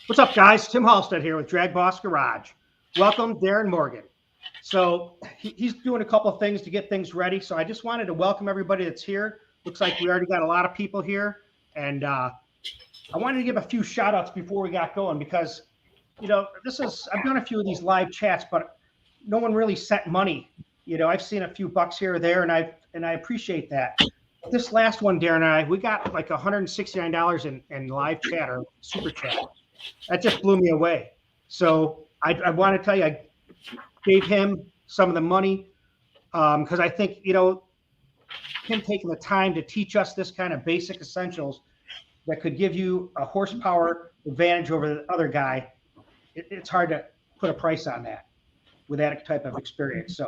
What's up, guys? Tim Halstead here with DragBoss Garage. Welcome, Darin Morgan. So he's doing a couple of things to get things ready. So I just wanted to welcome everybody that's here. Looks like we already got a lot of people here. And I wanted to give a few shout outs before we got going because, you know, I've done a few of these live chats, but no one really sent money. You know, I've seen a few bucks here or there, and I appreciate that. This last one, Darin and I, we got like $169 in live chat or super chat. That just blew me away. So I want to tell you, I gave him some of the money because I think, you know, him taking the time to teach us this kind of basic essentials that could give you a horsepower advantage over the other guy. It's hard to put a price on that with that type of experience. So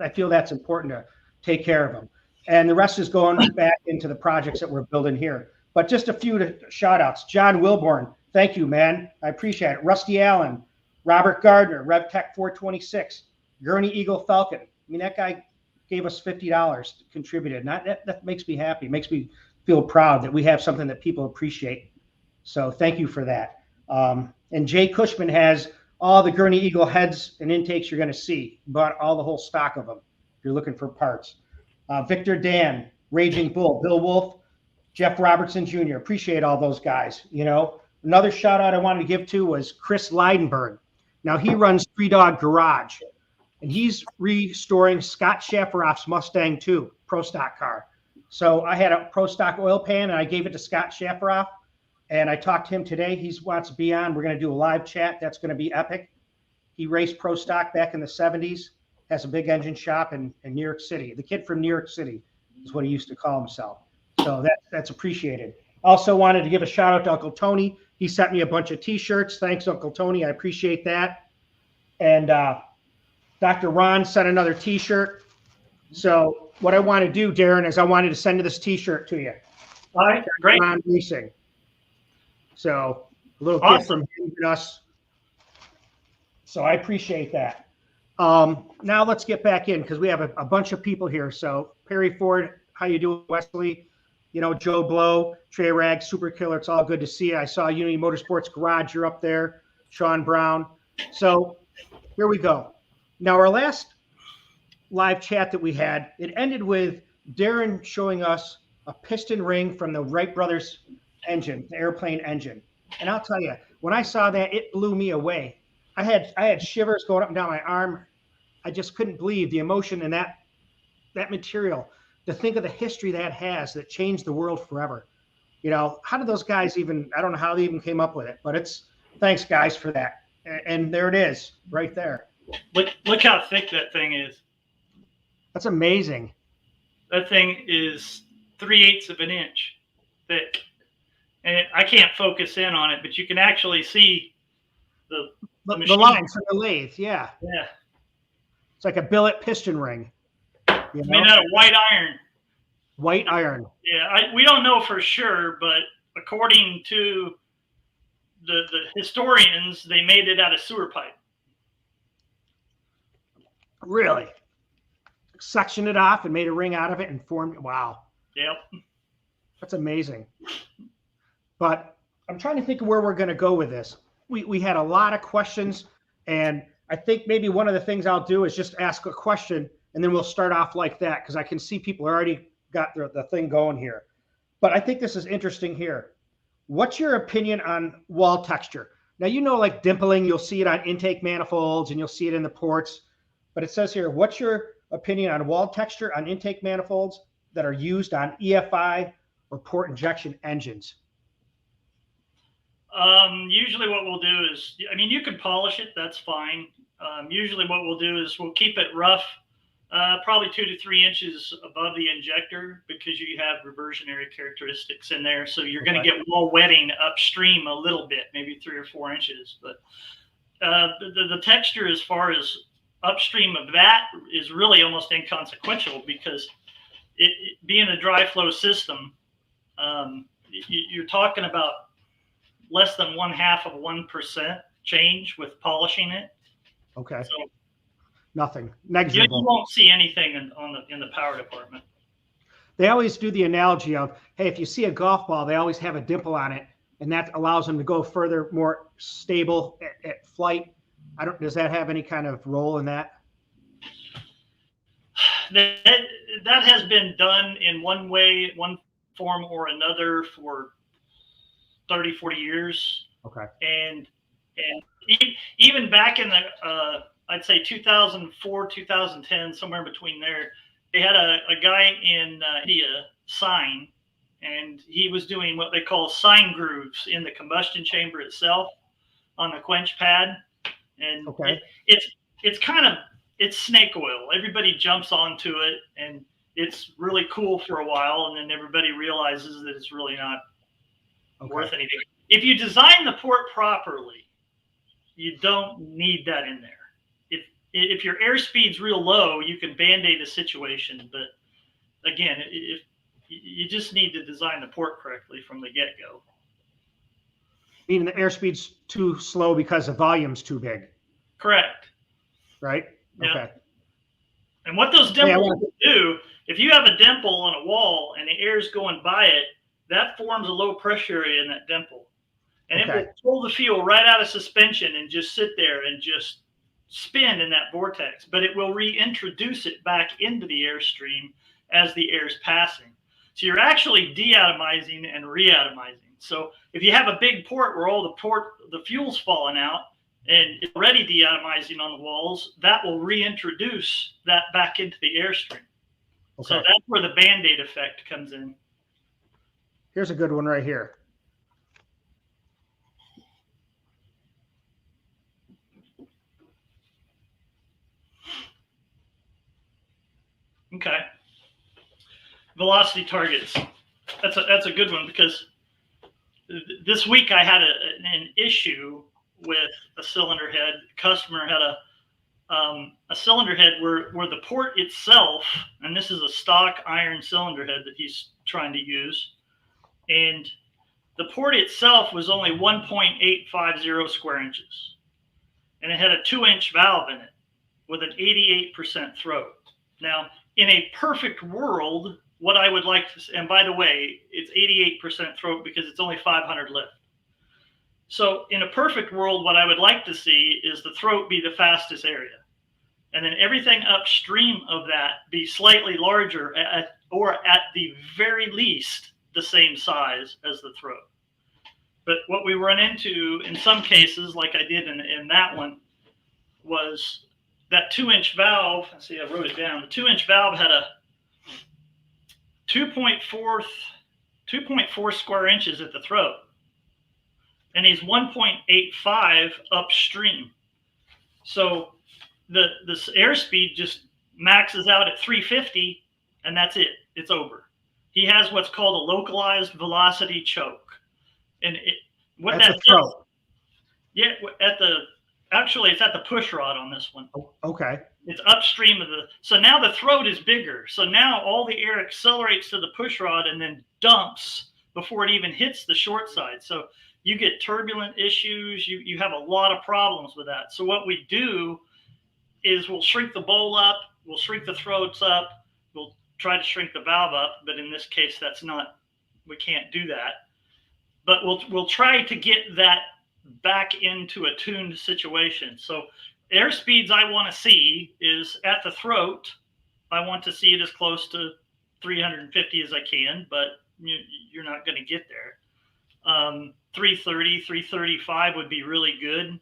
I feel that's important to take care of him. And the rest is going back into the projects that we're building here. But just a few shout outs. John Wilborn, thank you, man. I appreciate it. Rusty Allen, Robert Gardner, RevTech 426, Gurney Eagle Falcon. I mean, that guy gave us $50, contributed. That makes me happy. It makes me feel proud that we have something that people appreciate. So thank you for that. And Jay Cushman has all the Gurney Eagle heads and intakes you're going to see. Bought all the whole stock of them if you're looking for parts. Victor Dan, Raging Bull, Bill Wolf, Jeff Robertson Jr. Appreciate all those guys. You know, another shout out I wanted to give to was Chris Leidenberg. Now he runs Three Dog Garage, and he's restoring Scott Shafferoff's Mustang 2 Pro Stock car. So I had a Pro Stock oil pan, and I gave it to Scott Shafferoff, and I talked to him today. He wants to be on. We're going to do a live chat. That's going to be epic. He raced Pro Stock back in the 70s, has a big engine shop in New York City. The kid from New York City is what he used to call himself. So that's appreciated. Also wanted to give a shout out to Uncle Tony. He sent me a bunch of T-shirts. Thanks, Uncle Tony. I appreciate that. And Dr. Ron sent another T-shirt. So what I want to do, Darin, is I wanted to send this T-shirt to you. All right, great. Ron Racing. So a little Awesome. gift from him and us. So I appreciate that. Now let's get back in because we have a bunch of people here. So Perry Ford, how you doing, Wesley? You know, Joe Blow, Trey Rag, Super Killer. It's all good to see you. I saw Unity Motorsports Garage. You're up there. Sean Brown. So here we go. Now our last live chat that we had, it ended with Darin showing us a piston ring from the Wright brothers engine, the airplane engine. And I'll tell you, when I saw that, it blew me away. I had shivers going up and down my arm. I just couldn't believe the emotion in that material. To think of the history that has that changed the world forever. You know, how did those guys even, I don't know how they even came up with it, but thanks guys for that. And there it is right there. Look how thick that thing is. That's amazing. That thing is 3/8 of an inch thick. And I can't focus in on it, but you can actually see the lines from the lathe. Yeah. Yeah. It's like a billet piston ring. You know? Made out of white iron. White iron. Yeah, we don't know for sure, but according to the historians, they made it out of sewer pipe. Really? Sectioned it off and made a ring out of it and formed it. Wow. Yep. That's amazing. But I'm trying to think of where we're going to go with this. We had a lot of questions, and I think maybe one of the things I'll do is just ask a question, and then we'll start off like that because I can see people already got the thing going here. But I think this is interesting here. What's your opinion on wall texture? Now, you know, like dimpling, you'll see it on intake manifolds and you'll see it in the ports. But it says here, what's your opinion on wall texture on intake manifolds that are used on EFI or port injection engines? Usually what we'll do is, I mean, you can polish it. That's fine. Usually what we'll do is we'll keep it rough, probably 2 to 3 inches above the injector because you have reversionary characteristics in there. So you're going to get wall wetting upstream a little bit, maybe 3 or 4 inches. But the texture as far as upstream of that is really almost inconsequential because it being a dry flow system, you're talking about less than 0.5% change with polishing it. Okay. So nothing. Negligible. You won't see anything in the power department. They always do the analogy of, hey, if you see a golf ball, they always have a dimple on it and that allows them to go further, more stable at flight. Does that have any kind of role in that? That has been done in one way, one form or another for 30, 40 years. Okay. And even back in the, I'd say 2004, 2010, somewhere in between there, they had a guy in India sign, and he was doing what they call sine grooves in the combustion chamber itself on the quench pad. And okay. it's snake oil. Everybody jumps onto it, and it's really cool for a while, and then everybody realizes that it's really not worth anything. If you design the port properly, you don't need that in there. If your airspeed's real low, you can band-aid a situation. But again, if you just need to design the port correctly from the get-go. Meaning the airspeed's too slow because the volume's too big. Correct. Right? Yeah. Okay. And what those dimples do, if you have a dimple on a wall and the air's going by it, that forms a low pressure area in that dimple. And it will pull the fuel right out of suspension and just sit there and just spin in that vortex. But it will reintroduce it back into the airstream as the air is passing. So you're actually deatomizing and reatomizing. So if you have a big port where all the fuel's falling out and it's already deatomizing on the walls, that will reintroduce that back into the airstream. Okay. So that's where the Band-Aid effect comes in. Here's a good one right here. Okay. Velocity targets. That's a good one, because this week I had an issue with a cylinder head. The customer had a cylinder head where the port itself, and this is a stock iron cylinder head that he's trying to use, and the port itself was only 1.850 square inches, and it had a 2-inch valve in it with an 88% throat. Now, in a perfect world, what I would like to, and by the way, it's 88% throat because it's only 500 lift. So in a perfect world, what I would like to see is the throat be the fastest area, and then everything upstream of that be slightly larger or at the very least the same size as the throat. But what we run into in some cases, like I did in that one, was that 2-inch valve. Let's see, I wrote it down. The 2-inch valve had a 2.4 square inches at the throat, and he's 1.85 upstream. So this airspeed just maxes out at 350, and that's it. It's over. He has what's called a localized velocity choke, and what that does, yeah, actually it's at the push rod on this one. Okay. It's upstream of so now the throat is bigger. So now all the air accelerates to the push rod and then dumps before it even hits the short side. So you get turbulent issues. You have a lot of problems with that. So what we do is we'll shrink the bowl up, we'll shrink the throats up, we'll try to shrink the valve up, but in this case we can't do that. But we'll try to get that back into a tuned situation. So air speeds I want to see is at the throat. I want to see it as close to 350 as I can, but you're not going to get there. 330, 335 would be really good.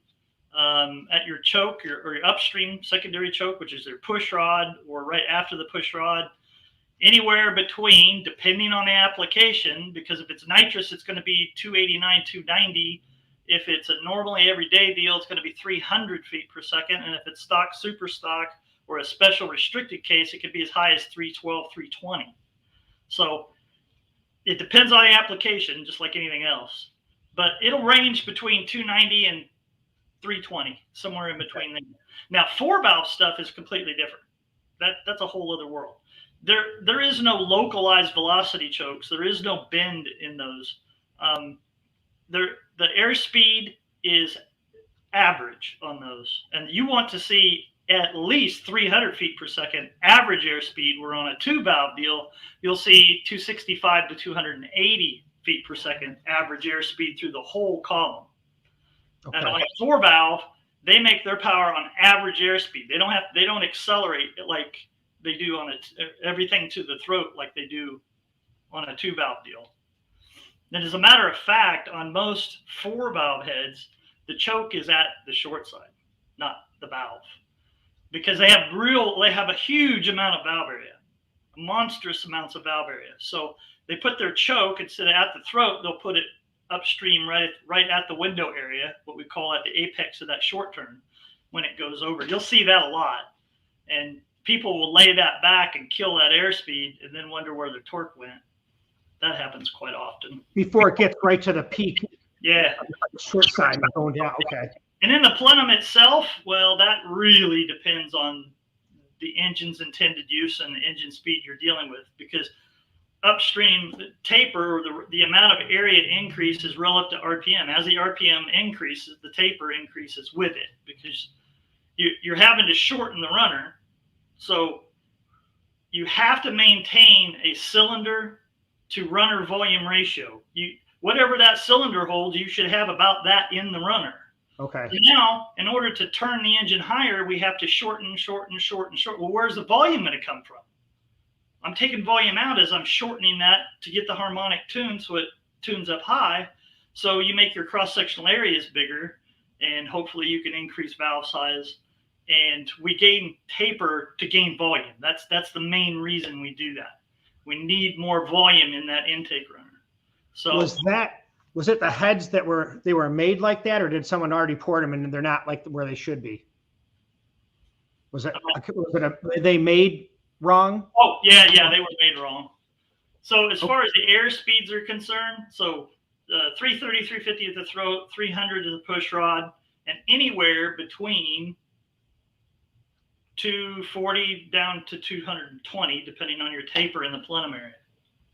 At your choke or your upstream secondary choke, which is your push rod or right after the push rod, anywhere between, depending on the application, because if it's nitrous, it's going to be 289, 290. If it's a normally everyday deal, it's going to be 300 feet per second. And if it's stock, super stock, or a special restricted case, it could be as high as 312, 320. So it depends on the application, just like anything else. But it'll range between 290 and 320, somewhere in between there. Now, 4-valve stuff is completely different. That's a whole other world. There is no localized velocity chokes. There is no bend in those. The airspeed is average on those, and you want to see at least 300 feet per second average airspeed. We're on a 2-valve deal. You'll see 265 to 280 feet per second average airspeed through the whole column. Okay. And on a 4-valve, they make their power on average airspeed. They don't accelerate it like they do on everything to the throat like they do on a 2-valve deal. And as a matter of fact, on most 4-valve heads, the choke is at the short side, not the valve, because they have a huge amount of valve area, monstrous amounts of valve area. So they put their choke, instead of at the throat, they'll put it upstream right at the window area, what we call at the apex of that short turn when it goes over. You'll see that a lot. And people will lay that back and kill that airspeed and then wonder where their torque went. That happens quite often. Before it gets right to the peak. Yeah. Short side going down. Okay. And in the plenum itself, well, that really depends on the engine's intended use and the engine speed you're dealing with, because upstream taper, the amount of area increase is relative to RPM. As the RPM increases, the taper increases with it, because you're having to shorten the runner. So you have to maintain a cylinder to runner volume ratio. Whatever that cylinder holds, you should have about that in the runner. Okay. So now, in order to turn the engine higher, we have to shorten. Well, where's the volume going to come from? I'm taking volume out as I'm shortening that to get the harmonic tune so it tunes up high. So you make your cross-sectional areas bigger, and hopefully you can increase valve size. And we gain taper to gain volume. That's the main reason we do that. We need more volume in that intake runner. So was it the heads that were made like that, or did someone already pour them and they're not like where they should be? Were they made wrong? Oh, yeah, they were made wrong. So as far as the air speeds are concerned, so 330, 350 at the throat, 300 to the push rod, and anywhere between 240 down to 220, depending on your taper in the plenum area.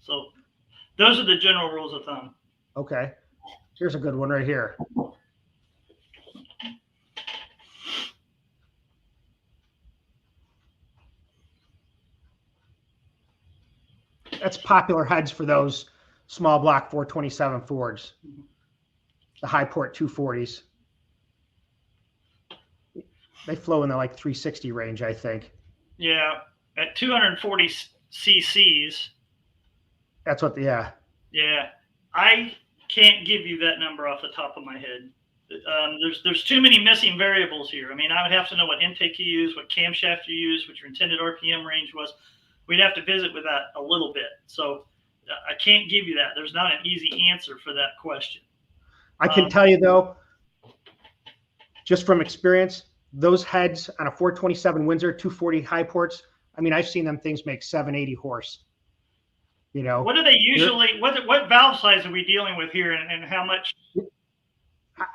So those are the general rules of thumb. Okay. Here's a good one right here. That's popular heads for those small block 427 Fords, the high port 240s. They flow in the like 360 range, I think. Yeah, at 240 cc's. That's what Yeah, I can't give you that number off the top of my head. There's too many missing variables here. I mean, I would have to know what intake you use, what camshaft you use, what your intended RPM range was. We'd have to visit with that a little bit. So I can't give you that. There's not an easy answer for that question. I can tell you though, just from experience, those heads on a 427 Windsor 240 high ports, I mean, I've seen them things make 780 horse. You know, what do they usually? What valve size are we dealing with here, and how much?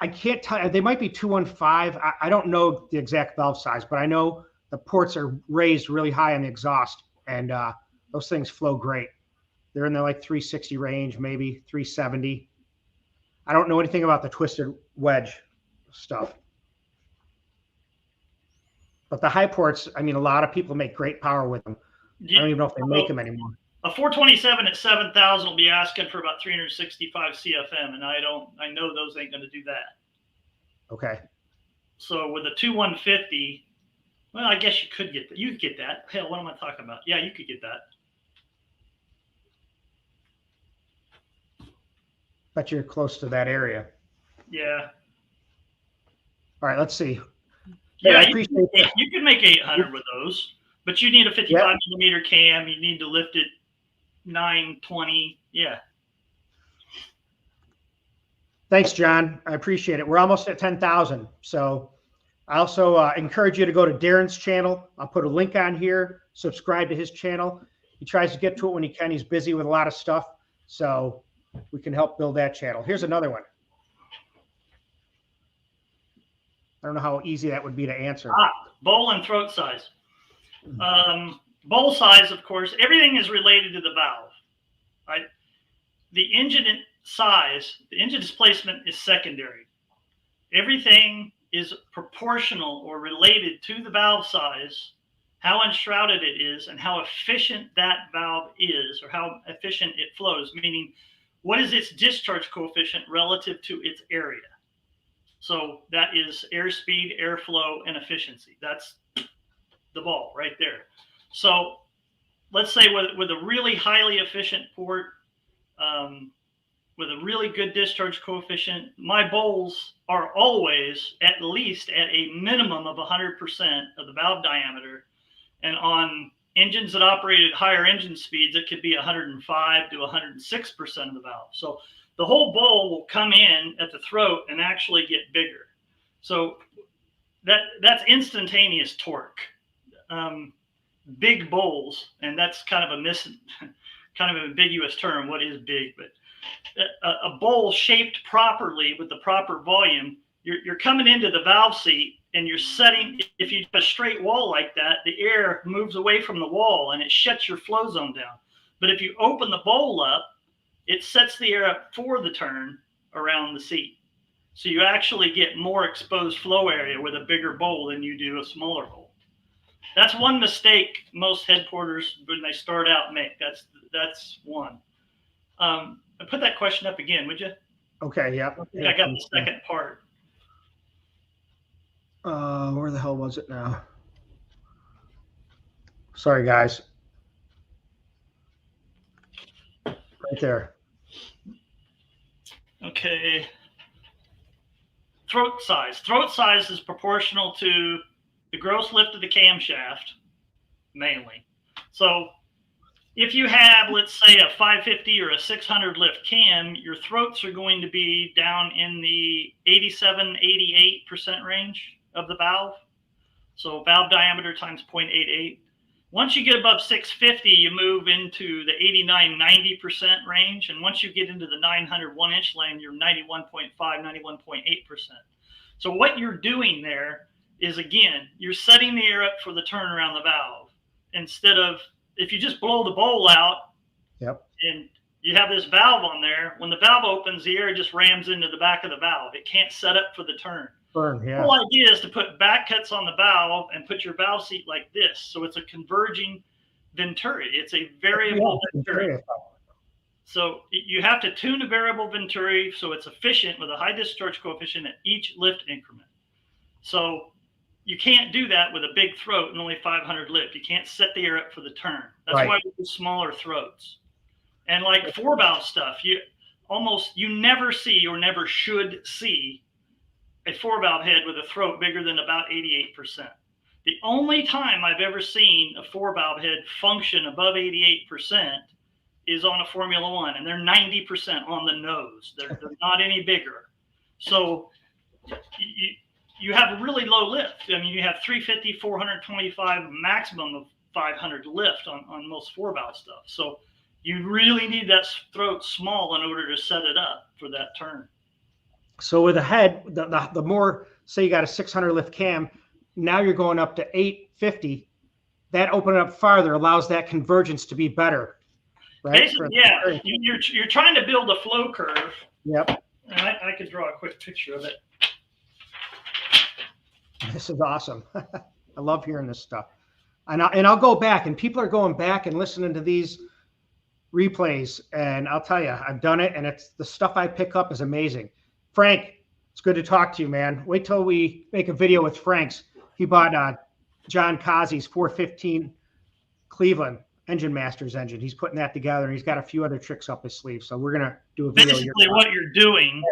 I can't tell you. They might be 215. I don't know the exact valve size, but I know the ports are raised really high on the exhaust, and those things flow great. They're in the like 360 range, maybe 370. I don't know anything about the twisted wedge stuff. But the high ports, I mean, a lot of people make great power with them. I don't even know if they make them anymore. A 427 at 7,000 will be asking for about 365 CFM, and I know those ain't going to do that. Okay. So with a 2150, well, I guess you could get that. You could get that. Hell, what am I talking about? Yeah, you could get that. Bet you're close to that area. Yeah. All right, let's see. Yeah, I appreciate that. You can make 800 with those, but you need a 55 millimeter cam. You need to lift it 920. Yeah. Thanks, John. I appreciate it. We're almost at 10,000. So I also encourage you to go to Darin's channel. I'll put a link on here. Subscribe to his channel. He tries to get to it when he can. He's busy with a lot of stuff. So we can help build that channel. Here's another one. I don't know how easy that would be to answer. Bowl and throat size. Bowl size, of course, everything is related to the valve. Right? The engine size, the engine displacement is secondary. Everything is proportional or related to the valve size, how enshrouded it is, and how efficient that valve is, or how efficient it flows. Meaning, what is its discharge coefficient relative to its area? So that is airspeed, airflow, and efficiency. That's the ball right there. So let's say with a really highly efficient port, with a really good discharge coefficient, my bowls are always at least at a minimum of 100% of the valve diameter. And on engines that operate at higher engine speeds, it could be 105 to 106% of the valve. So the whole bowl will come in at the throat and actually get bigger. So that's instantaneous torque. Big bowls, and that's kind of kind of an ambiguous term. What is big? But a bowl shaped properly with the proper volume, you're coming into the valve seat and you're setting. If you have a straight wall like that, the air moves away from the wall and it shuts your flow zone down. But if you open the bowl up, it sets the air up for the turn around the seat. So you actually get more exposed flow area with a bigger bowl than you do a smaller bowl. That's one mistake most head porters, when they start out, make. That's one. Put that question up again, would you? Okay, yeah. I got the second part. Where the hell was it now? Sorry, guys. Right there. Okay. Throat size. Throat size is proportional to the gross lift of the camshaft, mainly. So if you have, let's say, a 550 or a 600 lift cam, your throats are going to be down in the 87, 88% range of the valve. So valve diameter times 0.88. Once you get above 650, you move into the 89, 90% range. And once you get into the 900 1-inch lane, you're 91.5, 91.8%. So what you're doing there is, again, you're setting the air up for the turn around the valve. Instead of, if you just blow the bowl out, yep, and you have this valve on there, when the valve opens, the air just rams into the back of the valve. It can't set up for the turn. Burn, yeah. The whole idea is to put back cuts on the valve and put your valve seat like this. So it's a converging venturi. It's a variable venturi. So you have to tune a variable venturi so it's efficient with a high discharge coefficient at each lift increment. So you can't do that with a big throat and only 500 lift. You can't set the air up for the turn. That's right. Why we do smaller throats. And like four valve stuff, you never see or never should see a four valve head with a throat bigger than about 88%. The only time I've ever seen a four valve head function above 88% is on a Formula One, and they're 90% on the nose. They're not any bigger. So you have a really low lift. I mean, you have 350, 425, maximum of 500 lift on most four valve stuff. So you really need that throat small in order to set it up for that turn. So with a head, the more, say you got a 600 lift cam, now you're going up to 850. That opening up farther allows that convergence to be better, right? Basically, yeah. You're trying to build a flow curve. Yep. And I could draw a quick picture of it. This is awesome. I love hearing this stuff. And I'll go back, and people are going back and listening to these replays, and I'll tell you, I've done it, and it's the stuff I pick up is amazing. Frank, it's good to talk to you, man. Wait till we make a video with Frank's. He bought John Kazi's 415 Cleveland Engine Masters engine. He's putting that together, and he's got a few other tricks up his sleeve. So we're going to do a video. Basically, what you're doing,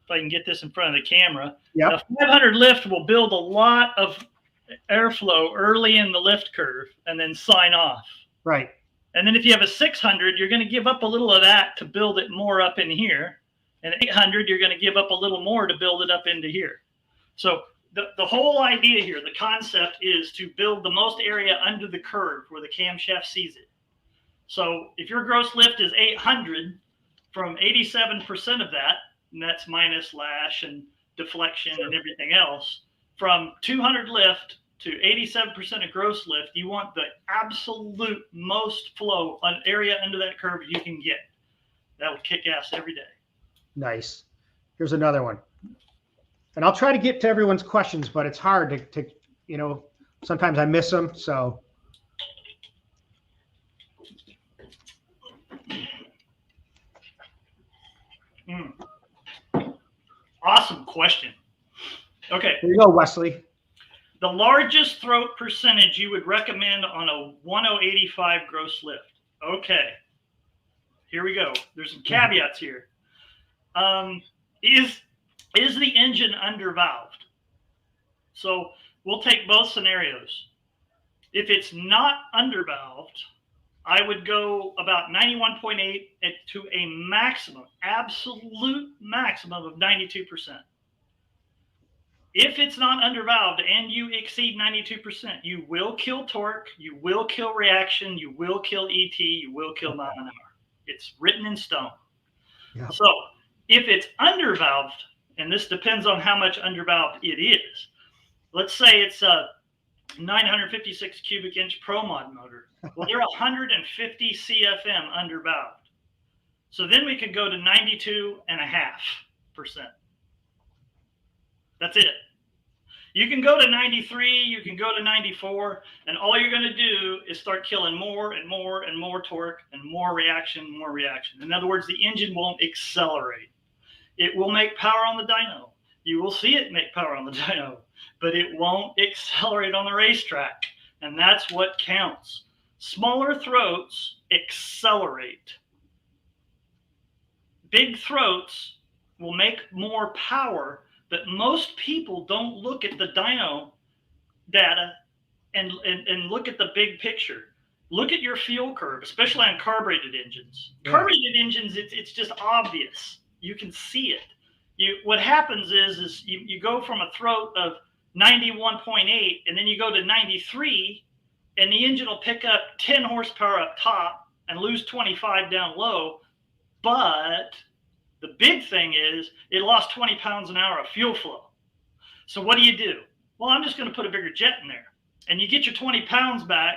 if I can get this in front of the camera, yep. The 500 lift will build a lot of airflow early in the lift curve and then sign off. Right. And then if you have a 600, you're going to give up a little of that to build it more up in here. And 800, you're going to give up a little more to build it up into here. So the whole idea here, the concept is to build the most area under the curve where the camshaft sees it. So if your gross lift is 800, from 87% of that, and that's minus lash and deflection and everything else, from 200 lift to 87% of gross lift, you want the absolute most flow on area under that curve you can get. That will kick ass every day. Nice. Here's another one. And I'll try to get to everyone's questions, but it's hard to sometimes I miss them. So Awesome question. Okay. There you go, Wesley. The largest throat percentage you would recommend on a 1085 gross lift. Okay. Here we go. There's some caveats here. Is the engine undervalved? So we'll take both scenarios. If it's not undervalved, I would go about 91.8 to a maximum, absolute maximum of 92%. If it's not undervalved and you exceed 92%, you will kill torque, you will kill reaction, you will kill ET, you will kill mile an hour. It's written in stone. Yep. So if it's undervalved, and this depends on how much undervalved it is, let's say it's a 956 cubic inch Pro Mod motor. Well, they're 150 CFM undervalved. So then we could go to 92.5%. That's it. You can go to 93, you can go to 94, and all you're going to do is start killing more and more and more torque and more reaction, more reaction. In other words, the engine won't accelerate. It will make power on the dyno. You will see it make power on the dyno, but it won't accelerate on the racetrack, and that's what counts. Smaller throats accelerate. Big throats will make more power, but most people don't look at the dyno data and look at the big picture. Look at your fuel curve, especially on carbureted engines. Yeah. Carbureted engines, it's just obvious. You can see it. What happens is you go from a throat of 91.8 and then you go to 93, and the engine will pick up 10 horsepower up top and lose 25 down low, but the big thing is it lost 20 pounds an hour of fuel flow. So what do? Well, I'm just going to put a bigger jet in there. And you get your 20 pounds back.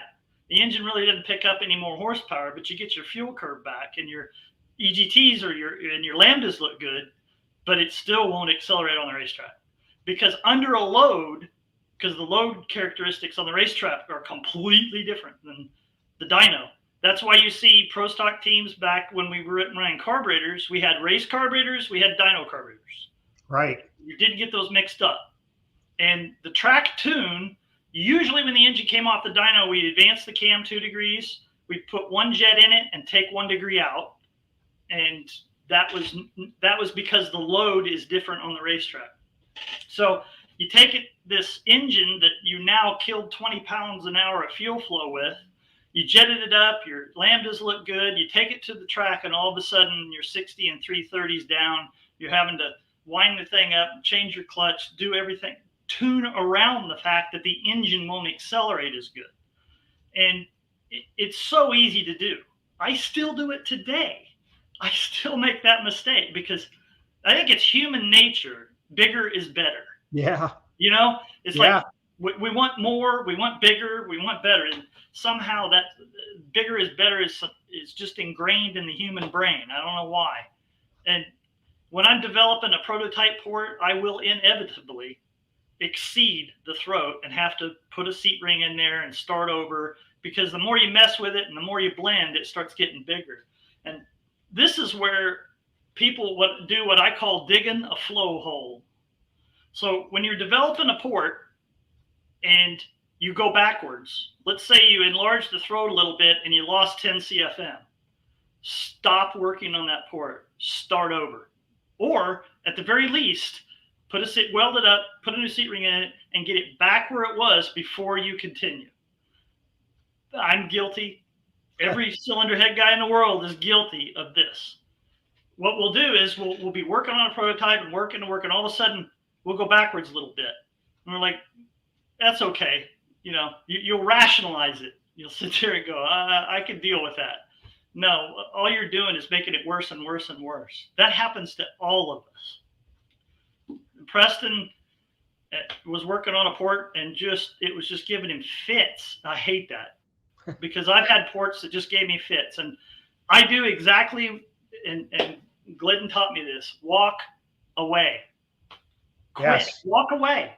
The engine really doesn't pick up any more horsepower, but you get your fuel curve back, and your EGTs or your lambdas look good, but it still won't accelerate on the racetrack. Because under a load, because the load characteristics on the racetrack are completely different than the dyno. That's why you see pro stock teams back when we were running carburetors, we had race carburetors, we had dyno carburetors. Right. You didn't get those mixed up. And the track tune, usually when the engine came off the dyno, we advanced the cam 2 degrees, we put one jet in it and take 1 degree out. And that was because the load is different on the racetrack. So you take this engine that you now killed 20 pounds an hour of fuel flow with, you jetted it up, your lambdas look good, you take it to the track, and all of a sudden you're 60 and 330s down. You're having to wind the thing up, change your clutch, do everything, tune around the fact that the engine won't accelerate as good. And it's so easy to do. I still do it today. I still make that mistake because I think it's human nature. Bigger is better. Yeah. You know, it's like we want more, we want bigger, we want better. And somehow that bigger is better is just ingrained in the human brain. I don't know why. And when I'm developing a prototype port, I will inevitably exceed the throat and have to put a seat ring in there and start over, because the more you mess with it and the more you blend, it starts getting bigger. And this is where people do what I call digging a flow hole. So when you're developing a port and you go backwards, let's say you enlarge the throat a little bit and you lost 10 CFM. Stop working on that port. Start over. Or at the very least, weld it up, put a new seat ring in it, and get it back where it was before you continue. I'm guilty. Every cylinder head guy in the world is guilty of this. What we'll do is we'll be working on a prototype and working, all of a sudden we'll go backwards a little bit. And we're like, that's okay. You know, you'll rationalize it. You'll sit there and go, I can deal with that. No, all you're doing is making it worse and worse and worse. That happens to all of us. Preston was working on a port and it was just giving him fits. I hate that because I've had ports that just gave me fits. And I do exactly, and Glidden taught me this, walk away. Quit. Yes. Walk away.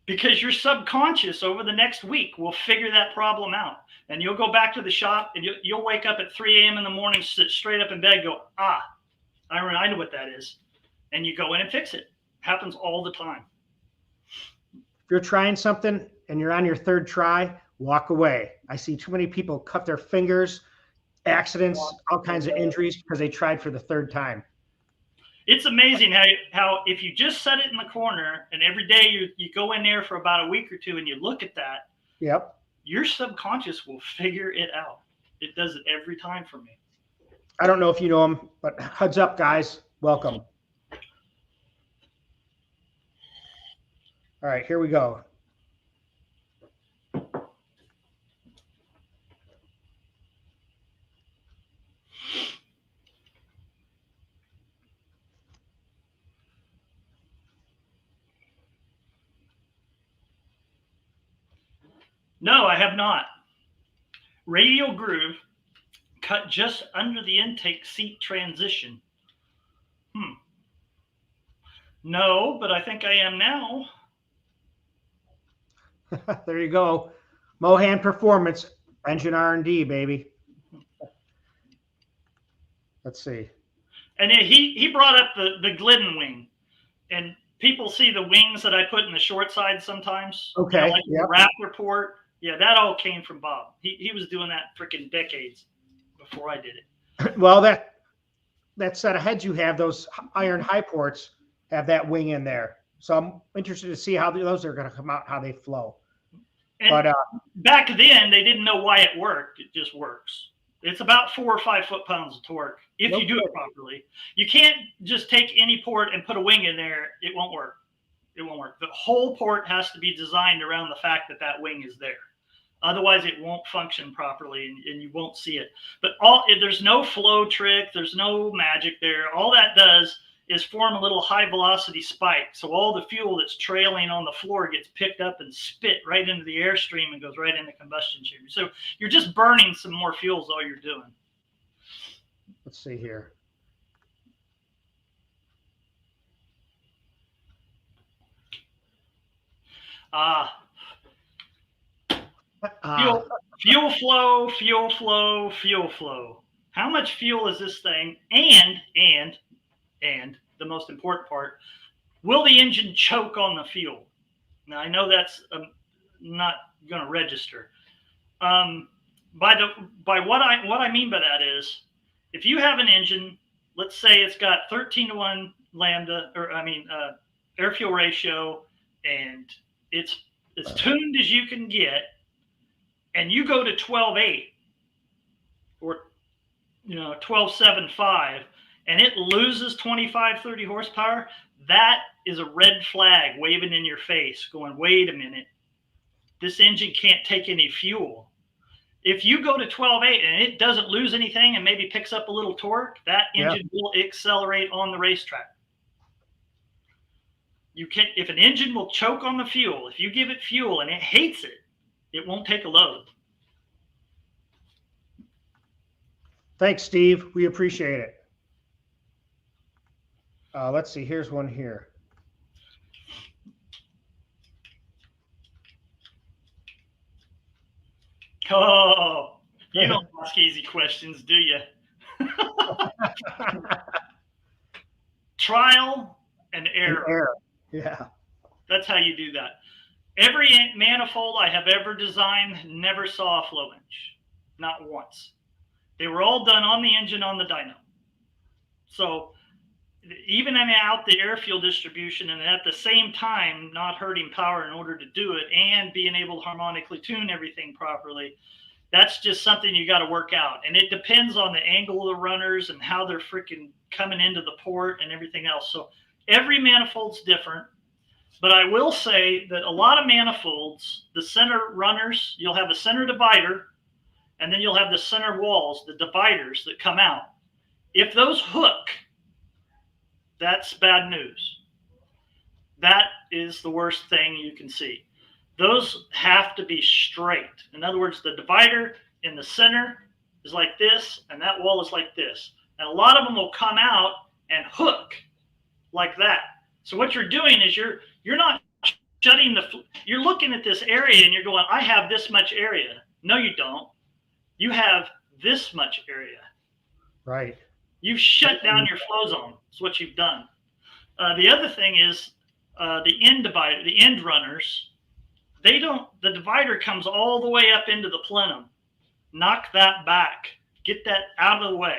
Because your subconscious over the next week will figure that problem out. And you'll go back to the shop and you'll wake up at 3 a.m. in the morning, sit straight up in bed, go, I know what that is. And you go in and fix it. Happens all the time. If you're trying something and you're on your third try, walk away. I see too many people cut their fingers, accidents, all kinds of injuries because they tried for the third time. It's amazing how if you just set it in the corner and every day you go in there for about a week or two and you look at that, yep, your subconscious will figure it out. It does it every time for me. I don't know if you know him, but heads up, guys. Welcome. All right, here we go. No, I have not. Radial groove cut just under the intake seat transition. No, but I think I am now. There you go. Mohan Performance, engine R&D, baby. Let's see. And he brought up the Glidden wing. And people see the wings that I put in the short side sometimes. Okay. Like yep. the Raptor port. Yeah, that all came from Bob. He was doing that freaking decades before I did it. Well, that set of heads you have, those iron high ports, have that wing in there. So I'm interested to see how those are going to come out, how they flow. And but back then, they didn't know why it worked. It just works. It's about 4 or 5 foot-pounds of torque if you do it properly. You can't just take any port and put a wing in there. It won't work. It won't work. The whole port has to be designed around the fact that that wing is there. Otherwise, it won't function properly, and you won't see it. But there's no flow trick. There's no magic there. All that does is form a little high-velocity spike. So all the fuel that's trailing on the floor gets picked up and spit right into the airstream and goes right in the combustion chamber. So you're just burning some more fuel is all you're doing. Let's see here. Fuel flow, fuel flow, fuel flow. How much fuel is this thing? And the most important part, will the engine choke on the fuel? Now, I know that's not going to register. By what I mean by that is, if you have an engine, let's say it's got 13:1 lambda, air fuel ratio, and it's as tuned as you can get, and you go to 12.8 or 12.75, and it loses 25, 30 horsepower, that is a red flag waving in your face going, wait a minute, this engine can't take any fuel. If you go to 12.8 and it doesn't lose anything and maybe picks up a little torque, that engine will accelerate on the racetrack. If an engine will choke on the fuel, if you give it fuel and it hates it, it won't take a load. Thanks, Steve. We appreciate it. Let's see. Here's one here. Oh, you don't ask easy questions, do you? Trial and error. Yeah. That's how you do that. Every manifold I have ever designed never saw a flow inch. Not once. They were all done on the engine, on the dyno. So even out the air fuel distribution and at the same time not hurting power in order to do it and being able to harmonically tune everything properly, that's just something you got to work out. And it depends on the angle of the runners and how they're freaking coming into the port and everything else. So every manifold's different. But I will say that a lot of manifolds, the center runners, you'll have a center divider, and then you'll have the center walls, the dividers that come out. If those hook, that's bad news. That is the worst thing you can see. Those have to be straight. In other words, the divider in the center is like this, and that wall is like this. And a lot of them will come out and hook like that. So what you're doing is you're not shutting you're looking at this area and you're going, I have this much area. No, you don't. You have this much area. Right. You've shut down your flow zone. That's what you've done. The other thing is the end runners. The divider comes all the way up into the plenum. Knock that back. Get that out of the way.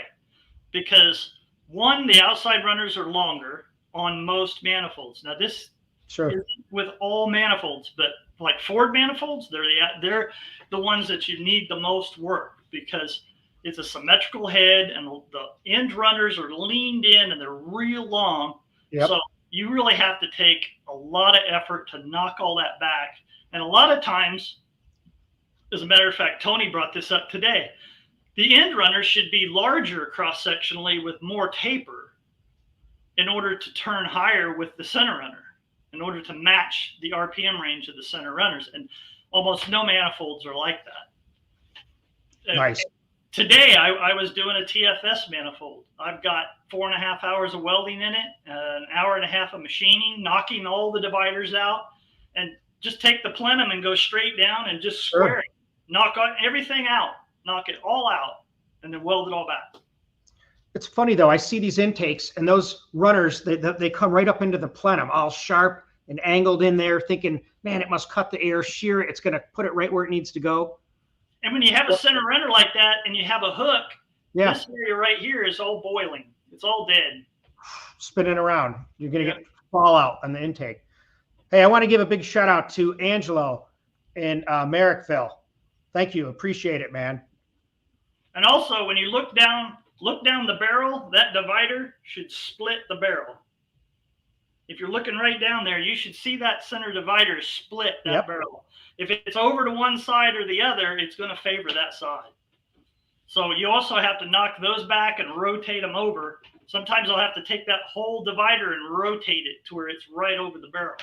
Because one, the outside runners are longer on most manifolds. Now this isn't with all manifolds, but like Ford manifolds, they're the ones that you need the most work because it's a symmetrical head and the end runners are leaned in and they're real long. Yep. So you really have to take a lot of effort to knock all that back. And a lot of times, as a matter of fact, Tony brought this up today, the end runners should be larger cross-sectionally with more taper in order to turn higher with the center runner, in order to match the RPM range of the center runners. And almost no manifolds are like that. Nice. Today, I was doing a TFS manifold. I've got 4.5 hours of welding in it, an hour and a half of machining, knocking all the dividers out, and just take the plenum and go straight down and just square it. Knock everything out. Knock it all out, and then weld it all back. It's funny, though. I see these intakes, and those runners, they come right up into the plenum, all sharp and angled in there, thinking, man, it must cut the air, shear it. It's going to put it right where it needs to go. And when you have a center runner like that and you have a hook, this area right here is all boiling. It's all dead. Spinning around. You're going to get fallout on the intake. Hey, I want to give a big shout out to Angelo in Merrickville. Thank you. Appreciate it, man. And also, when you look down the barrel, that divider should split the barrel. If you're looking right down there, you should see that center divider split that barrel. If it's over to one side or the other, it's going to favor that side. So you also have to knock those back and rotate them over. Sometimes I'll have to take that whole divider and rotate it to where it's right over the barrel.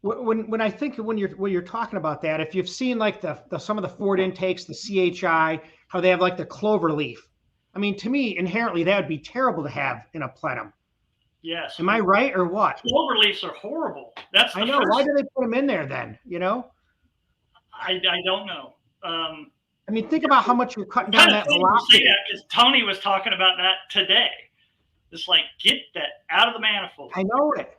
When I think when you're talking about that, if you've seen like some of the Ford intakes, the CHI, how they have like the clover leaf. I mean, to me, inherently, that would be terrible to have in a plenum. Yes. Am I right or what? Clover leaves are horrible. I know. Why do they put them in there then? You know? I don't know. I mean, think about how much you're cutting down that velocity. Because Tony was talking about that today. It's like, get that out of the manifold. I know it.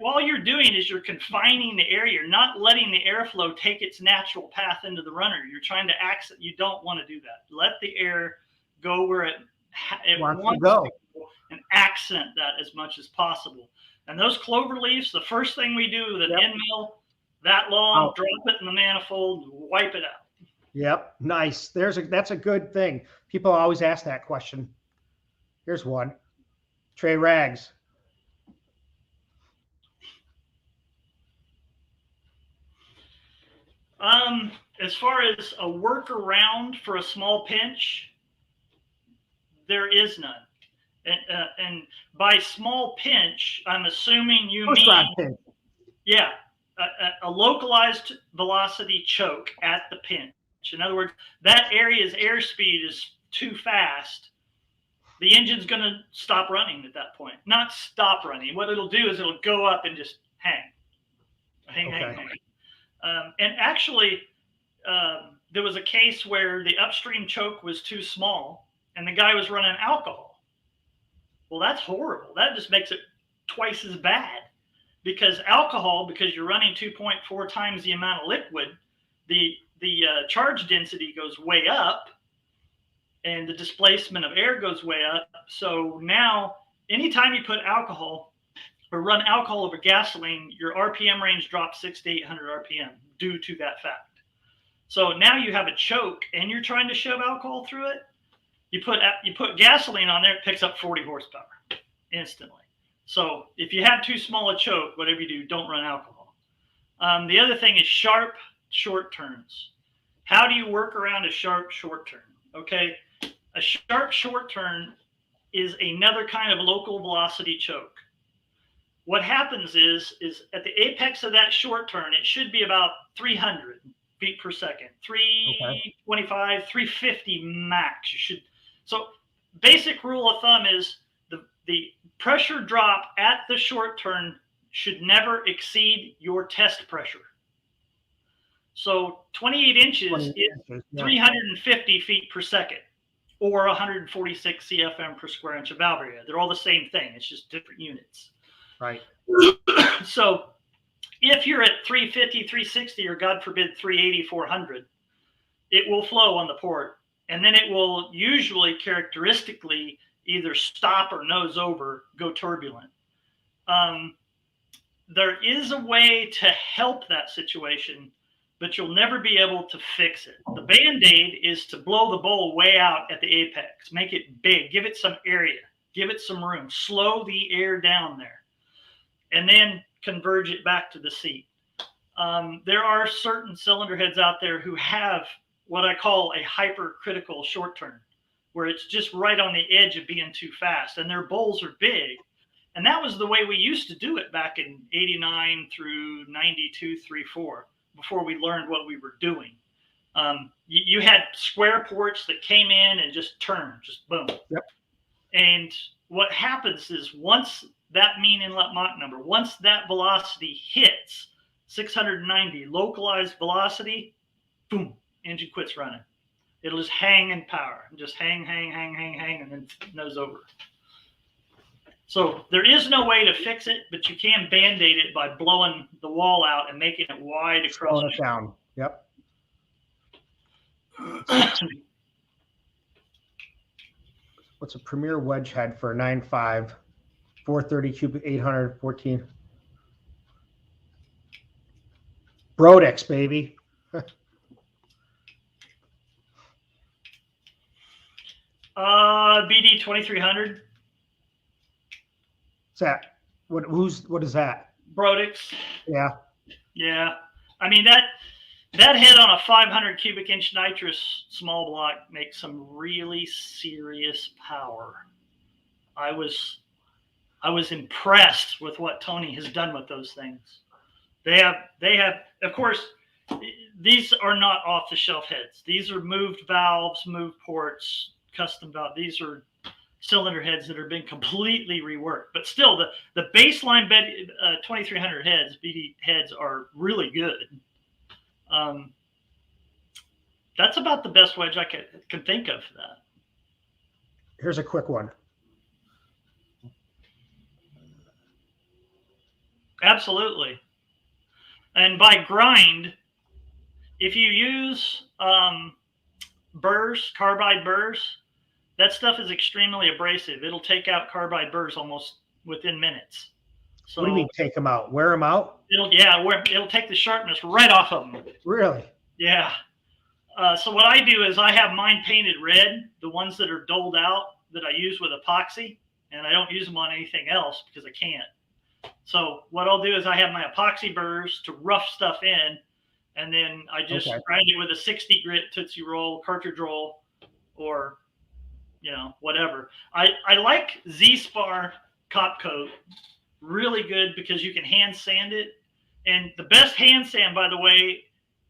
All you're doing is you're confining the air. You're not letting the airflow take its natural path into the runner. You're trying to accent. You don't want to do that. Let the air go where it wants to go and accent that as much as possible. And those clover leaves, the first thing we do with an end mill that long, drop it in the manifold, and wipe it out. Yep, nice. That's a good thing. People always ask that question. Here's one. Trey Rags. As far as a workaround for a small pinch, there is none. And by small pinch, I'm assuming you mean a localized velocity choke at the pinch. In other words, that area's airspeed is too fast. The engine's going to stop running at that point. Not stop running. What it'll do is it'll go up and just hang. And actually, there was a case where the upstream choke was too small and the guy was running alcohol. Well, that's horrible. That just makes it twice as bad because because you're running 2.4 times the amount of liquid, the charge density goes way up and the displacement of air goes way up. So now anytime you put alcohol or run alcohol over gasoline, your RPM range drops 600 to 800 RPM due to that fact. So now you have a choke and you're trying to shove alcohol through it. You put gasoline on there, it picks up 40 horsepower instantly. So if you have too small a choke, whatever you do, don't run alcohol. The other thing is sharp short turns. How do you work around a sharp short turn? Okay, a sharp short turn is another kind of local velocity choke. What happens is at the apex of that short turn, it should be about 300 feet per second, 325, 350 max. So basic rule of thumb is the pressure drop at the short turn should never exceed your test pressure. So 28 inches is 350 feet per second. or 146 CFM per square inch of valve area. They're all the same thing. It's just different units. Right. So if you're at 350, 360, or God forbid 380, 400, it will flow on the port. And then it will usually characteristically either stop or nose over, go turbulent. There is a way to help that situation, but you'll never be able to fix it. The Band-Aid is to blow the bowl way out at the apex, make it big, give it some area, give it some room, slow the air down there, and then converge it back to the seat. There are certain cylinder heads out there who have what I call a hypercritical short turn, where it's just right on the edge of being too fast, and their bowls are big. And that was the way we used to do it back in 89 through 92, 3, 4, before we learned what we were doing. You had square ports that came in and just turned, just boom. Yep. And what happens is once that mean inlet Mach number, once that velocity hits 690 localized velocity, boom, engine quits running. It'll just hang in power, just hang, and then nose over. So there is no way to fix it, but you can Band-Aid it by blowing the wall out and making it wide across. Slowing it down. Yep. What's a Premier wedge head for a 9.5, 430 cubic, 814? Brodex, baby. BD 2300. That what is that? Brodex. Yeah. Yeah. I mean that head on a 500 cubic inch nitrous small block makes some really serious power. I was impressed with what Tony has done with those things. They have of course, these are not off the shelf heads. These are moved valves, moved ports, custom valve. These are cylinder heads that have been completely reworked, but still the baseline bed 2300 heads, BD heads, are really good. That's about the best wedge I can think of for that. Here's a quick one. Absolutely. And by grind, if you use burrs, carbide burrs, that stuff is extremely abrasive. It'll take out carbide burrs almost within minutes. So What do you mean take them out? Wear them out? It'll take the sharpness right off of them. Really? Yeah. So what I do is I have mine painted red, the ones that are doled out that I use with epoxy, and I don't use them on anything else because I can't. So what I'll do is I have my epoxy burrs to rough stuff in, and then I just grind it with a 60 grit Tootsie Roll, cartridge roll, or whatever. I like Z-Spar Cop Coat, really good because you can hand sand it. And the best hand sand, by the way,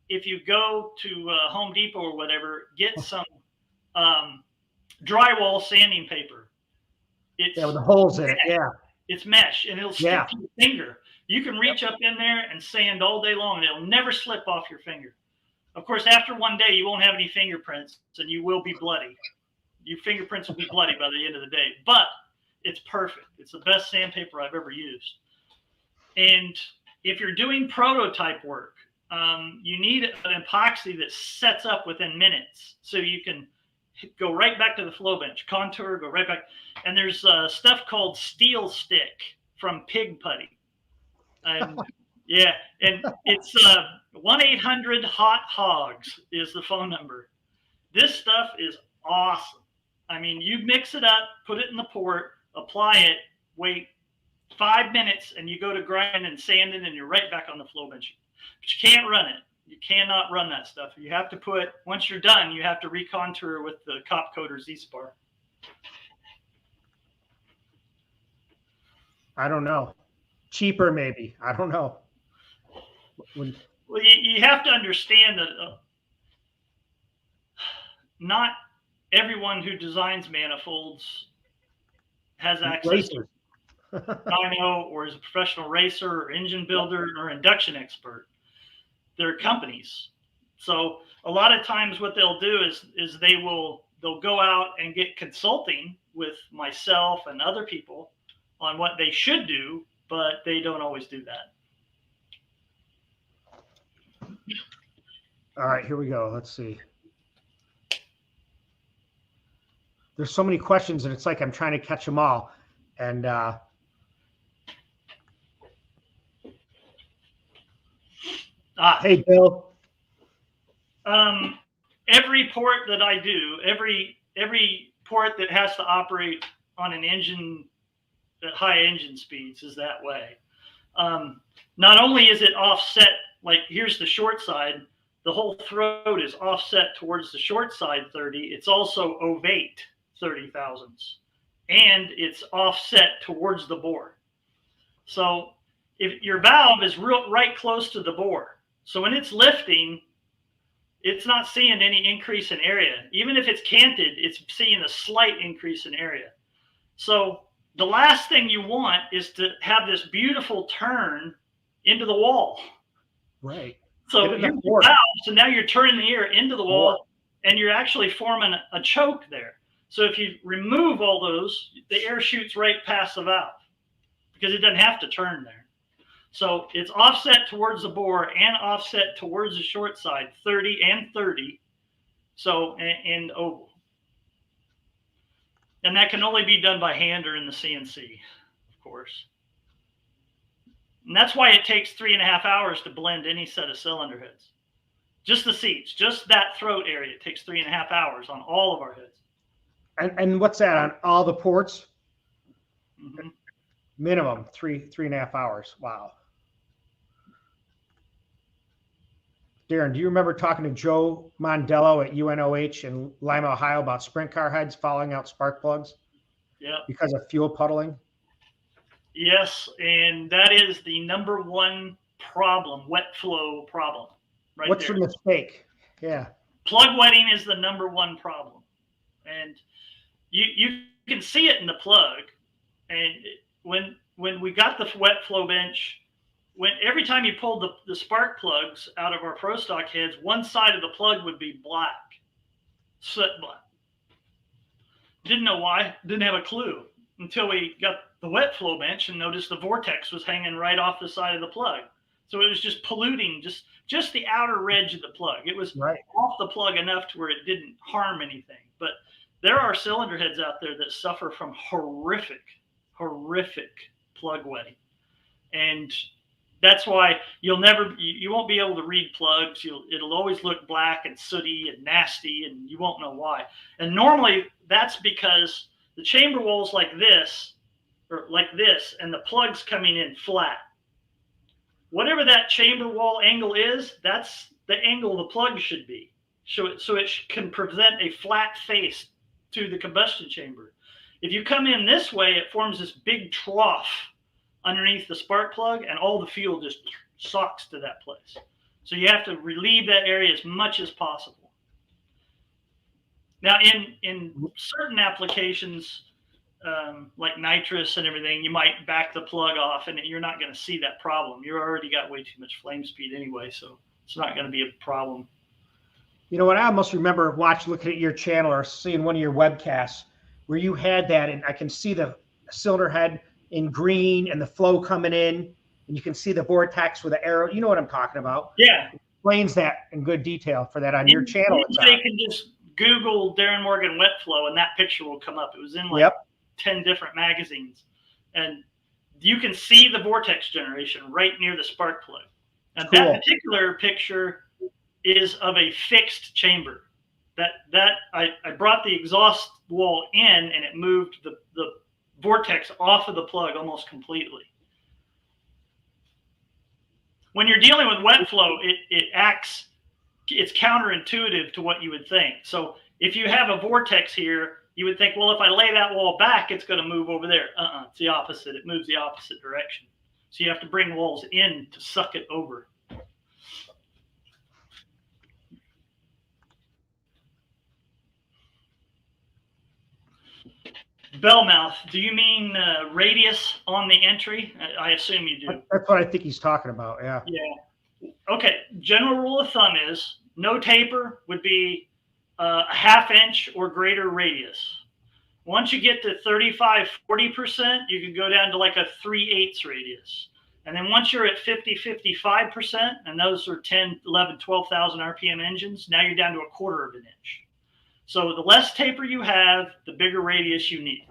if you go to Home Depot or whatever, get some drywall sanding paper. It's with the holes in it. Yeah. It's mesh, and it'll stick to your finger. You can reach up in there and sand all day long, and it'll never slip off your finger. Of course, after one day, you won't have any fingerprints, and you will be bloody. Your fingerprints will be bloody by the end of the day, but it's perfect. It's the best sandpaper I've ever used. And if you're doing prototype work, you need an epoxy that sets up within minutes, so you can go right back to the flow bench, contour, go right back. And there's stuff called Steel Stick from Pig Putty. And yeah, and it's 1-800-HOT-HOGS is the phone number. This stuff is awesome. I mean, you mix it up, put it in the port, apply it, wait 5 minutes, and you go to grind and sand it, and you're right back on the flow bench. But you can't run it. You cannot run that stuff. You have to put, once you're done, you have to recontour with the Cop Coat or Z-Spar. I don't know. Cheaper, maybe. I don't know. Well, you have to understand that not everyone who designs manifolds has access to dyno or is a professional racer or engine builder or induction expert. They're companies. So a lot of times what they'll do is they will they'll go out and get consulting with myself and other people on what they should do, but they don't always do that. All right, here we go. Let's see. There's so many questions, and it's like I'm trying to catch them all. And hey, Bill. Every port that I do, every port that has to operate on an engine at high engine speeds is that way. Not only is it offset, like here's the short side, the whole throat is offset towards the short side 30. It's also ovate 30 thousandths, and it's offset towards the bore. So if your valve is right close to the bore, so when it's lifting, it's not seeing any increase in area. Even if it's canted, it's seeing a slight increase in area. So the last thing you want is to have this beautiful turn into the wall. Right. So here's the valve, so now you're turning the air into the wall, and you're actually forming a choke there. So if you remove all those, the air shoots right past the valve because it doesn't have to turn there. So it's offset towards the bore and offset towards the short side, 30 and 30. So, and oval. And that can only be done by hand or in the CNC, of course. And that's why it takes 3.5 hours to blend any set of cylinder heads. Just the seats, just that throat area, it takes 3.5 hours on all of our heads. And what's that on all the ports? Mm-hmm. Minimum 3.5 hours. Wow. Darin, do you remember talking to Joe Mondello at UNOH in Lima, Ohio about sprint car heads falling out spark plugs? Yeah. Because of fuel puddling? Yes, and that is the #1 problem, wet flow problem. Right. What's there. the mistake? Yeah. Plug wetting is the #1 problem. And you can see it in the plug. And when we got the wet flow bench, every time you pulled the spark plugs out of our Pro Stock heads, one side of the plug would be black, soot black. Didn't know why, didn't have a clue until we got the wet flow bench and noticed the vortex was hanging right off the side of the plug. So it was just polluting just the outer edge of the plug. It was right off the plug enough to where it didn't harm anything. But there are cylinder heads out there that suffer from horrific plug wetting. And that's why you won't be able to read plugs. It'll always look black and sooty and nasty, and you won't know why. And normally that's because the chamber wall's like this, and the plug's coming in flat. Whatever that chamber wall angle is, that's the angle the plug should be. So it can present a flat face to the combustion chamber. If you come in this way, it forms this big trough underneath the spark plug, and all the fuel just sucks to that place. So you have to relieve that area as much as possible. Now, in certain applications, like nitrous and everything, you might back the plug off, and you're not going to see that problem. You've already got way too much flame speed anyway, so it's not going to be a problem. You know what? I almost remember looking at your channel or seeing one of your webcasts where you had that, and I can see the cylinder head in green and the flow coming in, and you can see the vortex with the arrow. You know what I'm talking about? Yeah. It explains that in good detail for that on your channel. Anybody can just Google Darin Morgan wet flow, and that picture will come up. It was in like 10 different magazines, and you can see the vortex generation right near the spark plug. And that particular picture is of a fixed chamber. I brought the exhaust wall in, and it moved the vortex off of the plug almost completely. When you're dealing with wet flow, it's counterintuitive to what you would think. So if you have a vortex here, you would think, well, if I lay that wall back, it's going to move over there. It's the opposite. It moves the opposite direction. So you have to bring walls in to suck it over. Bellmouth, do you mean radius on the entry? I assume you do. That's what I think he's talking about, yeah. Yeah. Okay, general rule of thumb is no taper would be a ½ inch or greater radius. Once you get to 35–40%, you can go down to like a 3/8 radius. And then once you're at 50–55%, and those are 10, 11, 12,000 RPM engines, now you're down to 1/4 inch. So the less taper you have, the bigger radius you need.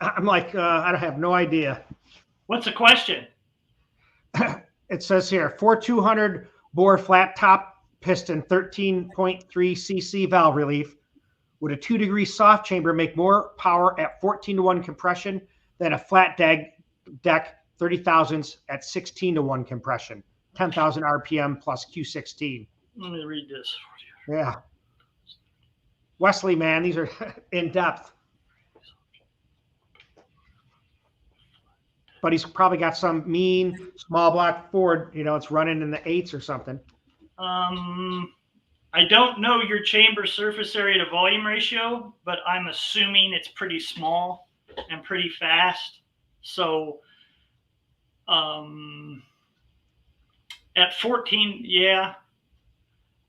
I'm like, I don't have no idea. What's the question? It says here, 4200 bore flat top piston, 13.3 cc valve relief. Would a 2-degree soft chamber make more power at 14-to-1 compression than a flat deck 30,000s at 16-to-1 compression, 10,000 RPM plus Q16? Let me read this. Yeah. Wesley, man, these are in depth. But he's probably got some mean small block Ford, you know, it's running in the 8s or something. I don't know your chamber surface area to volume ratio, but I'm assuming it's pretty small and pretty fast. So at 14, yeah,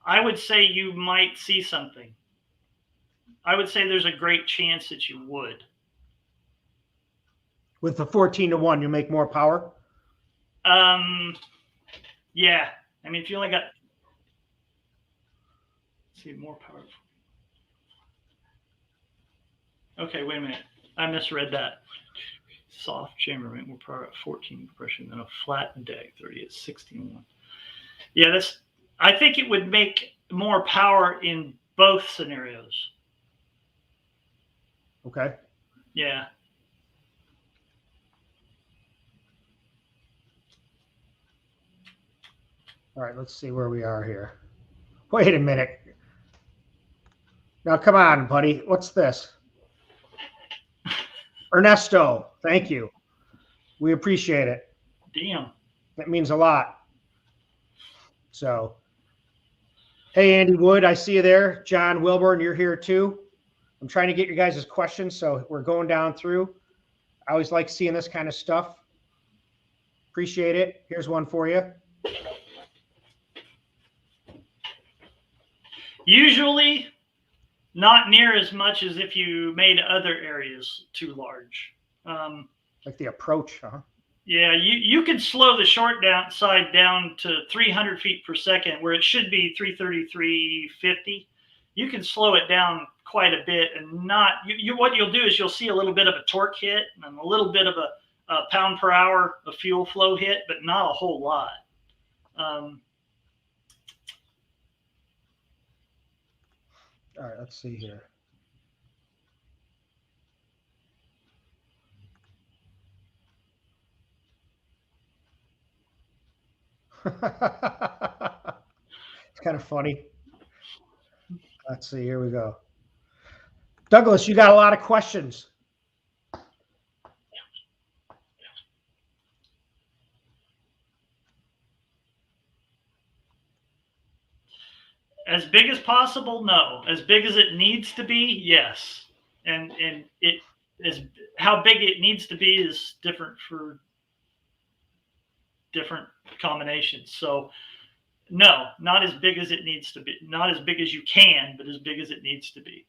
I would say you might see something. I would say there's a great chance that you would. With the 14-to-1, you make more power? Yeah. I mean, if you only got, let's see, more power. Okay, wait a minute. I misread that. Soft chamber make more power at 14 compression than a flat deck 30 at 16-to-1. Yeah, that's. I think it would make more power in both scenarios. Okay. Yeah. All right, let's see where we are here. Wait a minute. Now, come on, buddy. What's this? Ernesto, thank you. We appreciate it. Damn. That means a lot. So, hey, Andy Wood, I see you there. John Wilburn, you're here too. I'm trying to get your guys' questions, so we're going down through. I always like seeing this kind of stuff. Appreciate it. Here's one for you. Usually not near as much as if you made other areas too large. Like the approach, huh? Yeah, you could slow the short side down to 300 feet per second, where it should be 330, 350. You can slow it down quite a bit, and not what you'll do is you'll see a little bit of a torque hit and a little bit of a pound per hour of fuel flow hit, but not a whole lot. All right, let's see here. It's kind of funny. Let's see, here we go. Douglas, you got a lot of questions. As big as possible, no. As big as it needs to be, yes. And it is how big it needs to be is different for different combinations. So no, not as big as it needs to be. Not as big as you can, but as big as it needs to be.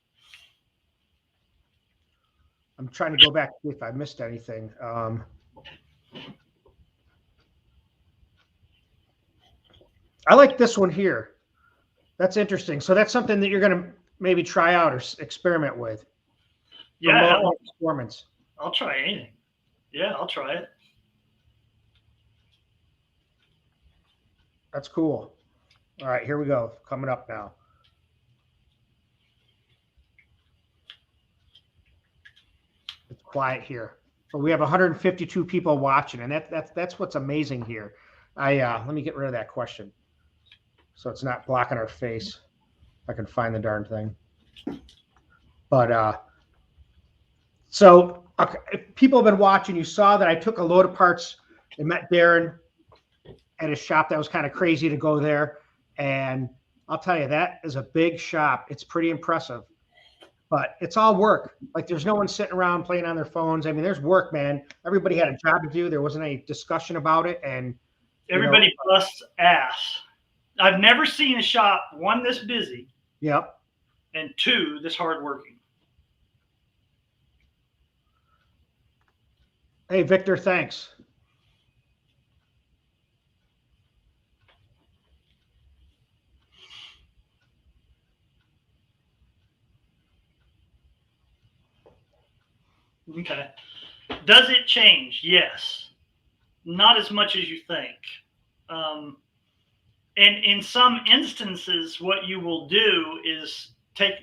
I'm trying to go back if I missed anything. I like this one here. That's interesting. So that's something that you're going to maybe try out or experiment with. Yeah, performance. I'll try anything. Yeah, I'll try it. That's cool. All right, here we go. Coming up now. It's quiet here. But we have 152 people watching, and that's what's amazing here. Let me get rid of that question, so it's not blocking our face. If I can find the darn thing. But so okay, if people have been watching, you saw that I took a load of parts and met Darin at his shop. That was kind of crazy to go there, and I'll tell you, that is a big shop. It's pretty impressive, but it's all work. Like there's no one sitting around playing on their phones. I mean, there's work, man. Everybody had a job to do. There wasn't any discussion about it. And everybody busts ass. I've never seen a shop, one, this busy. Yep. And two, this hardworking. Hey, Victor, thanks. Okay. Does it change? Yes. Not as much as you think. And in some instances, what you will do is take,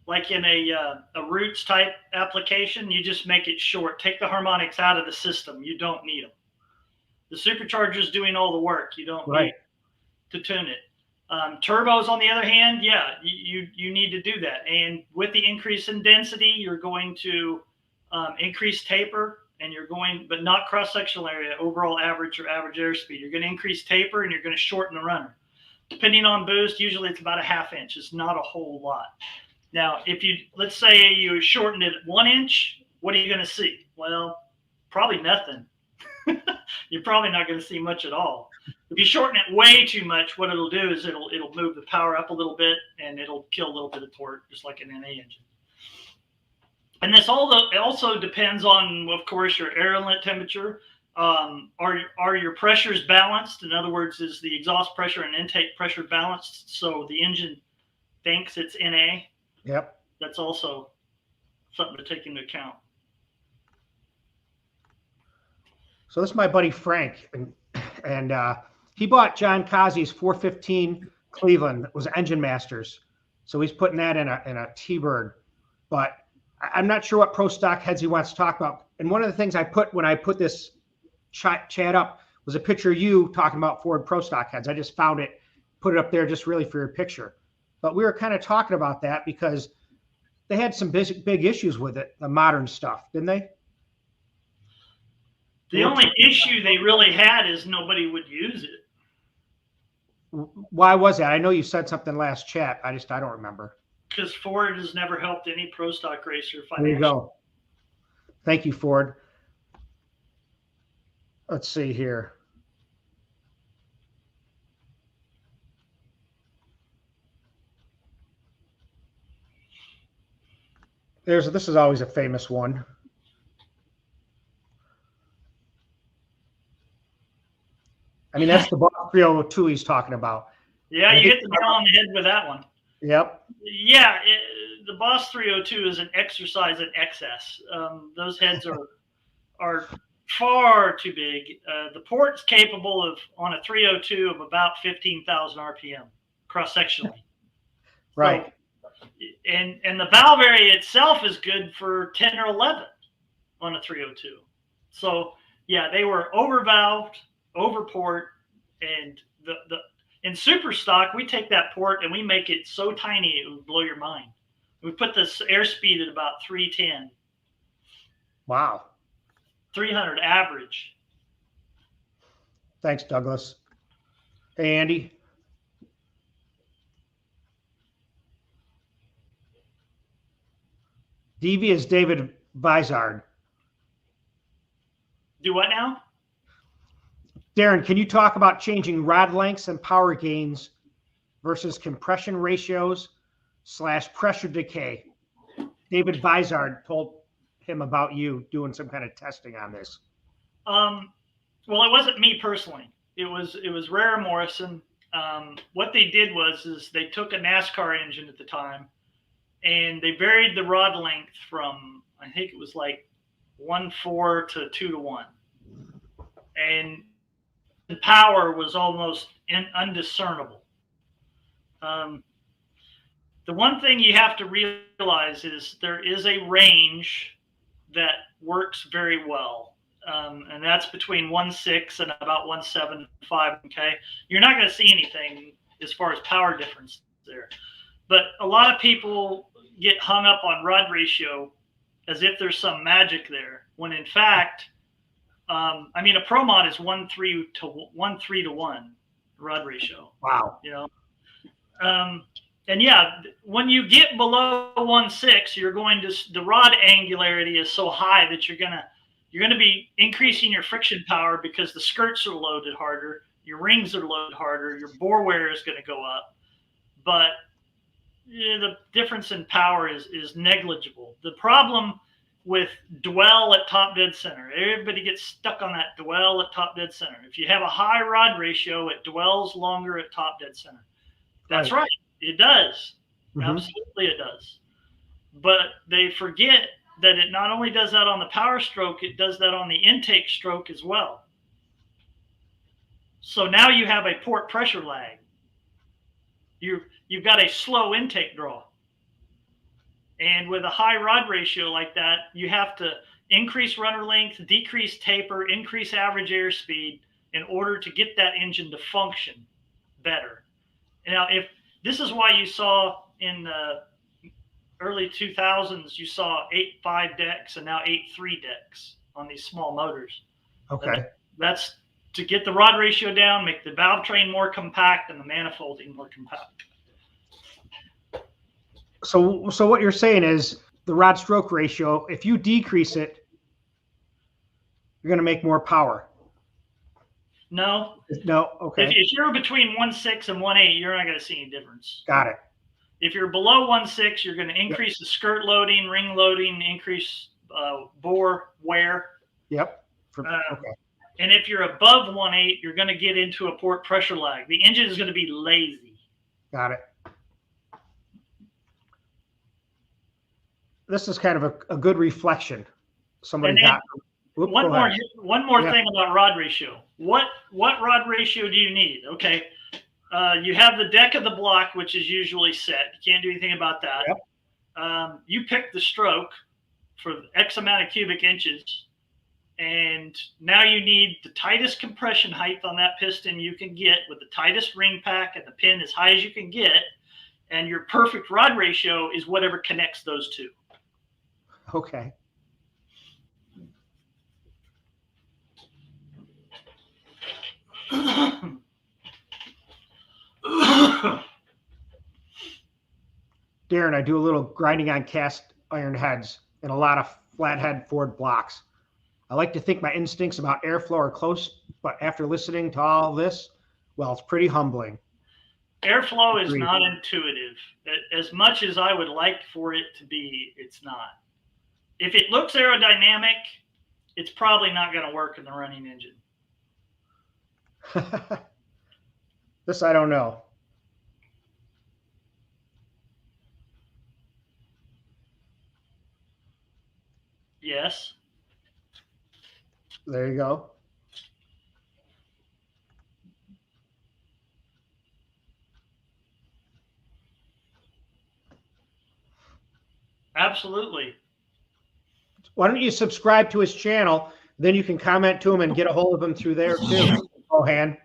like in a roots type application, you just make it short. Take the harmonics out of the system. You don't need them. The supercharger is doing all the work. You don't need to tune it. Turbos, on the other hand, yeah, you need to do that. And with the increase in density, you're going to increase taper, and you're going, but not cross-sectional area, overall average or average airspeed. You're going to increase taper, and you're going to shorten the runner. Depending on boost, usually it's about a ½ inch. It's not a whole lot. Now, if you, let's say you shortened it 1 inch, what are you going to see? Well, probably nothing. You're probably not going to see much at all. If you shorten it way too much, what it'll do is it'll move the power up a little bit, and it'll kill a little bit of torque, just like an NA engine. And this also depends on, of course, your air inlet temperature. Are your pressures balanced? In other words, is the exhaust pressure and intake pressure balanced so the engine thinks it's NA? Yep. That's also something to take into account. So this is my buddy Frank, and he bought John Kazi's 415 Cleveland. It was Engine Masters, so he's putting that in a T-Bird. But I'm not sure what pro stock heads he wants to talk about. And one of the things I put when I put this chat up was a picture of you talking about Ford pro stock heads. I just found it, put it up there just really for your picture. But we were kind of talking about that because they had some big issues with it, the modern stuff, didn't they? The only issue they really had is nobody would use it. Why was that? I know you said something last chat. I don't remember. Because Ford has never helped any pro stock racer financially. There you go. Thank you, Ford. Let's see here. This is always a famous one. I mean, that's the Boss 302 he's talking about. Yeah, you hit the nail on the head with that one. Yep. Yeah, the Boss 302 is an exercise in excess. Those heads are far too big. The port's capable of, on a 302, of about 15,000 RPM cross-sectionally. Right. So, and the valve area itself is good for 10 or 11 on a 302. So, yeah, they were over-valved, over-port, and in super stock, we take that port and we make it so tiny it would blow your mind. We put this airspeed at about 310. Wow. 300 average. Thanks, Douglas. Hey, Andy. DV is David Vizard. Do what now? Darin, can you talk about changing rod lengths and power gains versus compression ratios / pressure decay? David Vizard told him about you doing some kind of testing on this. Well, it wasn't me personally. It was Rare Morrison. What they did was they took a NASCAR engine at the time, and they varied the rod length from, I think it was like 1.4 to 2:1, and the power was almost undiscernible. The one thing you have to realize is there is a range that works very well, and that's between 1.6 and about 1.75. Okay, you're not going to see anything as far as power difference there, but a lot of people get hung up on rod ratio as if there's some magic there, when in fact, I mean, a Pro Mod is 1.3 to 1 rod ratio. Wow. You know, And yeah, when you get below 1.6, you're going to, the rod angularity is so high that you're gonna be increasing your friction power because the skirts are loaded harder, your rings are loaded harder, your bore wear is going to go up. But the difference in power is negligible. The problem with dwell at top dead center, everybody gets stuck on that dwell at top dead center. If you have a high rod ratio, it dwells longer at top dead center. That's right. It does. Absolutely it does. But they forget that it not only does that on the power stroke, it does that on the intake stroke as well. So now you have a port pressure lag. You've got a slow intake draw. And with a high rod ratio like that, you have to increase runner length, decrease taper, increase average airspeed in order to get that engine to function better. Now, if this is why you saw in the early 2000s, you saw 8.5 decks and now 8.3 decks on these small motors. Okay. That's to get the rod ratio down, make the valve train more compact and the manifolding more compact. So what you're saying is the rod stroke ratio, if you decrease it, you're going to make more power. No. Okay. If you're between 1.6 and 1.8, you're not going to see any difference. Got it. If you're below 1.6, you're going to increase the skirt loading, ring loading, increase bore wear. Yep. Okay. And if you're above 1.8, you're going to get into a port pressure lag. The engine is going to be lazy. Got it. This is kind of a good reflection. Somebody got. One more thing about rod ratio. What rod ratio do you need? Okay. You have the deck of the block, which is usually set. You can't do anything about that. Yep. You pick the stroke for X amount of cubic inches. And now you need the tightest compression height on that piston you can get with the tightest ring pack and the pin as high as you can get. And your perfect rod ratio is whatever connects those two. Okay. Darin, I do a little grinding on cast iron heads and a lot of flathead Ford blocks. I like to think my instincts about airflow are close, but after listening to all this, well, it's pretty humbling. Airflow is not intuitive. As much as I would like for it to be, it's not. If it looks aerodynamic, it's probably not going to work in the running engine. This I don't know. Yes. There you go. Absolutely. Why don't you subscribe to his channel? Then you can comment to him and get a hold of him through there too. Ohan.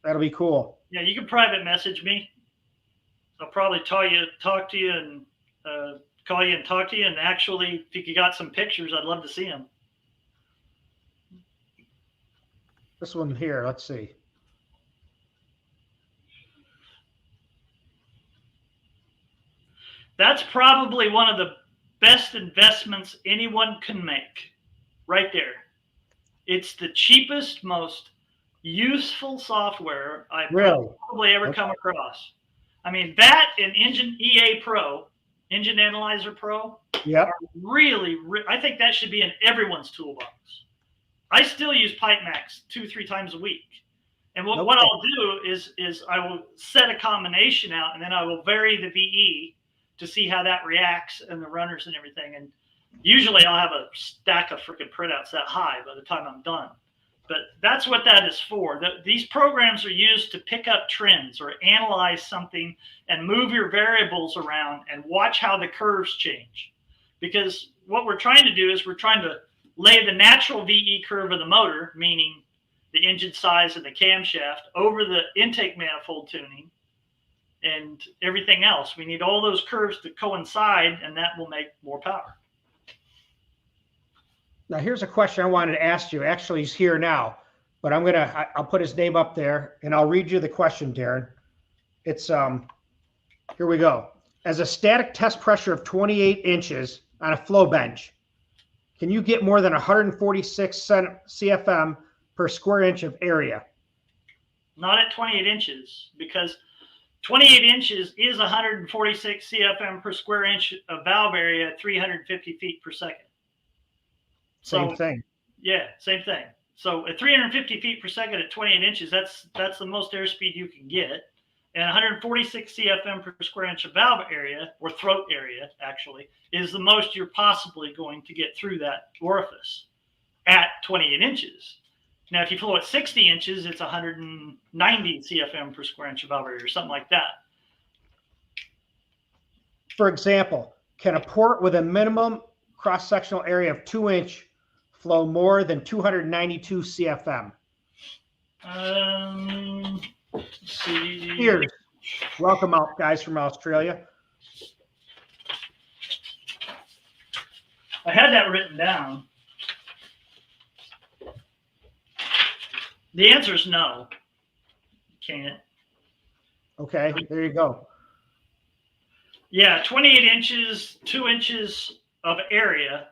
That'll be cool. Yeah, you can private message me. I'll probably talk to you and call you and talk to you. And actually, if you got some pictures, I'd love to see them. This one here, let's see. That's probably one of the best investments anyone can make right there. It's the cheapest, most useful software I've probably ever come across. I mean, that and Engine EA Pro, Engine Analyzer Pro, are really, I think that should be in everyone's toolbox. I still use PipeMax 2-3 times a week. And what I'll do is I will set a combination out and then I will vary the VE to see how that reacts and the runners and everything. And usually I'll have a stack of freaking printouts that high by the time I'm done. But that's what that is for. These programs are used to pick up trends or analyze something and move your variables around and watch how the curves change. Because what we're trying to do is we're trying to lay the natural VE curve of the motor, meaning the engine size and the camshaft, over the intake manifold tuning and everything else. We need all those curves to coincide, and that will make more power. Now, here's a question I wanted to ask you. Actually, he's here now, but I'll put his name up there, and I'll read you the question, Darin. It's here we go. As a static test pressure of 28 inches on a flow bench, can you get more than 146 CFM per square inch of area? Not at 28 inches, because 28 inches is 146 CFM per square inch of valve area at 350 feet per second. Same thing. Yeah, same thing. So at 350 feet per second at 28 inches, that's the most airspeed you can get. And 146 CFM per square inch of valve area, or throat area, actually, is the most you're possibly going to get through that orifice at 28 inches. Now, if you flow at 60 inches, it's 190 CFM per square inch of valve area, or something like that. For example, can a port with a minimum cross-sectional area of 2 inch flow more than 292 CFM? Let's see. Here, welcome out, guys from Australia. I had that written down. The answer is no. Can't. Okay, there you go. Yeah, 28 inches, 2 inches of area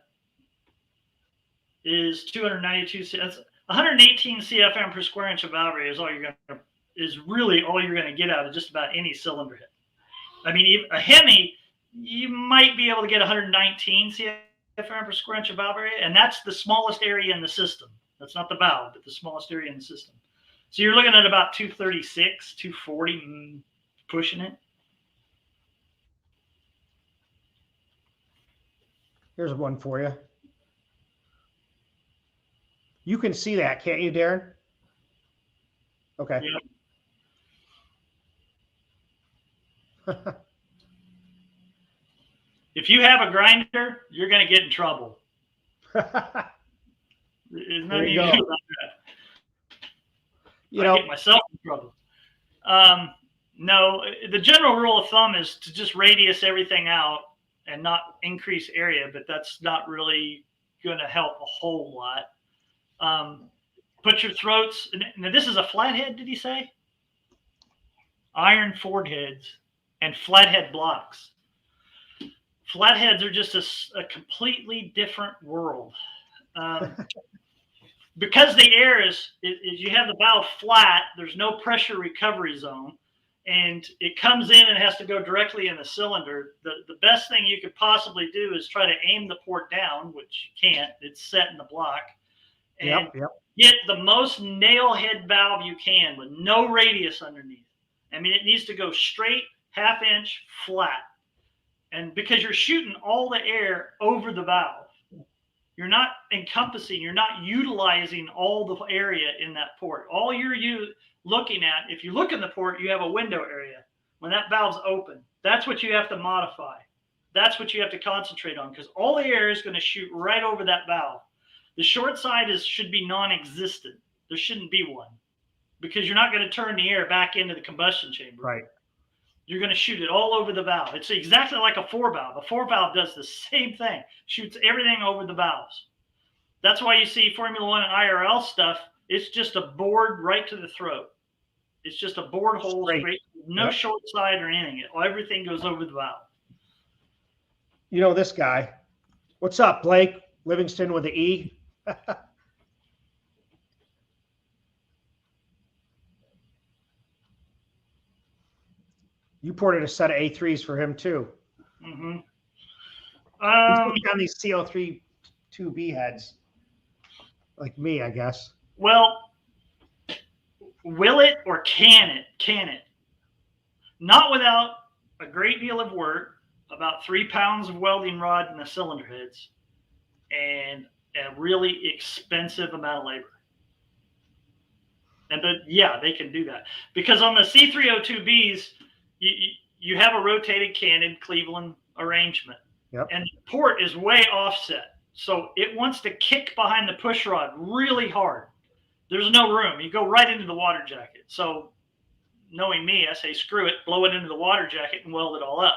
is 292. That's 118 CFM per square inch of valve area is really all you're going to get out of just about any cylinder head. I mean, a Hemi, you might be able to get 119 CFM per square inch of valve area, and that's the smallest area in the system. That's not the valve, but the smallest area in the system. So you're looking at about 236, 240, pushing it. Here's one for you. You can see that, can't you, Darin? Okay. Yeah. If you have a grinder, you're going to get in trouble. There's nothing you can do about that. I get myself in trouble. No, the general rule of thumb is to just radius everything out and not increase area, but that's not really going to help a whole lot. Put your throats. Now, this is a flathead, did he say? Iron Ford heads and flathead blocks. Flatheads are just a completely different world. Because the air is you have the valve flat, there's no pressure recovery zone, and it comes in and has to go directly in the cylinder. The best thing you could possibly do is try to aim the port down, which you can't. It's set in the block. And get the most nail head valve you can with no radius underneath. I mean, it needs to go straight, half inch, flat. And because you're shooting all the air over the valve, you're not encompassing, you're not utilizing all the area in that port. All you're looking at, if you look in the port, you have a window area. When that valve's open, that's what you have to modify. That's what you have to concentrate on, because all the air is going to shoot right over that valve. The short side should be non-existent. There shouldn't be one, because you're not going to turn the air back into the combustion chamber. Right. You're going to shoot it all over the valve. It's exactly like a 4-valve. A 4-valve does the same thing, shoots everything over the valves. That's why you see Formula One and IRL stuff. It's just a board right to the throat. It's just a board hole, straight, no short side or anything. Everything goes over the valve. You know this guy. What's up, Blake Livingston with the E? You ported a set of A3s for him too. Mm-hmm. He's putting on these CO3 2B heads, like me, I guess. Well, will it or can it? Can it? Not without a great deal of work, about 3 pounds of welding rod in the cylinder heads, and a really expensive amount of labor. And yeah, they can do that, because on the C302Bs, you have a rotated Canted Cleveland arrangement, and the port is way offset, so it wants to kick behind the push rod really hard. There's no room. You go right into the water jacket. So knowing me, I say, screw it, blow it into the water jacket and weld it all up.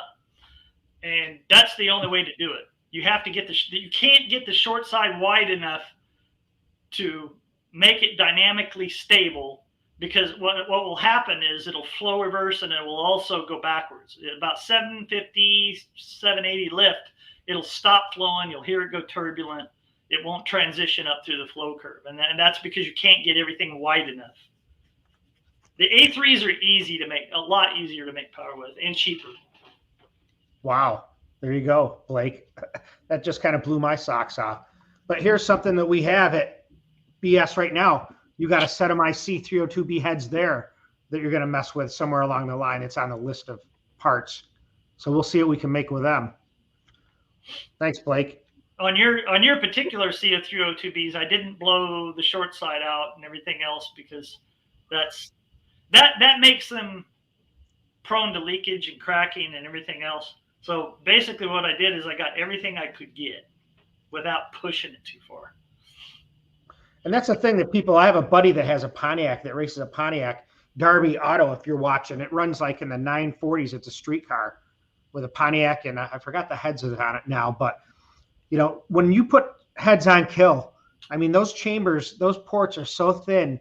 And that's the only way to do it. You have to get you can't get the short side wide enough to make it dynamically stable because what will happen is it'll flow reverse and it will also go backwards. At about 750, 780 lift, it'll stop flowing. You'll hear it go turbulent. It won't transition up through the flow curve. And that's because you can't get everything wide enough. The A3s are easy to make, a lot easier to make power with and cheaper. Wow. There you go, Blake. That just kind of blew my socks off. But here's something that we have at BS right now. You got a set of my C302B heads there that you're going to mess with somewhere along the line. It's on the list of parts. So we'll see what we can make with them. Thanks, Blake. On your particular C302Bs, I didn't blow the short side out and everything else because that makes them prone to leakage and cracking and everything else. So basically what I did is I got everything I could get without pushing it too far. And that's the thing that people, I have a buddy that has a Pontiac that races a Pontiac Darby Auto. If you're watching, it runs like in the 940s. It's a street car with a Pontiac, and I forgot the heads on it now. But, you know, when you put heads on kill, I mean, those chambers, those ports are so thin.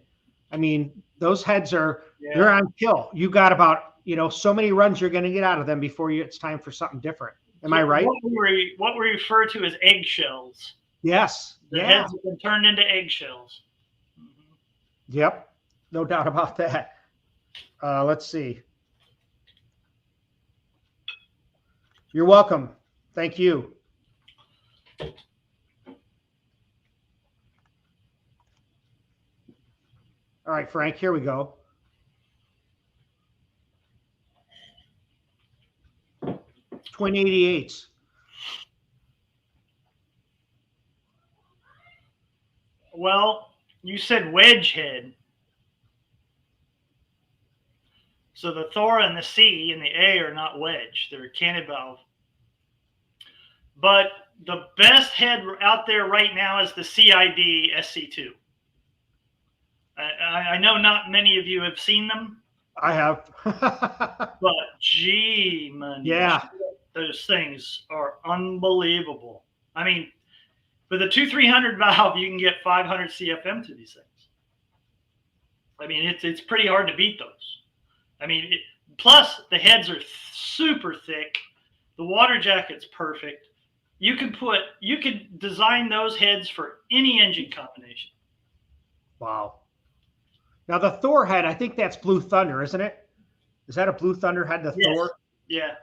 I mean, those heads are, they're on kill. You got about, you know, so many runs you're going to get out of them before it's time for something different. Am I right? What we refer to as eggshells. Yes. The heads have been turned into eggshells. Mm-hmm. Yep. No doubt about that. Let's see. You're welcome. Thank you. All right, Frank, here we go. Twin 88s. Well, you said wedge head. So the Thor and the C and the A are not wedge. They're canted valve. But the best head out there right now is the CID SC2. I know not many of you have seen them. I have. But gee, man. Yeah. Those things are unbelievable. I mean, with a 2300 valve, you can get 500 CFM to these things. I mean, it's pretty hard to beat those. I mean, plus the heads are super thick. The water jacket's perfect. You could design those heads for any engine combination. Wow. Now the Thor head, I think that's Blue Thunder, isn't it? Is that a Blue Thunder head, the Yes. Thor? Yeah.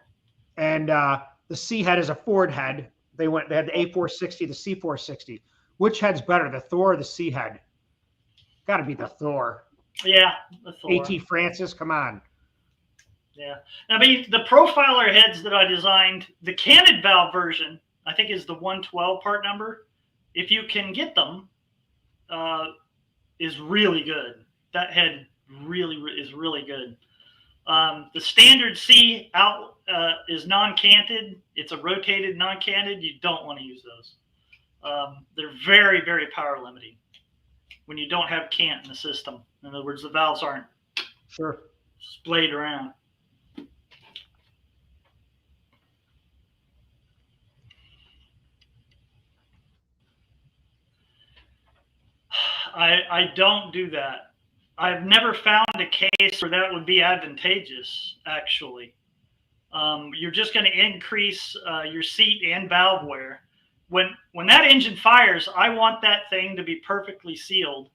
And the C head is a Ford head. They had the A460, the C460. Which head's better, the Thor or the C head? Got to be the Thor. Yeah, the Thor. AT Francis, come on. Yeah. I mean, the profiler heads that I designed, the canted valve version, I think is the 112 part number. If you can get them, is really good. That head really is really good. The standard C out is non-canted. It's a rotated non-canted. You don't want to use those. They're very, very power limiting when you don't have cant in the system. In other words, the valves aren't splayed around. I don't do that. I've never found a case where that would be advantageous, actually. You're just going to increase your seat and valve wear. When that engine fires, I want that thing to be perfectly sealed.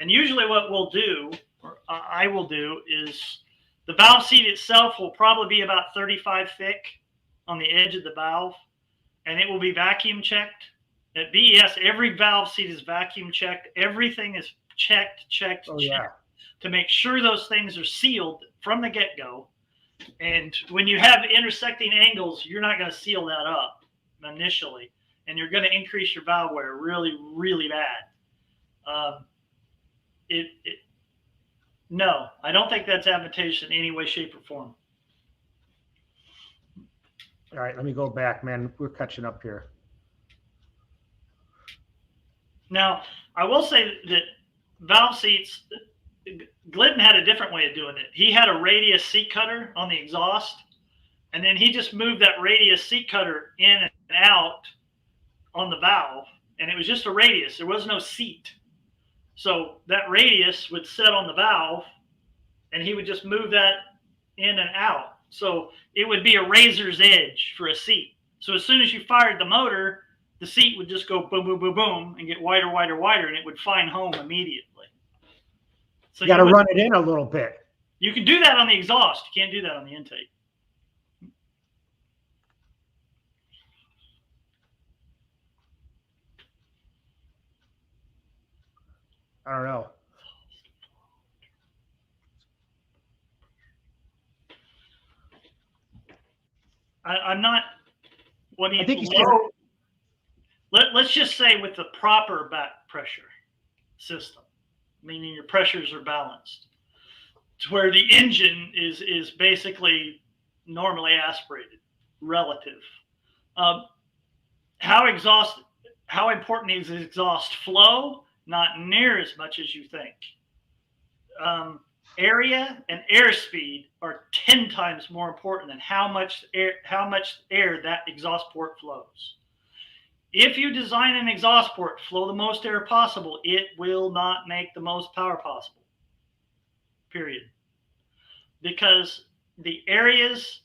And usually what we'll do, or I will do, is the valve seat itself will probably be about 35 thick on the edge of the valve, and it will be vacuum checked. At BES, every valve seat is vacuum checked. Everything is checked to make sure those things are sealed from the get-go. And when you have intersecting angles, you're not going to seal that up initially, and you're going to increase your valve wear really, really bad. No, I don't think that's advantageous in any way, shape, or form. All right, let me go back, man. We're catching up here. Now, I will say that valve seats, Glidden had a different way of doing it. He had a radius seat cutter on the exhaust, and then he just moved that radius seat cutter in and out on the valve, and it was just a radius. There was no seat. So that radius would set on the valve, and he would just move that in and out. So it would be a razor's edge for a seat. So as soon as you fired the motor, the seat would just go boom, boom, boom, boom, and get wider, wider, wider, and it would find home immediately. So you got to run it in a little bit. You can do that on the exhaust. You can't do that on the intake. I don't know. I'm not. What do you? I think Let's just say with the proper back pressure system, meaning your pressures are balanced, to where the engine is basically normally aspirated, relative. How important is exhaust flow? Not near as much as you think. Area and airspeed are 10 times more important than how much air that exhaust port flows. If you design an exhaust port flow the most air possible, it will not make the most power possible. Period. Because the areas,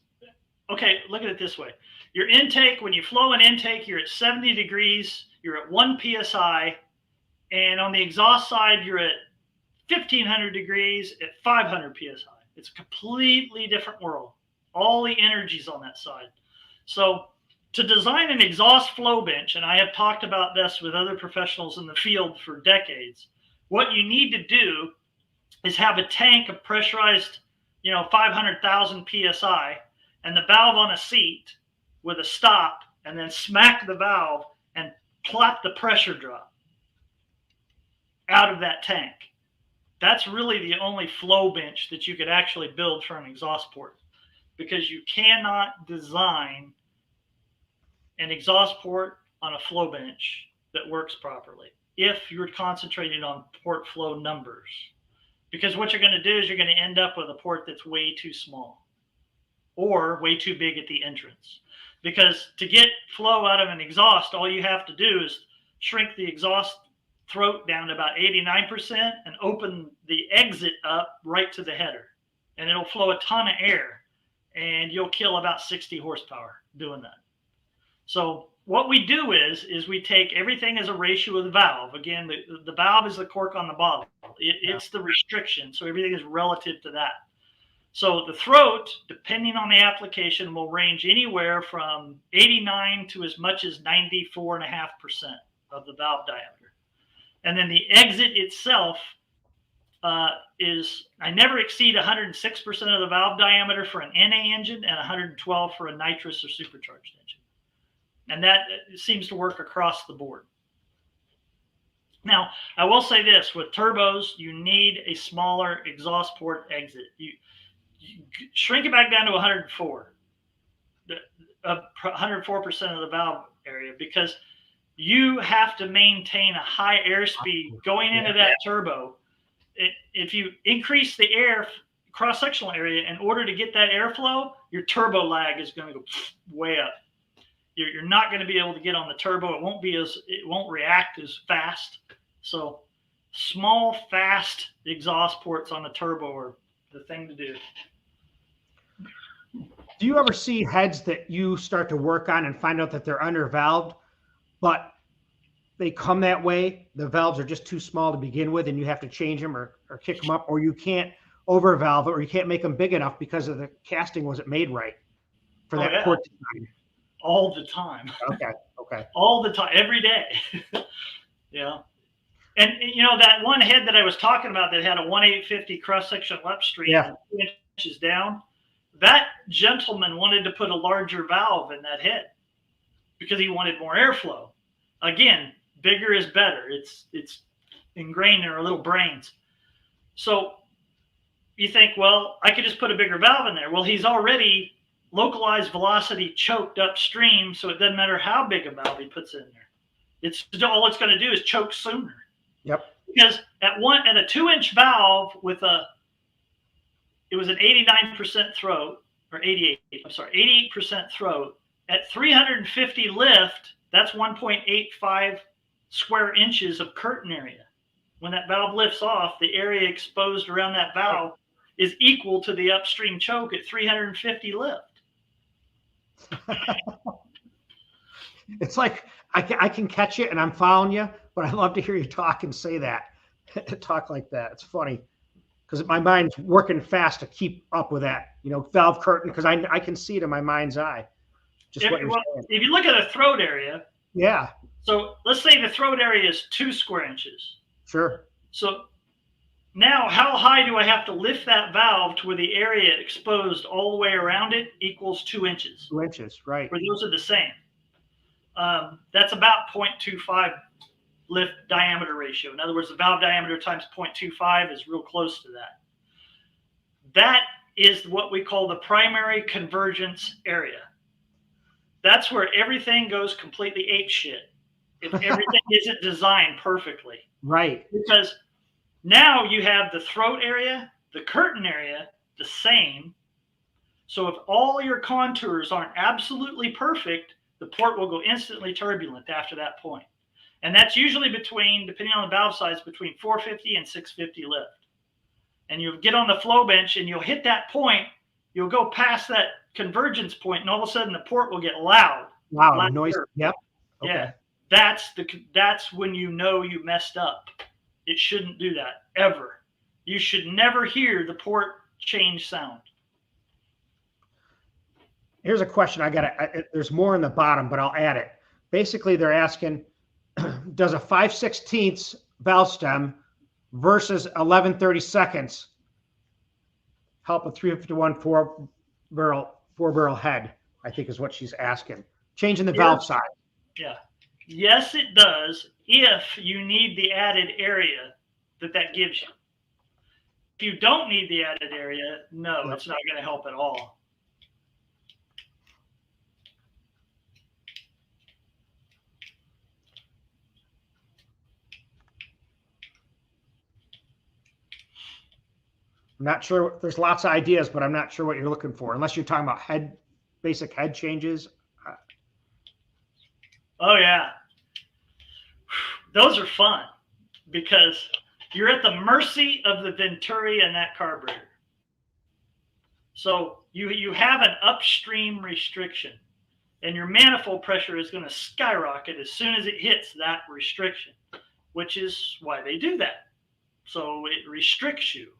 okay, look at it this way. Your intake, when you flow an intake, you're at 70 degrees, you're at 1 psi, and on the exhaust side, you're at 1500 degrees at 500 psi. It's a completely different world. All the energy's on that side. So to design an exhaust flow bench, and I have talked about this with other professionals in the field for decades, what you need to do is have a tank of pressurized, 500,000 psi, and the valve on a seat with a stop, and then smack the valve and plop the pressure drop out of that tank. That's really the only flow bench that you could actually build for an exhaust port, because you cannot design an exhaust port on a flow bench that works properly if you're concentrating on port flow numbers. Because what you're going to do is you're going to end up with a port that's way too small or way too big at the entrance. Because to get flow out of an exhaust, all you have to do is shrink the exhaust throat down to about 89% and open the exit up right to the header. And it'll flow a ton of air, and you'll kill about 60 horsepower doing that. So what we do is we take everything as a ratio of the valve. Again, the valve is the cork on the bottle. It's the restriction, so everything is relative to that. So the throat, depending on the application, will range anywhere from 89 to as much as 94.5% of the valve diameter. And then the exit itself I never exceed 106% of the valve diameter for an NA engine and 112 for a nitrous or supercharged engine. And that seems to work across the board. Now, I will say this, with turbos, you need a smaller exhaust port exit. You shrink it back down to 104, 104% of the valve area, because you have to maintain a high airspeed going into that turbo. If you increase the air cross-sectional area in order to get that airflow, your turbo lag is going to go way up. You're not going to be able to get on the turbo. It won't react as fast. So small, fast exhaust ports on the turbo are the thing to do. Do you ever see heads that you start to work on and find out that they're undervalved, but they come that way? The valves are just too small to begin with, and you have to change them or kick them up, or you can't overvalve it, or you can't make them big enough because of the casting wasn't made right for that port design. All the time. Okay. All the time, every day. Yeah. And that one head that I was talking about that had a 1/850 cross-sectional upstream, 2 inches down, that gentleman wanted to put a larger valve in that head because he wanted more airflow. Again, bigger is better. It's ingrained in our little brains. So you think, well, I could just put a bigger valve in there. Well, he's already localized velocity choked upstream, so it doesn't matter how big a valve he puts in there. All it's going to do is choke sooner. Yep. Because at a 2-inch valve with it was an 89% throat, or 88% throat. At 350 lift, that's 1.85 square inches of curtain area. When that valve lifts off, the area exposed around that valve is equal to the upstream choke at 350 lift. It's like I can catch it and I'm following you, but I love to hear you talk and say that. Talk like that. It's funny because my mind's working fast to keep up with that, valve curtain, because I can see it in my mind's eye. Just what you're saying. If you look at the throat area, yeah. So let's say the throat area is 2 square inches. Sure. So now how high do I have to lift that valve to where the area exposed all the way around it equals 2 inches? 2 inches, right. Where those are the same. That's about 0.25 lift diameter ratio. In other words, the valve diameter times 0.25 is real close to that. That is what we call the primary convergence area. That's where everything goes completely apeshit if everything isn't designed perfectly. Right. Because now you have the throat area, the curtain area, the same. So if all your contours aren't absolutely perfect, the port will go instantly turbulent after that point. And that's usually between, depending on the valve size, between 450 and 650 lift. And you'll get on the flow bench and you'll hit that point, you'll go past that convergence point, and all of a sudden the port will get loud. Wow, noise. Yep. Okay. Yeah. That's when you know you messed up. It shouldn't do that ever. You should never hear the port change sound. Here's a question there's more in the bottom, but I'll add it. Basically, they're asking, does a 5/16 valve stem versus 11/32 help a 351 four barrel head? I think is what she's asking. Changing the valve size. Yeah. Yes, it does if you need the added area that gives you. If you don't need the added area, no, it's not going to help at all. I'm not sure. There's lots of ideas, but I'm not sure what you're looking for, unless you're talking about basic head changes. Oh, yeah. Those are fun because you're at the mercy of the venturi and that carburetor. So you have an upstream restriction, and your manifold pressure is going to skyrocket as soon as it hits that restriction, which is why they do that. So it restricts you.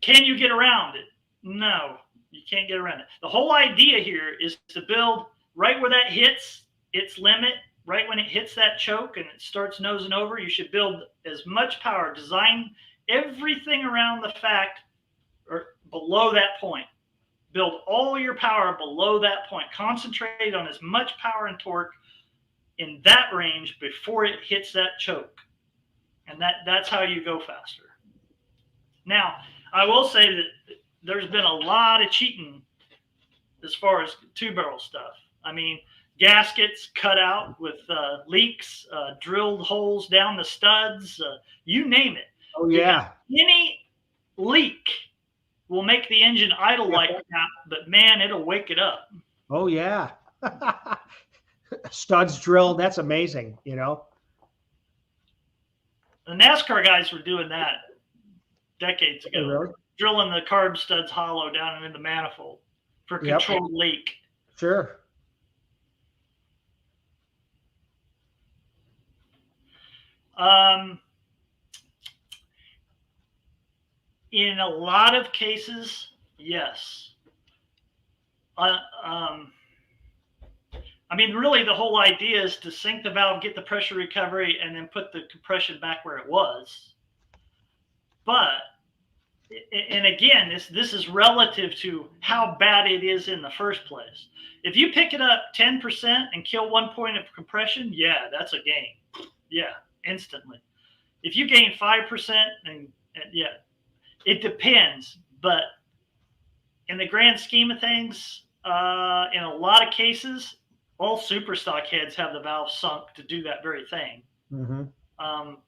Can you get around it? No, you can't get around it. The whole idea here is to build right where that hits its limit, right when it hits that choke and it starts nosing over. You should build as much power, design everything around the fact or below that point. Build all your power below that point. Concentrate on as much power and torque in that range before it hits that choke. And that's how you go faster. Now, I will say that there's been a lot of cheating as far as 2-barrel stuff. I mean, gaskets cut out with leaks, drilled holes down the studs, you name it. Oh, yeah. Any leak will make the engine idle like that, but man, it'll wake it up. Oh, yeah. Studs drilled. That's amazing, The NASCAR guys were doing that decades ago. Oh, really? Drilling the carb studs hollow down in the manifold for controlled leak. Sure. In a lot of cases, yes. I mean, really, the whole idea is to sink the valve, get the pressure recovery, and then put the compression back where it was. But, and again, this is relative to how bad it is in the first place. If you pick it up 10% and kill 1 point of compression, yeah, that's a gain. Yeah, instantly. If you gain 5%, and yeah, it depends. But in the grand scheme of things, in a lot of cases, all super stock heads have the valve sunk to do that very thing. Mm-hmm.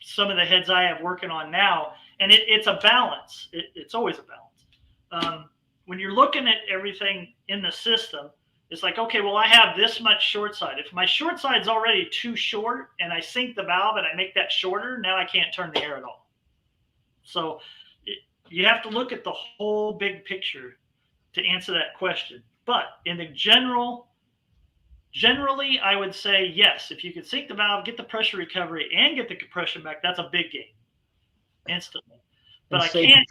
Some of the heads I have working on now, and it's a balance. It's always a balance. When you're looking at everything in the system, it's like, okay, well, I have this much short side. If my short side's already too short and I sink the valve and I make that shorter, now I can't turn the air at all. So you have to look at the whole big picture to answer that question. But in the generally, I would say yes. If you can sink the valve, get the pressure recovery, and get the compression back, that's a big gain instantly. But I can't,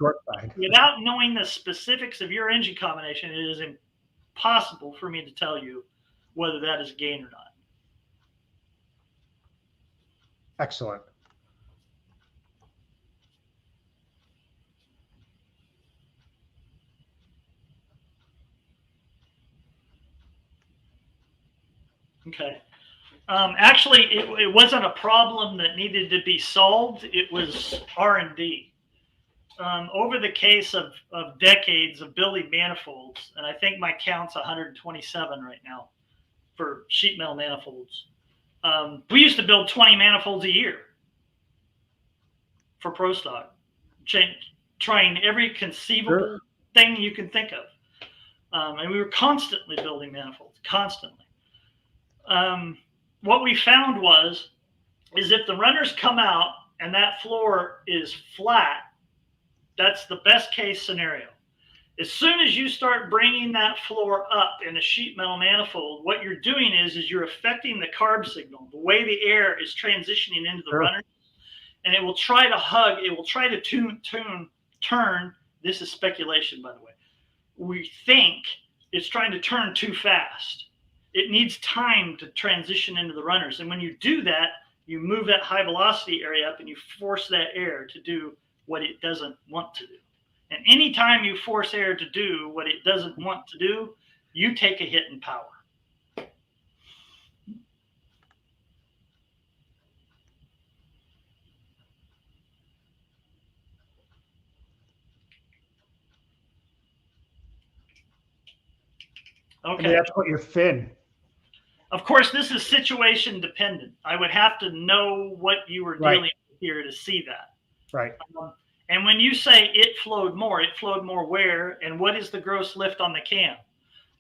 without knowing the specifics of your engine combination, it is impossible for me to tell you whether that is a gain or not. Excellent. Okay. Actually, it wasn't a problem that needed to be solved. It was R&D. Over the case of decades of building manifolds, and I think my count's 127 right now for sheet metal manifolds. We used to build 20 manifolds a year for Pro Stock, trying every conceivable thing you can think of. And we were constantly building manifolds, constantly. What we found is if the runners come out and that floor is flat, that's the best case scenario. As soon as you start bringing that floor up in a sheet metal manifold, what you're doing is you're affecting the carb signal, the way the air is transitioning into the runner, and it will try to hug, it will try to turn, this is speculation, by the way. We think it's trying to turn too fast. It needs time to transition into the runners. And when you do that, you move that high velocity area up and you force that air to do what it doesn't want to do. And anytime you force air to do what it doesn't want to do, you take a hit in power. Okay. That's what your fin. Of course, this is situation dependent. I would have to know what you were dealing with here to see that. Right. And when you say it flowed more where, and what is the gross lift on the cam?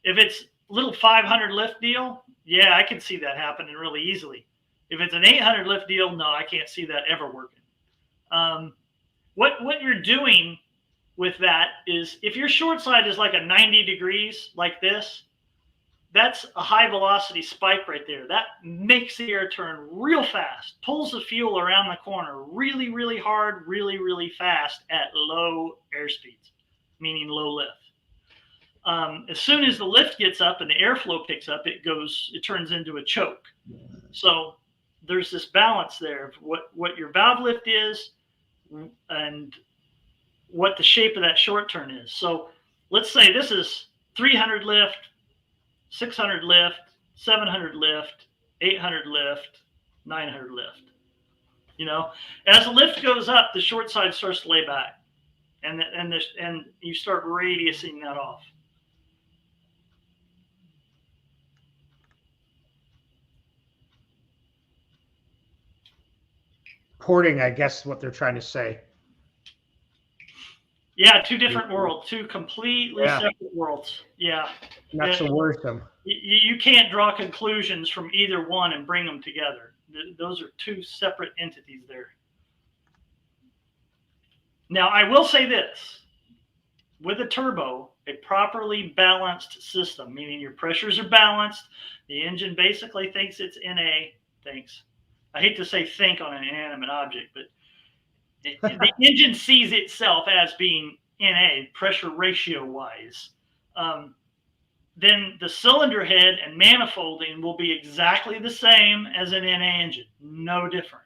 If it's a little 500 lift deal, yeah, I can see that happening really easily. If it's an 800 lift deal, no, I can't see that ever working. What you're doing with that is, if your short side is like a 90 degrees like this, that's a high velocity spike right there. That makes the air turn real fast, pulls the fuel around the corner really, really hard, really, really fast at low air speeds, meaning low lift. As soon as the lift gets up and the airflow picks up, it turns into a choke. So there's this balance there of what your valve lift is and what the shape of that short turn is. So let's say this is 300 lift, 600 lift, 700 lift, 800 lift, 900 lift. You know, as the lift goes up, the short side starts to lay back, and you start radiusing that off. Porting, I guess, what they're trying to say. Yeah, two different worlds, two completely separate worlds. Yeah. Not so worrisome. You can't draw conclusions from either one and bring them together. Those are two separate entities there. Now, I will say this. With a turbo, a properly balanced system, meaning your pressures are balanced, the engine basically thinks it's NA, thinks. I hate to say think on an inanimate object, but the engine sees itself as being NA, pressure ratio wise. Then the cylinder head and manifolding will be exactly the same as an NA engine, no different.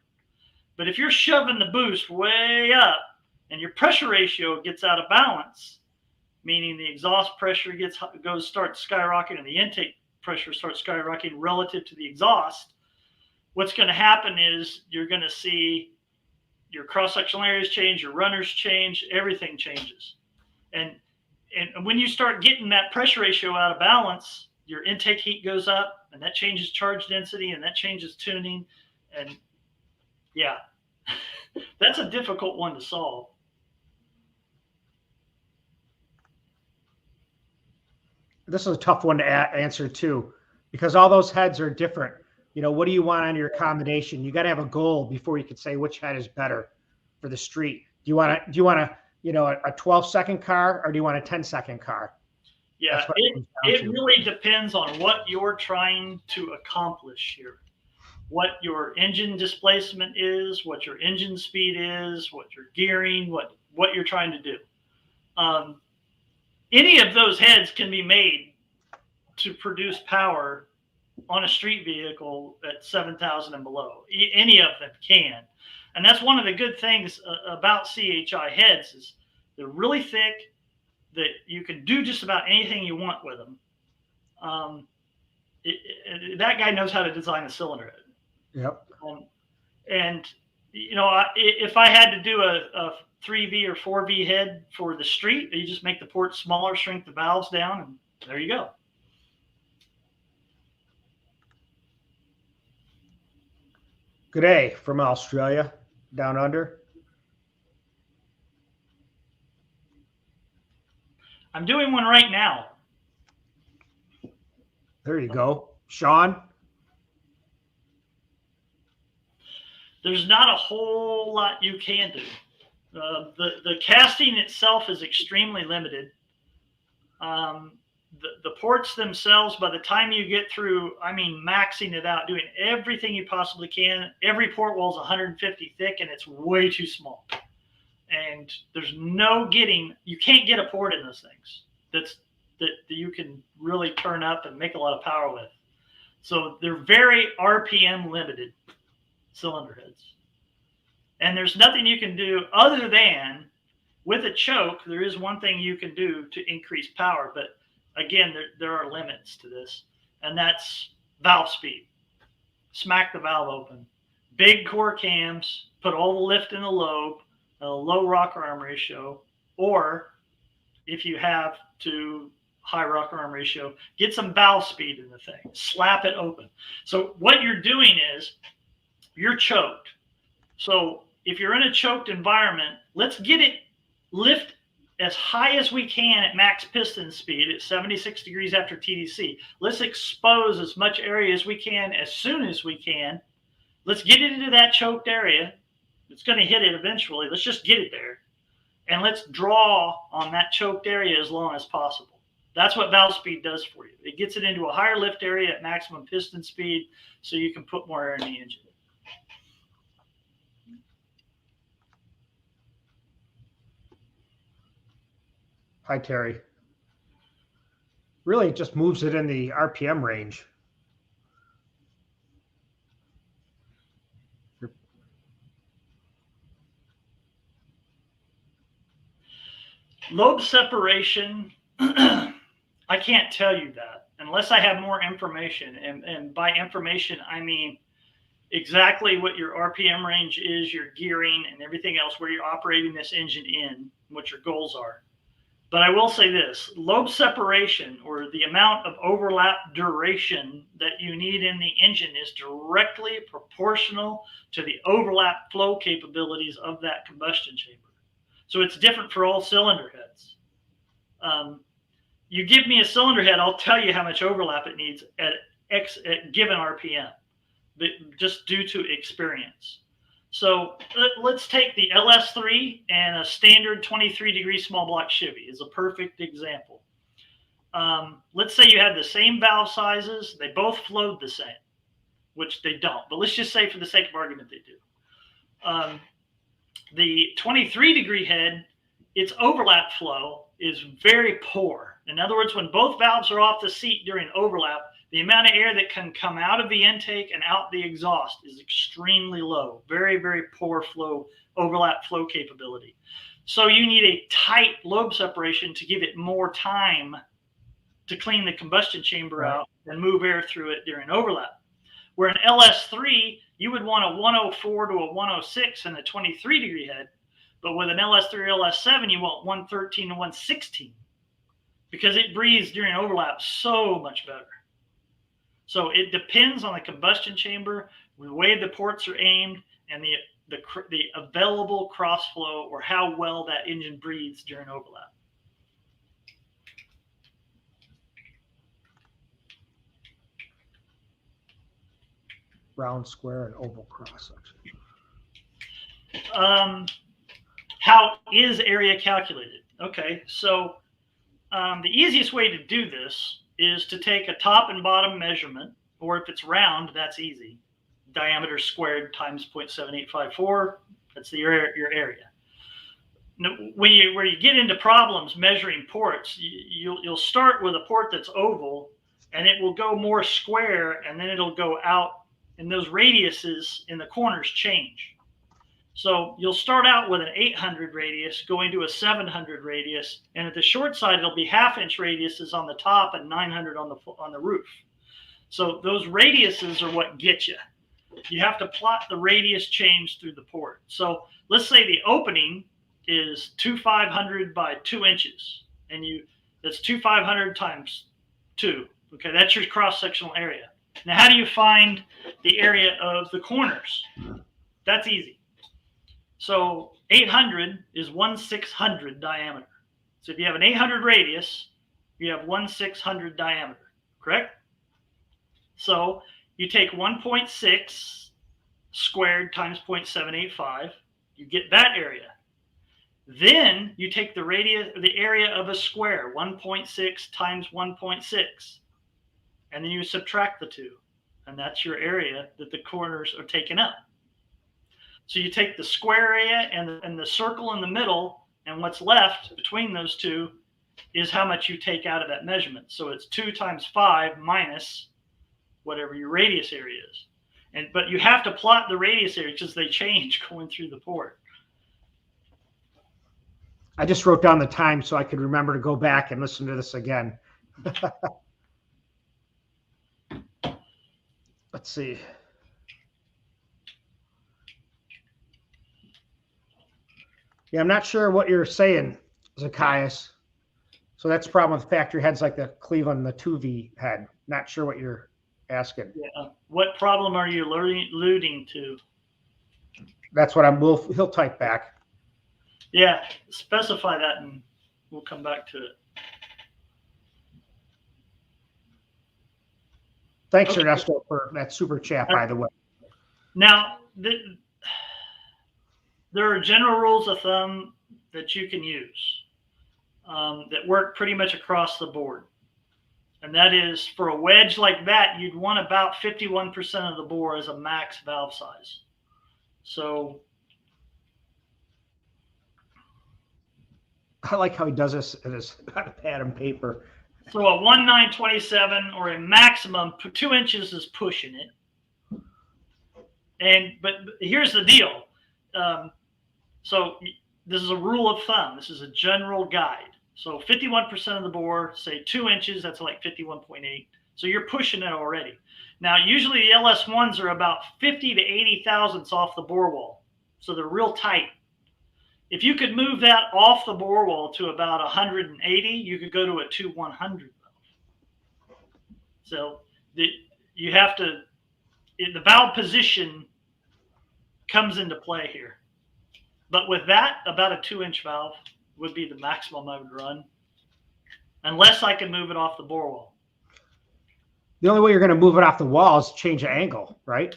But if you're shoving the boost way up and your pressure ratio gets out of balance, meaning the exhaust pressure starts skyrocketing and the intake pressure starts skyrocketing relative to the exhaust, what's going to happen is you're going to see your cross-sectional areas change, your runners change, everything changes. And when you start getting that pressure ratio out of balance, your intake heat goes up, and that changes charge density, and that changes tuning. And yeah, that's a difficult one to solve. This is a tough one to answer too, because all those heads are different. You know, what do you want on your combination? You got to have a goal before you can say which head is better for the street. Do you want to you know, a 12-second car, or do you want a 10-second car? Yeah, it really depends on what you're trying to accomplish here. What your engine displacement is, what your engine speed is, what your gearing, what you're trying to do. Any of those heads can be made to produce power on a street vehicle at 7,000 and below. Any of them can. And that's one of the good things about CHI heads is they're really thick, that you can do just about anything you want with them. That guy knows how to design a cylinder head. Yep. And, you know, if I had to do a 3V or 4V head for the street, you just make the ports smaller, shrink the valves down, and there you go. Good day from Australia, down under. I'm doing one right now. There you go. Sean? There's not a whole lot you can do. The casting itself is extremely limited. The ports themselves, by the time you get through, I mean, maxing it out, doing everything you possibly can, every port wall is 150 thick, and it's way too small. And there's no getting, you can't get a port in those things that you can really turn up and make a lot of power with. So they're very RPM limited cylinder heads. And there's nothing you can do other than with a choke. There is one thing you can do to increase power, but again, there are limits to this, and that's valve speed. Smack the valve open. Big core cams, put all the lift in the lobe, a low rocker arm ratio, or if you have to high rocker arm ratio, get some valve speed in the thing. Slap it open. So what you're doing is you're choked. So if you're in a choked environment, let's get it lift as high as we can at max piston speed at 76 degrees after TDC. Let's expose as much area as we can as soon as we can. Let's get it into that choked area. It's going to hit it eventually. Let's just get it there. And let's draw on that choked area as long as possible. That's what valve speed does for you. It gets it into a higher lift area at maximum piston speed so you can put more air in the engine. Hi, Terry. Really, it just moves it in the RPM range. Lobe separation, I can't tell you that unless I have more information. And by information, I mean exactly what your RPM range is, your gearing, and everything else, where you're operating this engine in, what your goals are. But I will say this, lobe separation, or the amount of overlap duration that you need in the engine, is directly proportional to the overlap flow capabilities of that combustion chamber. So it's different for all cylinder heads. You give me a cylinder head, I'll tell you how much overlap it needs at given RPM, but just due to experience. So let's take the LS3 and a standard 23-degree small block Chevy is a perfect example. Let's say you had the same valve sizes. They both flowed the same, which they don't. But let's just say for the sake of argument they do. The 23-degree head, its overlap flow is very poor. In other words, when both valves are off the seat during overlap, the amount of air that can come out of the intake and out the exhaust is extremely low. Very, very poor flow, overlap flow capability. So you need a tight lobe separation to give it more time to clean the combustion chamber out and move air through it during overlap. Where an LS3, you would want a 104 to a 106 in a 23-degree head. But with an LS3 or LS7, you want 113 to 116 because it breathes during overlap so much better. So it depends on the combustion chamber, the way the ports are aimed, and the available cross flow, or how well that engine breathes during overlap. Round, square, and oval cross section. how is area calculated? Okay, so the easiest way to do this is to take a top and bottom measurement, or if it's round, that's easy. Diameter squared times 0.7854, that's your area. Now, where you get into problems measuring ports, you'll start with a port that's oval, and it will go more square, and then it'll go out, and those radiuses in the corners change. So you'll start out with an 800 radius going to a 700 radius, and at the short side it'll be 1/2 inch radiuses on the top and 900 on the roof. So those radiuses are what get you. You have to plot the radius change through the port. So let's say the opening is 2,500 by 2 inches, and that's 2,500 times 2. Okay, that's your cross-sectional area. Now, how do you find the area of the corners? That's easy. So 800 is 1/600 diameter. So if you have an 800 radius, you have 1/600 diameter, correct? So you take 1.6 squared times 0.785, you get that area. Then you take the radius, the area of a square, 1.6 times 1.6, and then you subtract the two, and that's your area that the corners are taken up. So you take the square area and the circle in the middle, and what's left between those two is how much you take out of that measurement. So it's 2 times 5 minus whatever your radius area is. But you have to plot the radius area because they change going through the port. I just wrote down the time so I could remember to go back and listen to this again. Let's see. Yeah, I'm not sure what you're saying, Zacchaeus. So that's the problem with factory heads like the Cleveland, the 2V head. Not sure what you're asking. Yeah. What problem are you alluding to? That's what he'll type back. Yeah, specify that and we'll come back to it. Thanks, okay, Ernesto, for that super chat, by the way. Now, there are general rules of thumb that you can use that work pretty much across the board. And that is, for a wedge like that, you'd want about 51% of the bore as a max valve size. So I like how he does this in his pad and paper. So a 1/927 or a maximum 2 inches is pushing it. But here's the deal. So this is a rule of thumb. This is a general guide. So 51% of the bore, say 2 inches, that's like 51.8. So you're pushing it already. Now, usually the LS1s are about 50 to 80 thousandths off the bore wall. So they're real tight. If you could move that off the bore wall to about 180, you could go to a 2/100 valve. So the valve position comes into play here. But with that, about a 2-inch valve would be the maximum I would run, unless I can move it off the bore wall. The only way you're going to move it off the wall is change the angle, right?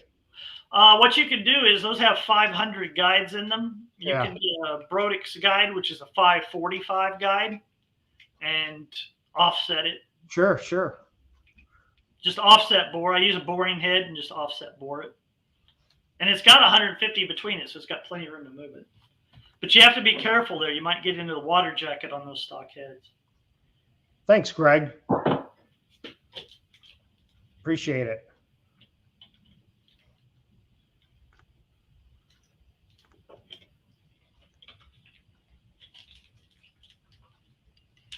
What you can do is those have 500 guides in them. You can get a Brodix guide, which is a 545 guide, and offset it. Sure, sure. Just offset bore. I use a boring head and just offset bore it. And it's got 150 between it, so it's got plenty of room to move it. But you have to be careful there. You might get into the water jacket on those stock heads. Thanks, Greg. Appreciate it.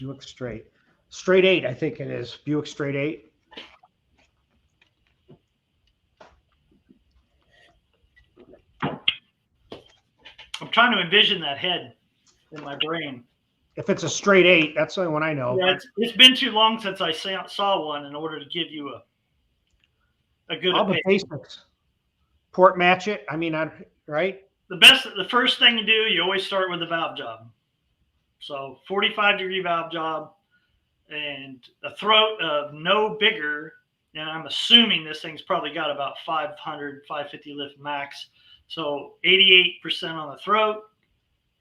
Buick straight 8, I think it is. Buick straight 8. I'm trying to envision that head in my brain. If it's a straight 8, that's the only one I know. Yeah, it's been too long since I saw one in order to give you a good all opinion. The basics. Port match it. I mean, right? The first thing you do, you always start with the valve job. So 45-degree valve job and a throat of no bigger, and I'm assuming this thing's probably got about 500, 550 lift max. So 88% on the throat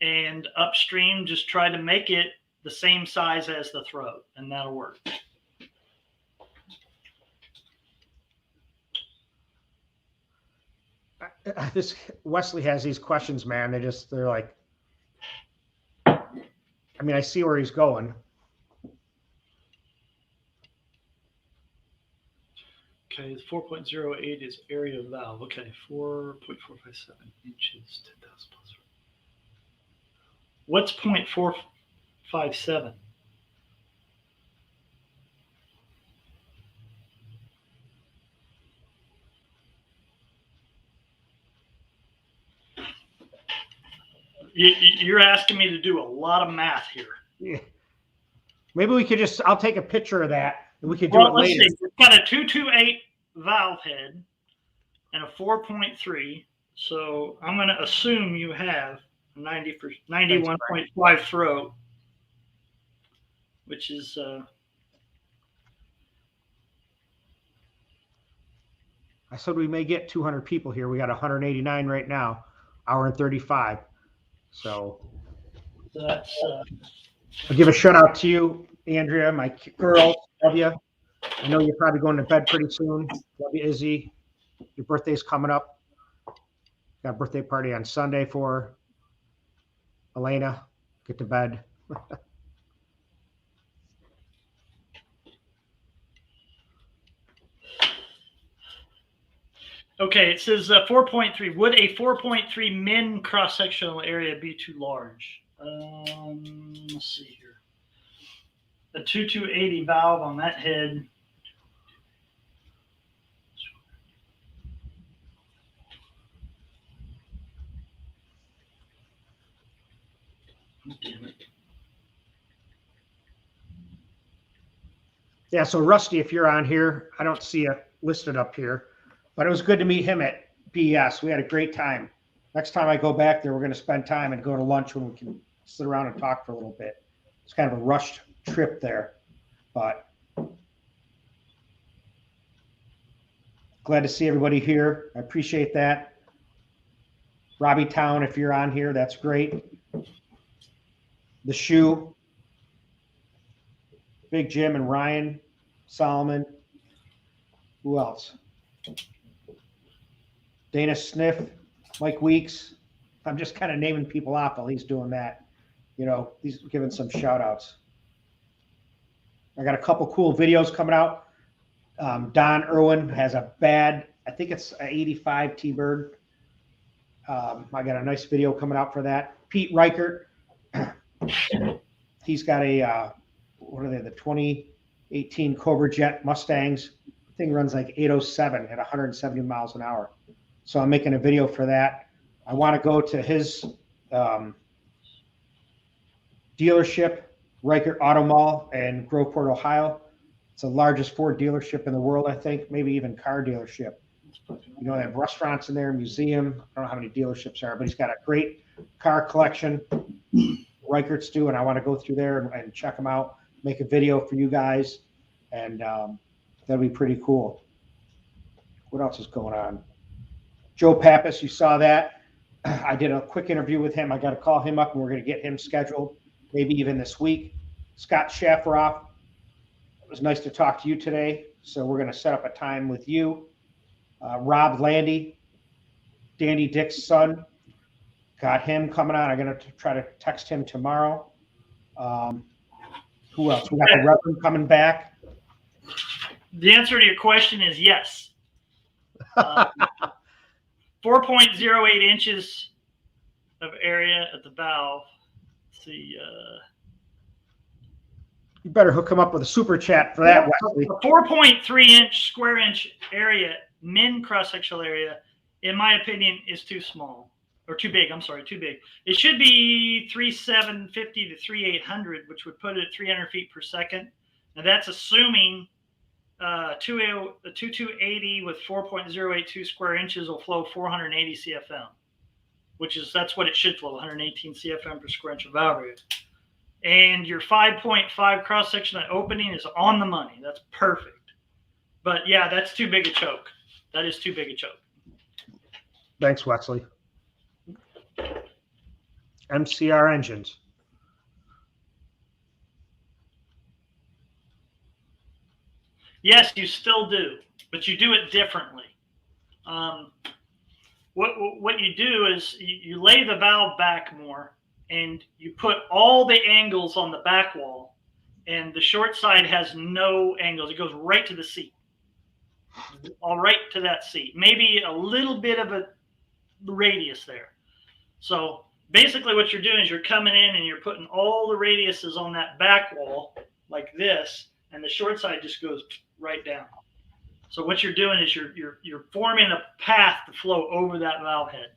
and upstream, just try to make it the same size as the throat, and that'll work. This Wesley has these questions, man. They're like, I mean, I see where he's going. Okay, 4.08 is area of valve. Okay, 4.457 inches, 10,000 plus. What's 0.457? You're asking me to do a lot of math here. Yeah. Maybe we could I'll take a picture of that and we could do Well, it later. Let's see. It's got a 228 valve head and a 4.3. So I'm going to assume you have 91.5 throat, which is I said we may get 200 people here. We got 189 right now, hour and 35. So that's I'll give a shout out to you, Andrea, my girl. Love you. I know you're probably going to bed pretty soon. Love you, Izzy. Your birthday's coming up. Got a birthday party on Sunday for Elena. Get to bed. okay. It says 4.3. Would a 4.3 min cross-sectional area be too large? Let's see here. The 2280 valve on that head. Damn it. Yeah, so Rusty, if you're on here, I don't see it listed up here, but it was good to meet him at BES. We had a great time. Next time I go back there, we're going to spend time and go to lunch when we can sit around and talk for a little bit. It's kind of a rushed trip there, but glad to see everybody here. I appreciate that. Robbie Town, if you're on here, that's great. The Shoe, Big Jim and Ryan, Solomon. Who else? Dana Sniff, Mike Weeks. I'm just kind of naming people off while he's doing that. You know, he's giving some shout outs. I got a couple cool videos coming out. Don Irwin has a bad, I think it's an 85 T-Bird. I got a nice video coming out for that. Pete Reichert, he's got a, what are they, the 2018 Cobra Jet Mustangs. The thing runs like 807 at 170 miles an hour. So I'm making a video for that. I want to go to his dealership, Reichert Auto Mall in Groveport, Ohio. It's the largest Ford dealership in the world, I think, maybe even car dealership. You know, they have restaurants in there, museum. I don't know how many dealerships are, but he's got a great car collection. Reichert's do, and I want to go through there and check them out, make a video for you guys, and that'll be pretty cool. What else is going on? Joe Pappas, you saw that. I did a quick interview with him. I got to call him up, and we're going to get him scheduled, maybe even this week. Scott Shafroff, it was nice to talk to you today, so we're going to set up a time with you. Rob Landy, Dandy Dick's son, got him coming on. I'm going to try to text him tomorrow. Who else? We got the Reverend coming back. The answer to your question is yes. 4.08 inches of area at the valve. Let's see. You better hook him up with a super chat for that, Wesley. A 4.3 inch square inch area, min cross-sectional area, in my opinion, is too small. Or too big, I'm sorry, too big. It should be 3,750 to 3,800, which would put it at 300 feet per second. Now that's assuming 2280 with 4.082 square inches will flow 480 CFM, that's what it should flow, 118 CFM per square inch of valve area. And your 5.5 cross-section opening is on the money. That's perfect. But yeah, that's too big a choke. That is too big a choke. Thanks, Wesley. MCR engines. Yes, you still do, but you do it differently. What you do is you lay the valve back more, and you put all the angles on the back wall, and the short side has no angles. It goes right to the seat, all right to that seat. Maybe a little bit of a radius there. So basically what you're doing is you're coming in and you're putting all the radiuses on that back wall like this, and the short side just goes right down. So what you're doing is you're forming a path to flow over that valve head.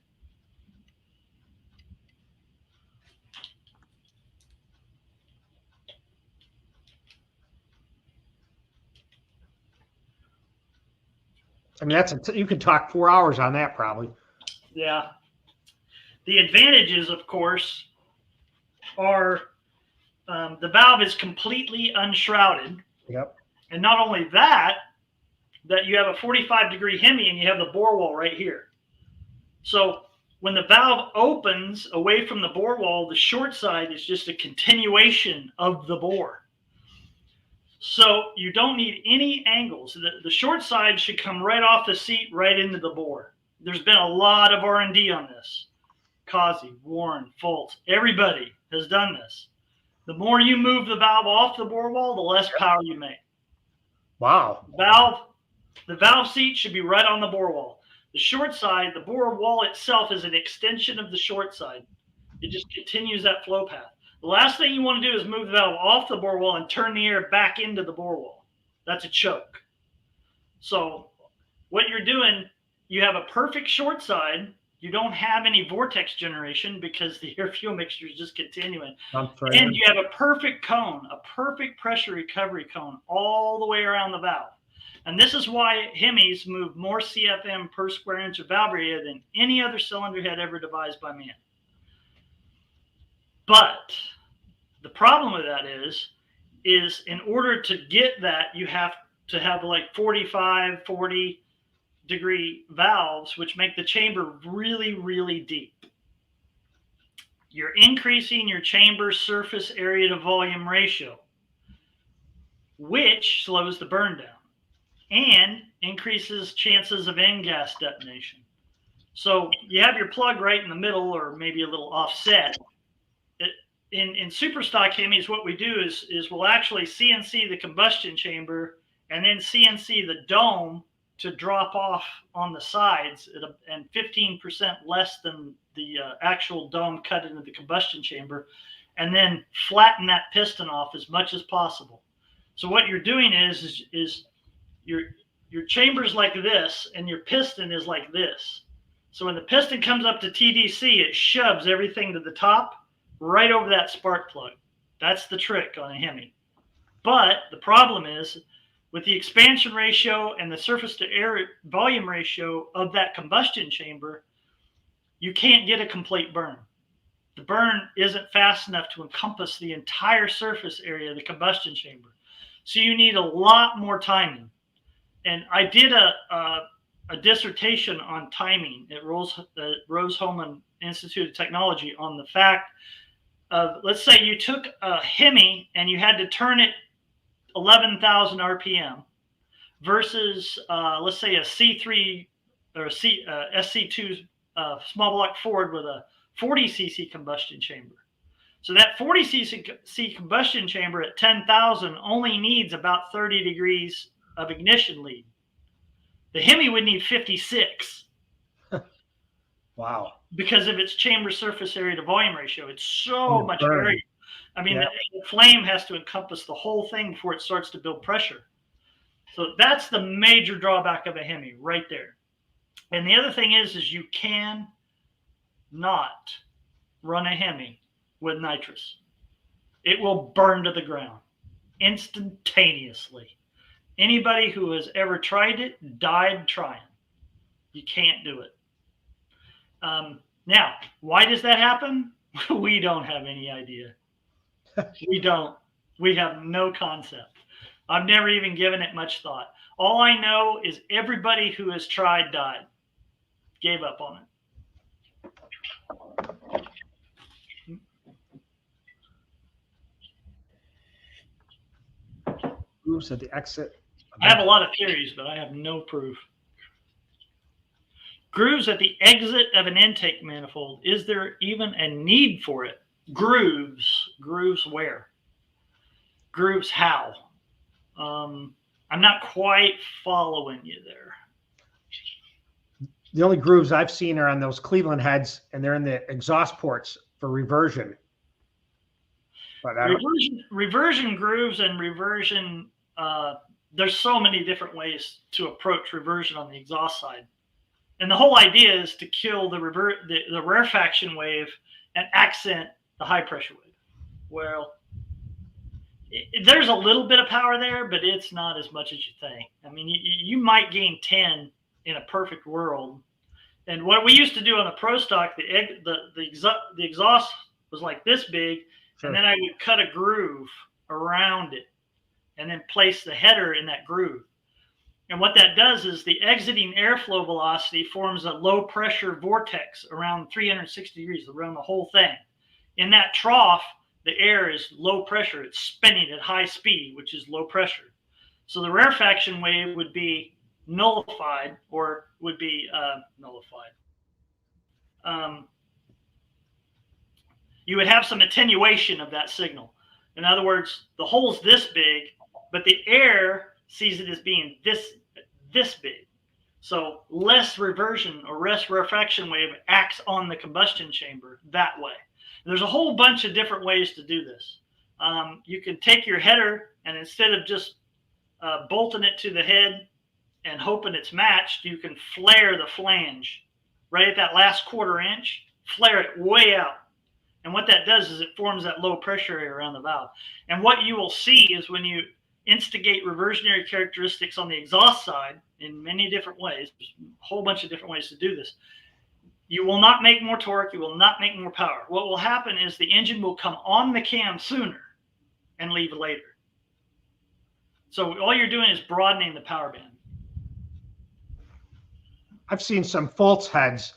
I mean, you could talk 4 hours on that probably. Yeah. The advantages, of course, are the valve is completely unshrouded. Yep. And not only that you have a 45-degree hemi and you have the bore wall right here. So when the valve opens away from the bore wall, the short side is just a continuation of the bore. So you don't need any angles. The short side should come right off the seat, right into the bore. There's been a lot of R&D on this. Causey, Warren, Fultz, everybody has done this. The more you move the valve off the bore wall, the less power you make. Wow. The valve seat should be right on the bore wall. The short side, the bore wall itself is an extension of the short side. It just continues that flow path. The last thing you want to do is move the valve off the bore wall and turn the air back into the bore wall. That's a choke. So what you're doing, you have a perfect short side. You don't have any vortex generation because the air fuel mixture is just continuing. And you have a perfect cone, a perfect pressure recovery cone all the way around the valve. And this is why hemis move more CFM per square inch of valve area than any other cylinder head ever devised by man. But the problem with that is in order to get that, you have to have like 45, 40 degree valves, which make the chamber really, really deep. You're increasing your chamber surface area to volume ratio, which slows the burn down and increases chances of end gas detonation. So you have your plug right in the middle or maybe a little offset. In super stock hemis, what we do is we'll actually CNC the combustion chamber and then CNC the dome to drop off on the sides and 15% less than the actual dome cut into the combustion chamber, and then flatten that piston off as much as possible. So what you're doing is your chamber's like this and your piston is like this. So when the piston comes up to TDC, it shoves everything to the top right over that spark plug. That's the trick on a Hemi. But the problem is with the expansion ratio and the surface to air volume ratio of that combustion chamber, you can't get a complete burn. The burn isn't fast enough to encompass the entire surface area of the combustion chamber. So you need a lot more timing. And I did a dissertation on timing at Rose-Hulman Institute of Technology on the fact of, let's say you took a Hemi and you had to turn it 11,000 RPM versus, let's say, a C3 or a SC2 small block Ford with a 40 cc combustion chamber. So that 40 cc combustion chamber at 10,000 only needs about 30 degrees of ignition lead. The Hemi would need 56. Wow. Because of its chamber surface area to volume ratio. It's so much area. I mean, yeah. the flame has to encompass the whole thing before it starts to build pressure. So that's the major drawback of a Hemi right there. And the other thing is you can not run a Hemi with nitrous. It will burn to the ground instantaneously. Anybody who has ever tried it died trying. You can't do it. Now, why does that happen? We don't have any idea. We don't. We have no concept. I've never even given it much thought. All I know is everybody who has tried died. Gave up on it. Grooves at the exit. I have a lot of theories, but I have no proof. Grooves at the exit of an intake manifold. Is there even a need for it? Grooves. Grooves where? Grooves how? I'm not quite following you there. The only grooves I've seen are on those Cleveland heads, and they're in the exhaust ports for reversion. But reversion grooves and reversion, there's so many different ways to approach reversion on the exhaust side. And the whole idea is to kill the rarefaction wave and accent the high pressure wave. Well, there's a little bit of power there, but it's not as much as you think. I mean, you might gain 10 in a perfect world. And what we used to do on the Pro Stock, the exhaust was like this big, sure. And then I would cut a groove around it and then place the header in that groove. And what that does is the exiting airflow velocity forms a low pressure vortex around 360 degrees around the whole thing. In that trough, the air is low pressure. It's spinning at high speed, which is low pressure. So the rarefaction wave would be nullified, or would be nullified. You would have some attenuation of that signal. In other words, the hole's this big, but the air sees it as being this big. So less reversion or less rarefaction wave acts on the combustion chamber that way. There's a whole bunch of different ways to do this. You can take your header, and instead of just bolting it to the head and hoping it's matched, you can flare the flange right at that last quarter inch, flare it way out. And what that does is it forms that low pressure area around the valve. And what you will see is when you instigate reversionary characteristics on the exhaust side in many different ways, there's a whole bunch of different ways to do this. You will not make more torque. You will not make more power. What will happen is the engine will come on the cam sooner and leave later. So all you're doing is broadening the power band. I've seen some Fultz heads,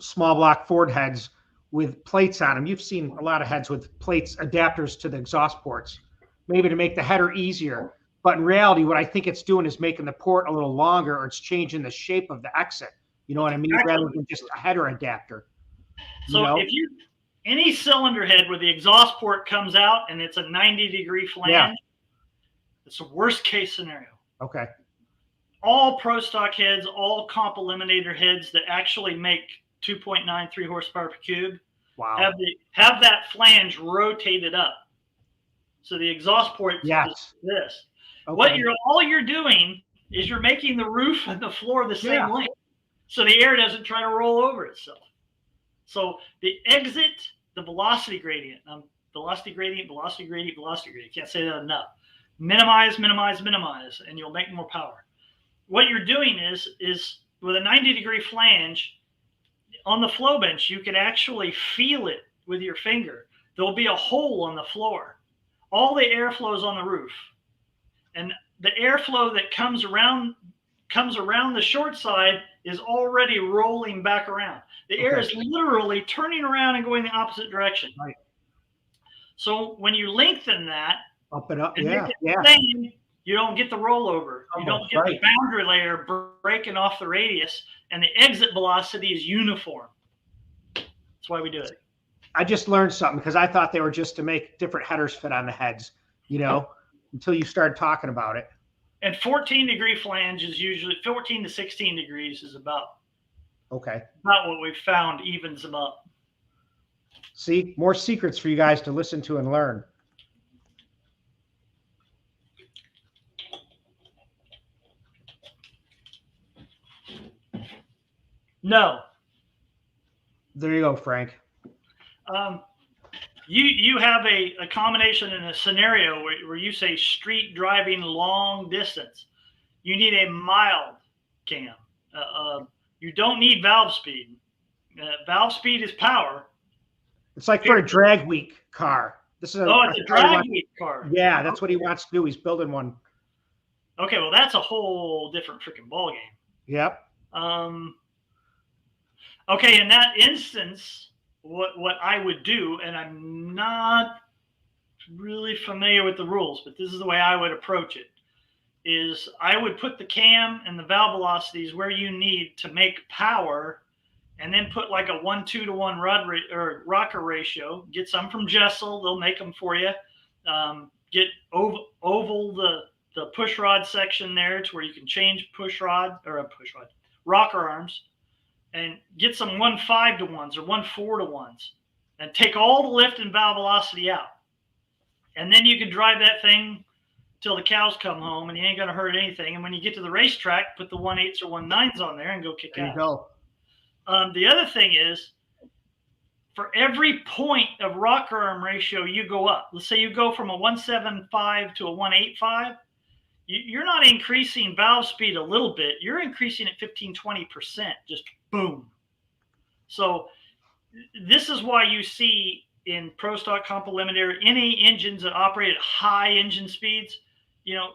small block Ford heads with plates on them. You've seen a lot of heads with plates, adapters to the exhaust ports, maybe to make the header easier. But in reality, what I think it's doing is making the port a little longer, or it's changing the shape of the exit. You know what I mean? Exactly. Rather than just a header adapter. So if you, any cylinder head where the exhaust port comes out and it's a 90-degree flange, it's a worst case scenario. Okay. All Pro Stock heads, all comp eliminator heads that actually make 2.93 horsepower per cube, wow, have that flange rotated up. So the exhaust port is this. Okay. All you're doing is you're making the roof and the floor the same length, so the air doesn't try to roll over itself. So the exit, the velocity gradient, velocity gradient, velocity gradient, velocity gradient. Can't say that enough. Minimize, minimize, minimize, and you'll make more power. What you're doing is with a 90-degree flange on the flow bench, you can actually feel it with your finger. There'll be a hole on the floor. All the airflow is on the roof, and the airflow that comes around the short side is already rolling back around. The air is literally turning around and going the opposite direction. Right. So when you lengthen that, up and up, same, you don't get the rollover. You don't get the boundary layer breaking off the radius, and the exit velocity is uniform. That's why we do it. I just learned something, because I thought they were just to make different headers fit on the heads, you know, until you started talking about it. And 14-degree flange is usually 14 to 16 degrees is about what we've found evens them up. See, more secrets for you guys to listen to and learn. No. There you go, Frank. You have a combination in a scenario where you say street driving long distance. You need a mild cam. You don't need valve speed. Valve speed is power. It's like for a drag week car. This is it's a drag week car. Yeah, that's what he wants to do. He's building one. Okay, well, that's a whole different freaking ballgame. Yep. Okay, in that instance, what I would do, and I'm not really familiar with the rules, but this is the way I would approach it. Is I would put the cam and the valve velocities where you need to make power, and then put like a 1:2 to 1 or rocker ratio. Get some from Jessel; they'll make them for you. Get oval the push rod section there to where you can change rocker arms, and get some 1.5 to 1s or 1.4 to 1s, and take all the lift and valve velocity out, and then you can drive that thing till the cows come home, and you ain't going to hurt anything. And when you get to the racetrack, put the 1.8s or 1.9s on there and go kick There ass. you go. The other thing is, for every point of rocker arm ratio you go up, let's say you go from a 1.75 to a 1.85, you're not increasing valve speed a little bit. You're increasing it 15-20%, just boom. So this is why you see in Pro Stock Comp Eliminator, NA engines that operate at high engine speeds,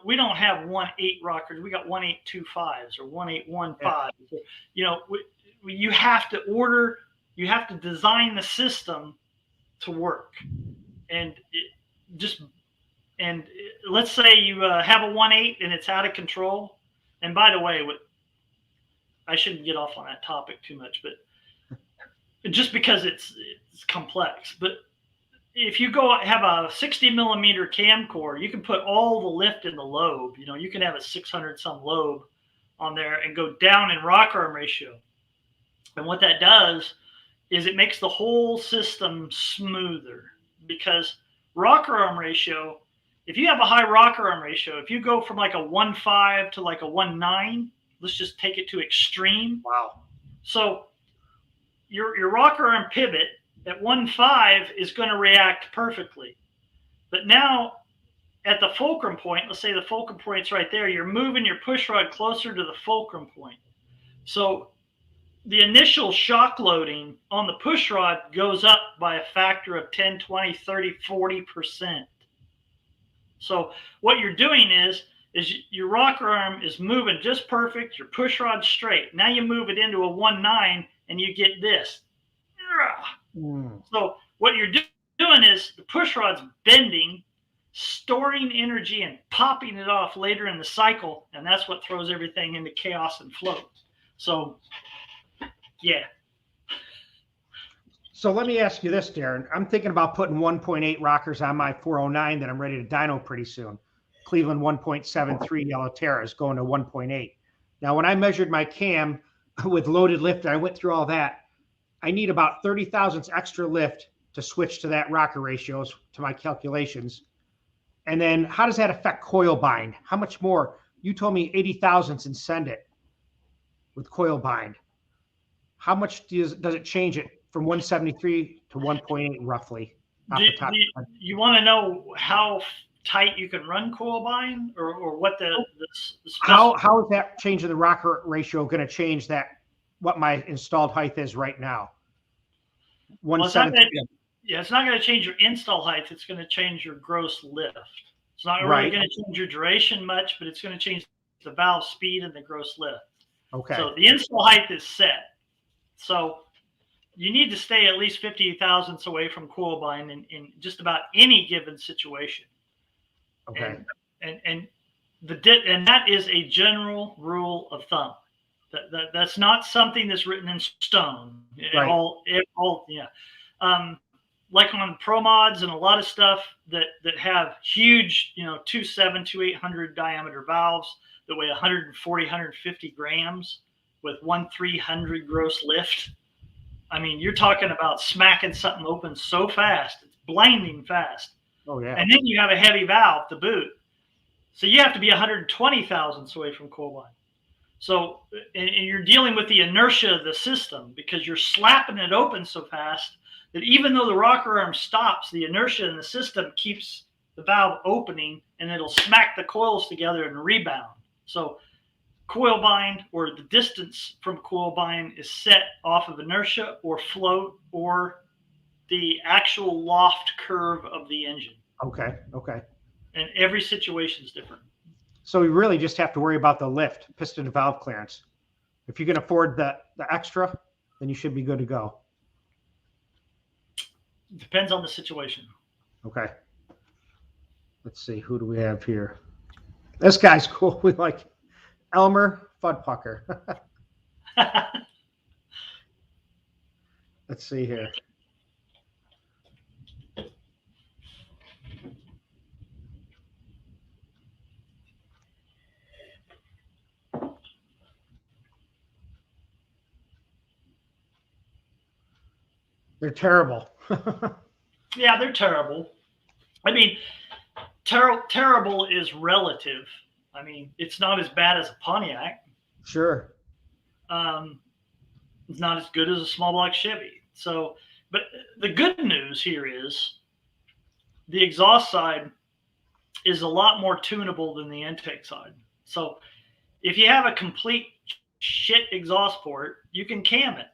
we don't have 1.8 rockers. We got 1.825s or 1.815s. Yeah. You have to design the system to work. And let's say you have a 1.8 and it's out of control. And by the way, I shouldn't get off on that topic too much, but just because it's complex. But if you go have a 60 millimeter cam core, you can put all the lift in the lobe. You can have a 600 some lobe on there and go down in rocker arm ratio. And what that does is it makes the whole system smoother, because rocker arm ratio, if you have a high rocker arm ratio, if you go from like a 1.5 to like a 1.9, let's just take it to extreme. Wow. So your rocker arm pivot at 1.5 is going to react perfectly. But now at the fulcrum point, let's say the fulcrum point's right there, you're moving your push rod closer to the fulcrum point. So the initial shock loading on the push rod goes up by a factor of 10, 20, 30, 40%. So what you're doing is your rocker arm is moving just perfect, your push rod's straight. Now you move it into a 1.9 and you get this. So what you're doing is the push rod's bending, storing energy, and popping it off later in the cycle, and that's what throws everything into chaos and float. So, yeah. So let me ask you this, Darin. I'm thinking about putting 1.8 rockers on my 409 that I'm ready to dyno pretty soon. Cleveland 1.73 Yellow Terras going to 1.8. Now, when I measured my cam with loaded lift, and I went through all that, I need about 30 thousandths extra lift to switch to that rocker ratios to my calculations. And then how does that affect coil bind? How much more? You told me 80 thousandths and send it with coil bind. How much does it change it from 173 to 1.8 roughly? You want to know how tight you can run coil bind, or what the how is that changing the rocker ratio going to change that, what my installed height is right now? Well, it's not going to change your install height. It's going to change your gross lift. It's not really going to change your duration much, but it's going to change the valve speed and the gross lift. Okay. So the install height is set. So you need to stay at least 50 thousandths away from coil bind in just about any given situation. Okay. And that is a general rule of thumb. That's not something that's written in stone. Right. Like on pro mods and a lot of stuff that have huge, 2.7, 2.800 diameter valves that weigh 140, 150 grams with 1/300 gross lift. I mean, you're talking about smacking something open so fast, it's blinding fast. Oh yeah. And then you have a heavy valve to boot, so you have to be 120 thousandths away from coil bind. So, and you're dealing with the inertia of the system, because you're slapping it open so fast that even though the rocker arm stops, the inertia in the system keeps the valve opening, and it'll smack the coils together and rebound. So coil bind, or the distance from coil bind, is set off of inertia or float or the actual loft curve of the engine. Okay. Okay. And every situation is different. So we really just have to worry about the lift, piston to valve clearance. If you can afford the extra, then you should be good to go. Depends on the situation. Okay. Let's see, who do we have here? This guy's cool. We like Elmer Fudpucker. Let's see here. They're terrible. Yeah, they're terrible. I mean, terrible is relative. I mean, it's not as bad as a Pontiac. Sure. It's not as good as a small block Chevy. So, but the good news here is the exhaust side is a lot more tunable than the intake side. So, if you have a complete shit exhaust port, you can cam it.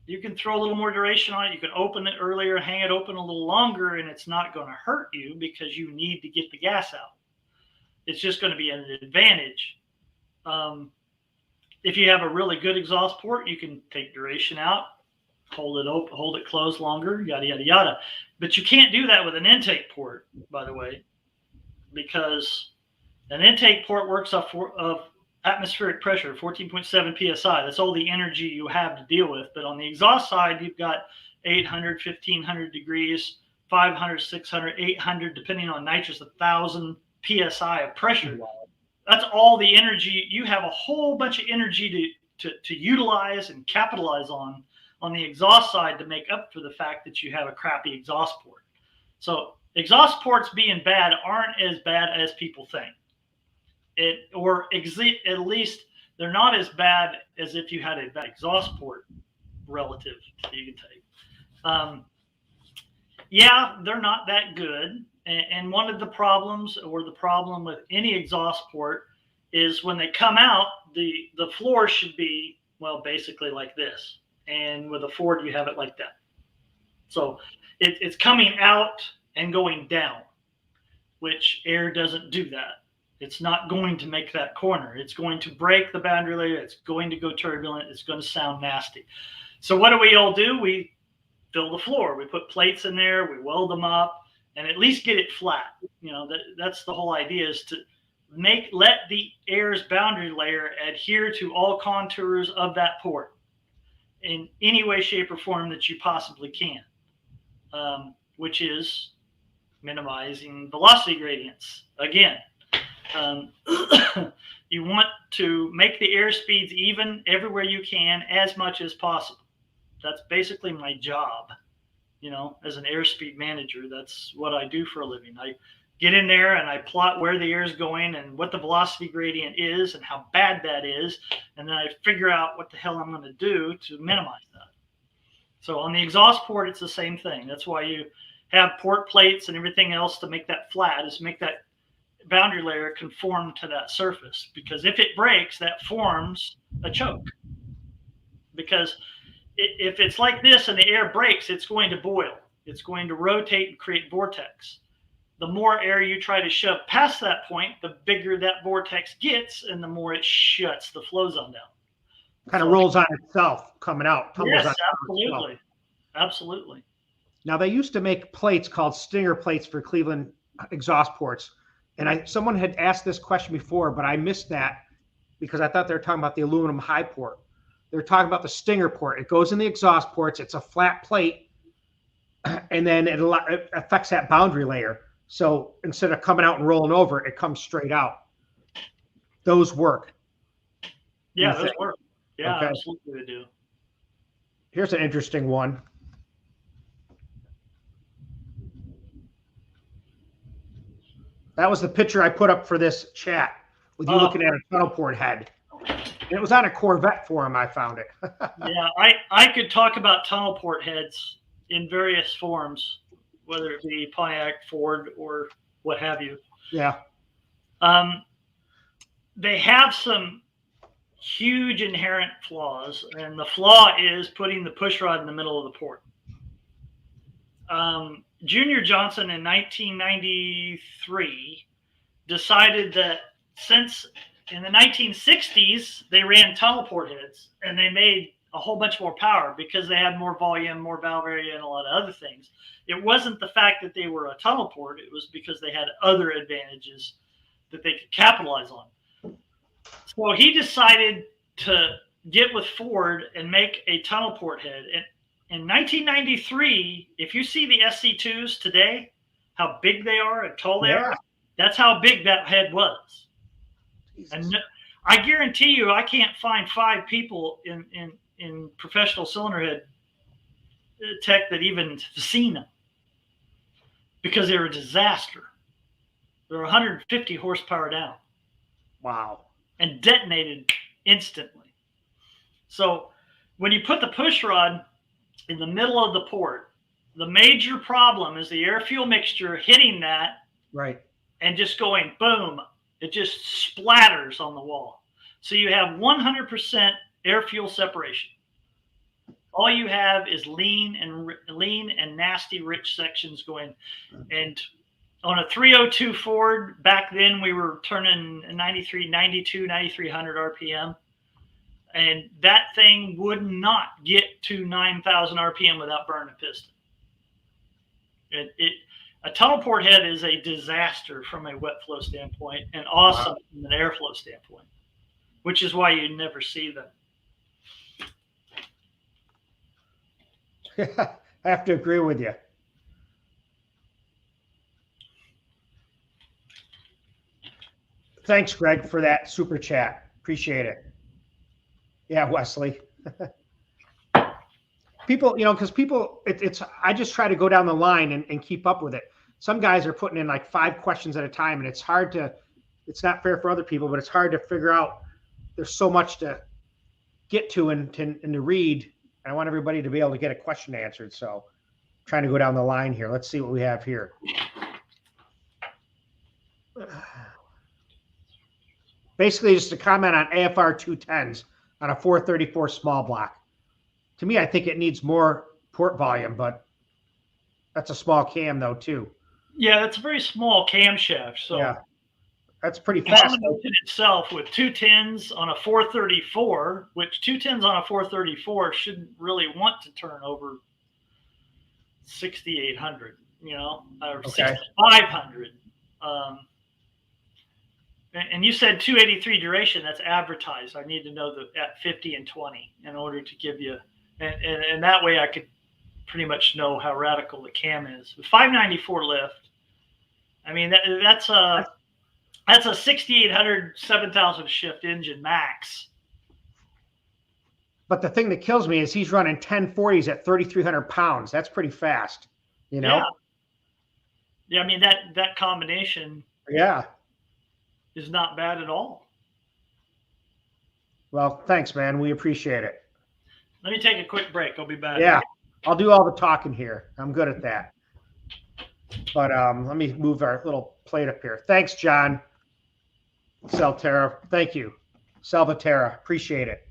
You can throw a little more duration on it. You can open it earlier, hang it open a little longer, and it's not going to hurt you because you need to get the gas out. It's just going to be an advantage. If you have a really good exhaust port, you can take duration out, hold it open, hold it closed longer, yada, yada, yada. But you can't do that with an intake port, by the way, because an intake port works off of atmospheric pressure, 14.7 psi. That's all the energy you have to deal with. But on the exhaust side, you've got 800, 1500 degrees, 500, 600, 800, depending on nitrous, 1000 psi of pressure. That's all the energy. You have a whole bunch of energy to utilize and capitalize on the exhaust side to make up for the fact that you have a crappy exhaust port. So exhaust ports being bad aren't as bad as people think. At least they're not as bad as if you had a bad exhaust port relative that you can take. Yeah, they're not that good. And one of the problems, or the problem with any exhaust port, is when they come out, the floor should be, well, basically like this. And with a Ford, you have it like that. So it's coming out and going down, which air doesn't do that. It's not going to make that corner. It's going to break the boundary layer. It's going to go turbulent. It's going to sound nasty. So what do we all do? We fill the floor. We put plates in there. We weld them up and at least get it flat. You know, that's the whole idea, is to let the air's boundary layer adhere to all contours of that port in any way, shape, or form that you possibly can, which is minimizing velocity gradients. Again, you want to make the air speeds even everywhere you can as much as possible. That's basically my job, you know, as an airspeed manager. That's what I do for a living. I get in there and I plot where the air is going and what the velocity gradient is and how bad that is. And then I figure out what the hell I'm going to do to minimize that. So on the exhaust port, it's the same thing. That's why you have port plates and everything else to make that flat, is make that boundary layer conform to that surface. Because if it breaks, that forms a choke. Because if it's like this and the air breaks, it's going to boil. It's going to rotate and create vortex. The more air you try to shove past that point, the bigger that vortex gets and the more it shuts the flow zone down. Kind of rolls on itself coming out. Yes, absolutely. Absolutely. Now, they used to make plates called stinger plates for Cleveland exhaust ports. And someone had asked this question before, but I missed that because I thought they were talking about the aluminum high port. They're talking about the stinger port. It goes in the exhaust ports. It's a flat plate, and then it affects that boundary layer. So instead of coming out and rolling over, it comes straight out. Those work. Yeah, those work. Yeah, okay. Absolutely they do. Here's an interesting one. That was the picture I put up for this chat with you looking at a tunnel port head. And it was on a Corvette forum, I found it. Yeah, I could talk about tunnel port heads in various forms, whether it be Pontiac, Ford, or what have you. Yeah. They have some huge inherent flaws, and the flaw is putting the push rod in the middle of the port. Junior Johnson in 1993 decided that since in the 1960s they ran tunnel port heads and they made a whole bunch more power because they had more volume, more valve area, and a lot of other things. It wasn't the fact that they were a tunnel port. It was because they had other advantages that they could capitalize on. So he decided to get with Ford and make a tunnel port head. And in 1993, if you see the SC2s today, how big they are and tall they are, that's how big that head was. Jesus. And I guarantee you, I can't find 5 people in professional cylinder head tech that even have seen them because they were a disaster. They're 150 horsepower down. Wow. And detonated instantly. So when you put the push rod in the middle of the port, the major problem is the air fuel mixture hitting that, right, and just going boom. It just splatters on the wall. So you have 100% air fuel separation. All you have is lean and nasty rich sections going. And on a 302 Ford, back then we were turning 9300 RPM. And that thing would not get to 9,000 RPM without burning a piston. A tunnel port head is a disaster from a wet flow standpoint and awesome from an airflow standpoint, which is why you never see them. I have to agree with you. Thanks, Greg, for that super chat. Appreciate it. Yeah, Wesley. People, because people, I just try to go down the line and keep up with it. Some guys are putting in like 5 questions at a time, and it's not fair for other people, but it's hard to figure out. There's so much to get to and to read. I want everybody to be able to get a question answered. So I'm trying to go down the line here. Let's see what we have here. Basically, just a comment on AFR 210s on a 434 small block. To me, I think it needs more port volume, but that's a small cam though too. Yeah, that's a very small camshaft. So yeah, that's pretty fast. In itself with 210s on a 434, which 210s on a 434 shouldn't really want to turn over 6,800, or 6,500. And you said 283 duration. That's advertised. I need to know that at 50 and 20 in order to give you, and that way I could pretty much know how radical the cam is. With 594 lift, I mean that's a 6,800, 7,000 shift engine max. But the thing that kills me is he's running 1040s at 3,300 pounds. That's pretty fast, Yeah. I mean that combination. Yeah. Is not bad at all. Well, thanks, man. We appreciate it. Let me take a quick break. I'll be back. Yeah, I'll do all the talking here. I'm good at that. But let me move our little plate up here. Thanks, John. Salterra. Thank you. Salvatera. Appreciate it.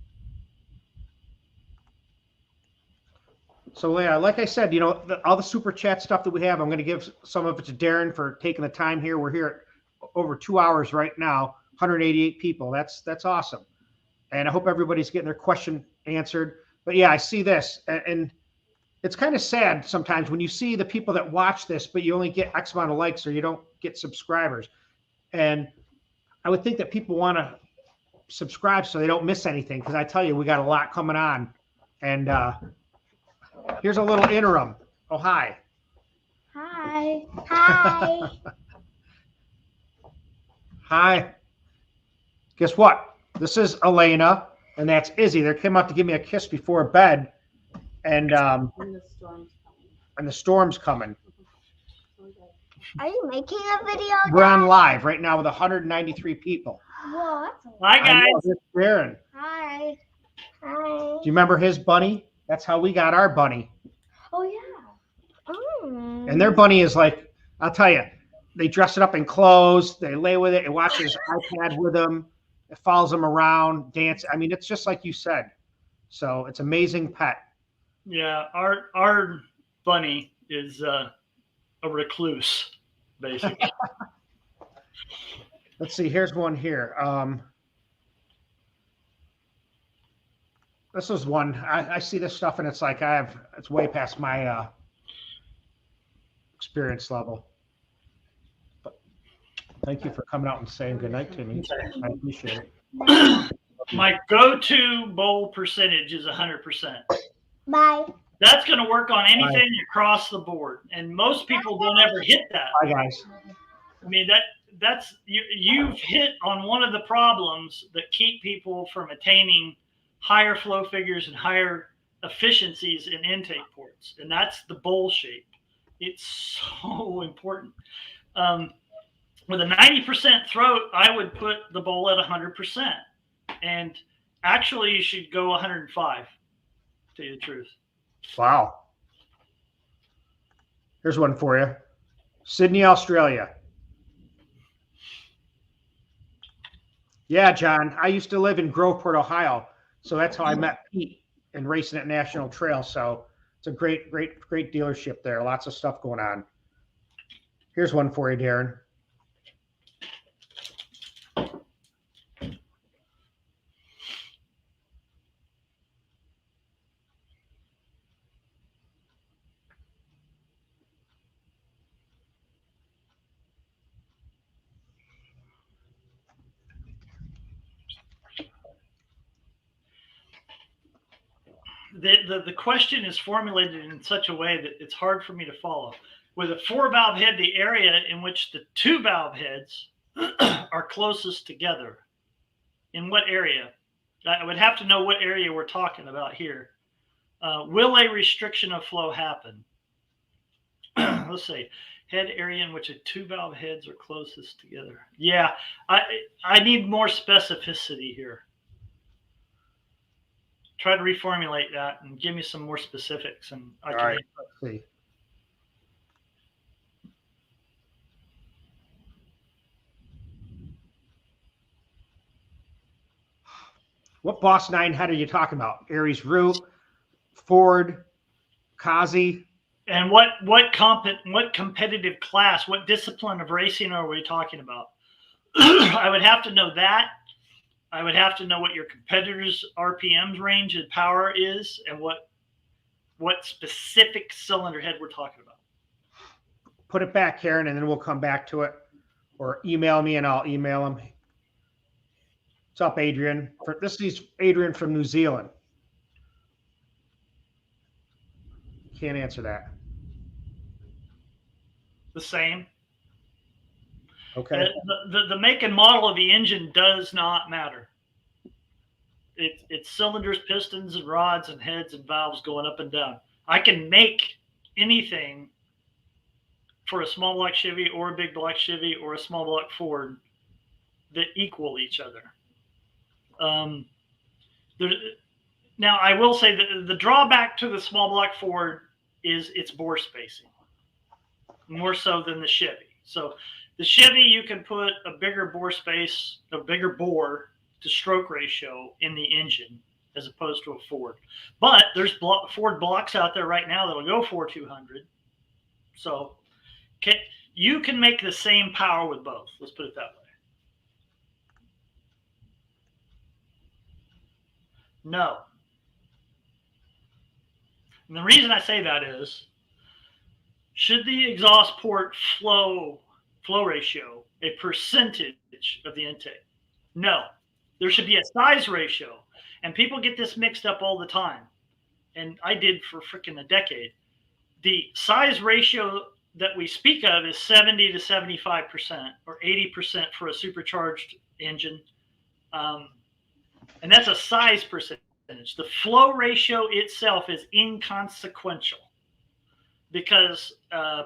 So, yeah, like I said, all the super chat stuff that we have, I'm going to give some of it to Darin for taking the time here. We're here at over 2 hours right now, 188 people. That's awesome. And I hope everybody's getting their question answered. But yeah, I see this, and it's kind of sad sometimes when you see the people that watch this, but you only get X amount of likes or you don't get subscribers. And I would think that people want to subscribe so they don't miss anything, because I tell you, we got a lot coming on. And here's a little interim. Oh, hi. Hi. Hi. Hi. Guess what? This is Elena, and that's Izzy. They came out to give me a kiss before bed, and the storm's coming. Are you making a video? We're on live right now with 193 people. What? Hi, guys. It's Darin. Hi. Hi. Do you remember his bunny? That's how we got our bunny. Oh yeah. And their bunny is like, I'll tell you, they dress it up in clothes, they lay with it, it watches iPad with them, it follows them around, dance. I mean, it's just like you said. So it's amazing pet. Yeah, our bunny is a recluse, basically. Let's see, here's one here. this was one. I see this stuff and it's like it's way past my experience level. But thank you for coming out and saying goodnight to me. I appreciate it. My go-to bowl percentage is 100%. Bye. That's going to work on anything across the board, and most people don't ever hit that. Bye, guys. I mean, that's you've hit on one of the problems that keep people from attaining higher flow figures and higher efficiencies in intake ports, and that's the bowl shape. It's so important. With a 90% throat, I would put the bowl at 100%, and actually you should go 105, to tell you the truth. Wow. Here's one for you. Sydney, Australia. Yeah, John, I used to live in Groveport, Ohio. So that's how I met Pete and racing at National Trail. So it's a great dealership there. Lots of stuff going on. Here's one for you, Darin. The question is formulated in such a way that it's hard for me to follow. With a 4-valve head, the area in which the 2-valve heads are closest together. In what area? I would have to know what area we're talking about here. Will a restriction of flow happen? Let's see. Head area in which the 2-valve heads are closest together. Yeah, I need more specificity here. Try to reformulate that and give me some more specifics. And I can. All right, let's see. What Boss 9 head are you talking about? Aries Root, Ford, Kazi? And what competitive class, what discipline of racing are we talking about? I would have to know that. I would have to know what your competitor's RPMs range and power is, and what specific cylinder head we're talking about. Put it back, Karen, and then we'll come back to it. Or email me and I'll email him. What's up, Adrian? This is Adrian from New Zealand. Can't answer that. The same. Okay. The make and model of the engine does not matter. It's cylinders, pistons, and rods, and heads and valves going up and down. I can make anything for a small block Chevy or a big block Chevy or a small block Ford that equal each other. Now, I will say that the drawback to the small block Ford is its bore spacing, more so than the Chevy. So the Chevy, you can put a bigger bore space, a bigger bore to stroke ratio in the engine as opposed to a Ford. But there's Ford blocks out there right now that'll go 4,200. So you can make the same power with both. Let's put it that way. No. And the reason I say that is, should the exhaust port flow ratio a percentage of the intake? No. There should be a size ratio. And people get this mixed up all the time. And I did for freaking a decade. The size ratio that we speak of is 70 to 75% or 80% for a supercharged engine. And that's a size percentage. The flow ratio itself is inconsequential because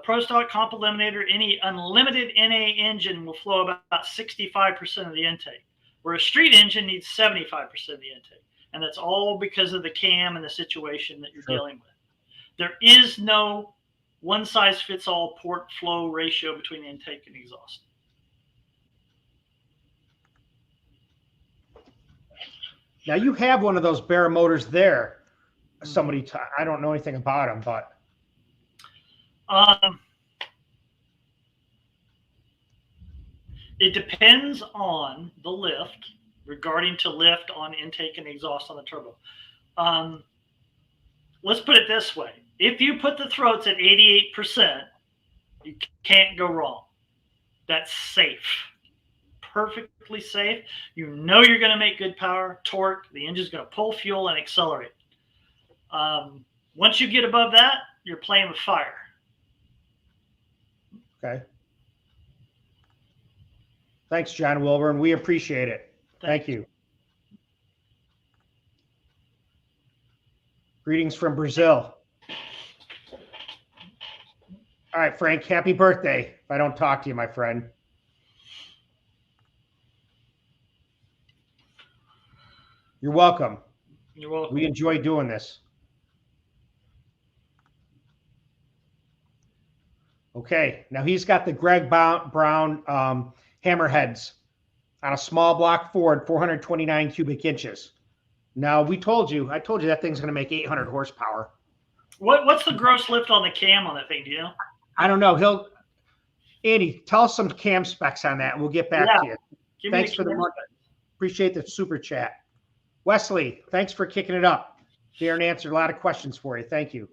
Pro Stock Comp Eliminator, any unlimited NA engine will flow about 65% of the intake, where a street engine needs 75% of the intake. And that's all because of the cam and the situation that you're dealing with. There is no one-size-fits-all port flow ratio between intake and exhaust. Now you have one of those Bear motors there. Somebody, I don't know anything about them, but it depends on the lift regarding to lift on intake and exhaust on the turbo. Let's put it this way. If you put the throats at 88%, you can't go wrong. That's safe. Perfectly safe. You know you're going to make good power, torque. The engine's going to pull fuel and accelerate. Once you get above that, you're playing with fire. Okay. Thanks, John Wilburn. We appreciate it. Thank you. Greetings from Brazil. All right, Frank, happy birthday. If I don't talk to you, my friend. You're welcome. You're welcome. We enjoy doing this. Okay, now he's got the Greg Brown hammerheads on a small block Ford, 429 cubic inches. Now, I told you that thing's going to make 800 horsepower. What's the gross lift on the cam on that thing? Do you know? I don't know. Andy, tell us some cam specs on that, and we'll get back to you. Thanks for the money. Appreciate the super chat. Wesley, thanks for kicking it up. Darin answered a lot of questions for you. Thank you.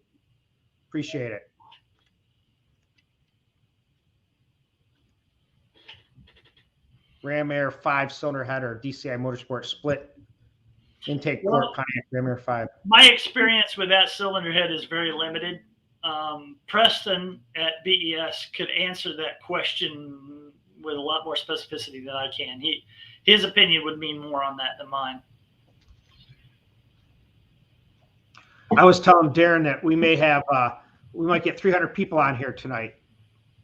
Appreciate it. Ram Air 5-cylinder header, DCI Motorsport split intake port, Pontiac Ram Air 5. My experience with that cylinder head is very limited. Preston at BES could answer that question with a lot more specificity than I can. His opinion would mean more on that than mine. I was telling Darin that we might get 300 people on here tonight.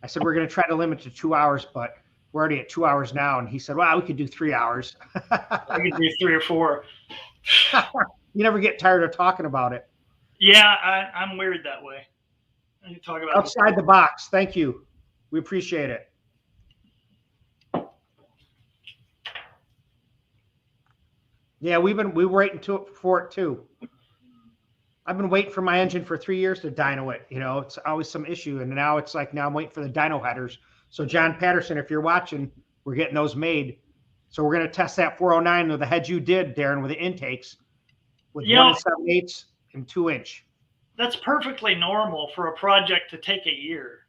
I said we're going to try to limit to 2 hours, but we're already at 2 hours now. And he said, "Well, we could do 3 hours." I could do 3 or 4. You never get tired of talking about it. Yeah, I'm weird that way. I can talk about outside the box. Thank you. We appreciate it. Yeah, we were waiting for it too. I've been waiting for my engine for 3 years to dyno it. You know, it's always some issue, and now it's like I'm waiting for the dyno headers. So John Patterson, if you're watching, we're getting those made. So we're going to test that 409 with the head you did, Darin, with the intakes with 1 7/8 and 2-inch. That's perfectly normal for a project to take a year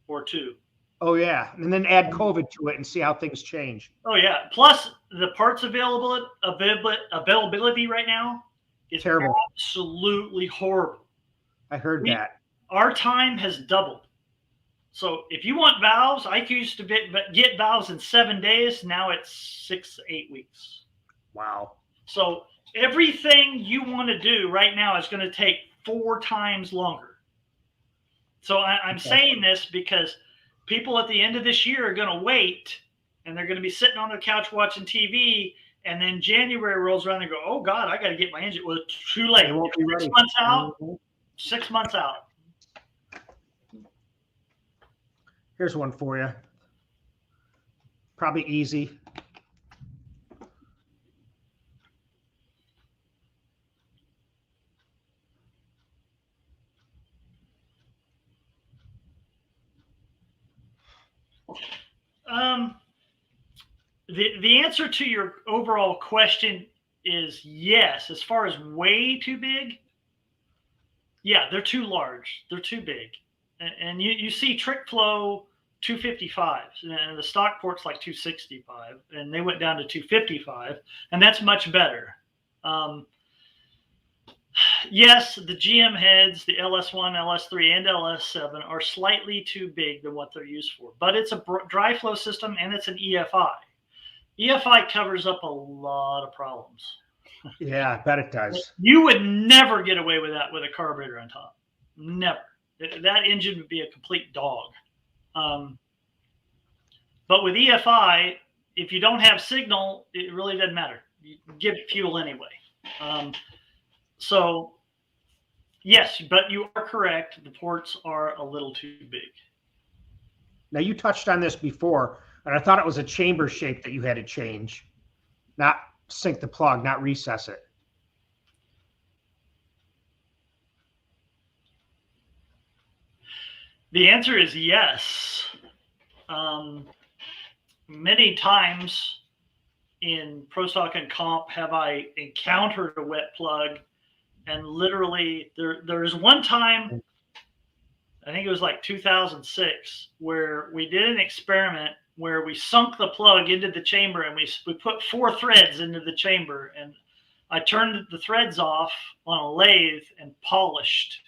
or 2. Oh yeah, and then add COVID to it and see how things change. Oh yeah. Plus the parts availability right now is terrible. Absolutely horrible. I heard that. Our time has doubled. So if you want valves, I used to get valves in 7 days. Now it's 6 to 8 weeks. Wow. So everything you want to do right now is going to take 4 times longer. So I'm saying this because people at the end of this year are going to wait, and they're going to be sitting on their couch watching TV, and then January rolls around and go, "Oh God, I got to get my engine." Well, it's too late. It won't be ready. 6 months out. 6 months out. Here's one for you. Probably easy. The answer to your overall question is yes. As far as way too big, yeah, they're too large. They're too big. And you see trick flow 255s, and the stock port's like 265, and they went down to 255, and that's much better. Yes, the GM heads, the LS1, LS3, and LS7 are slightly too big than what they're used for, but it's a dry flow system, and it's an EFI. EFI covers up a lot of problems. Yeah, I bet it does. You would never get away with that with a carburetor on top. Never. That engine would be a complete dog. But with EFI, if you don't have signal, it really doesn't matter. You give it fuel anyway. So, yes, but you are correct. The ports are a little too big. Now, you touched on this before, and I thought it was a chamber shape that you had to change, not sink the plug, not recess it. The answer is yes. Many times in Pro Stock and Comp have I encountered a wet plug And literally, there was one time, I think it was like 2006, where we did an experiment where we sunk the plug into the chamber and we put 4 threads into the chamber, and I turned the threads off on a lathe and polished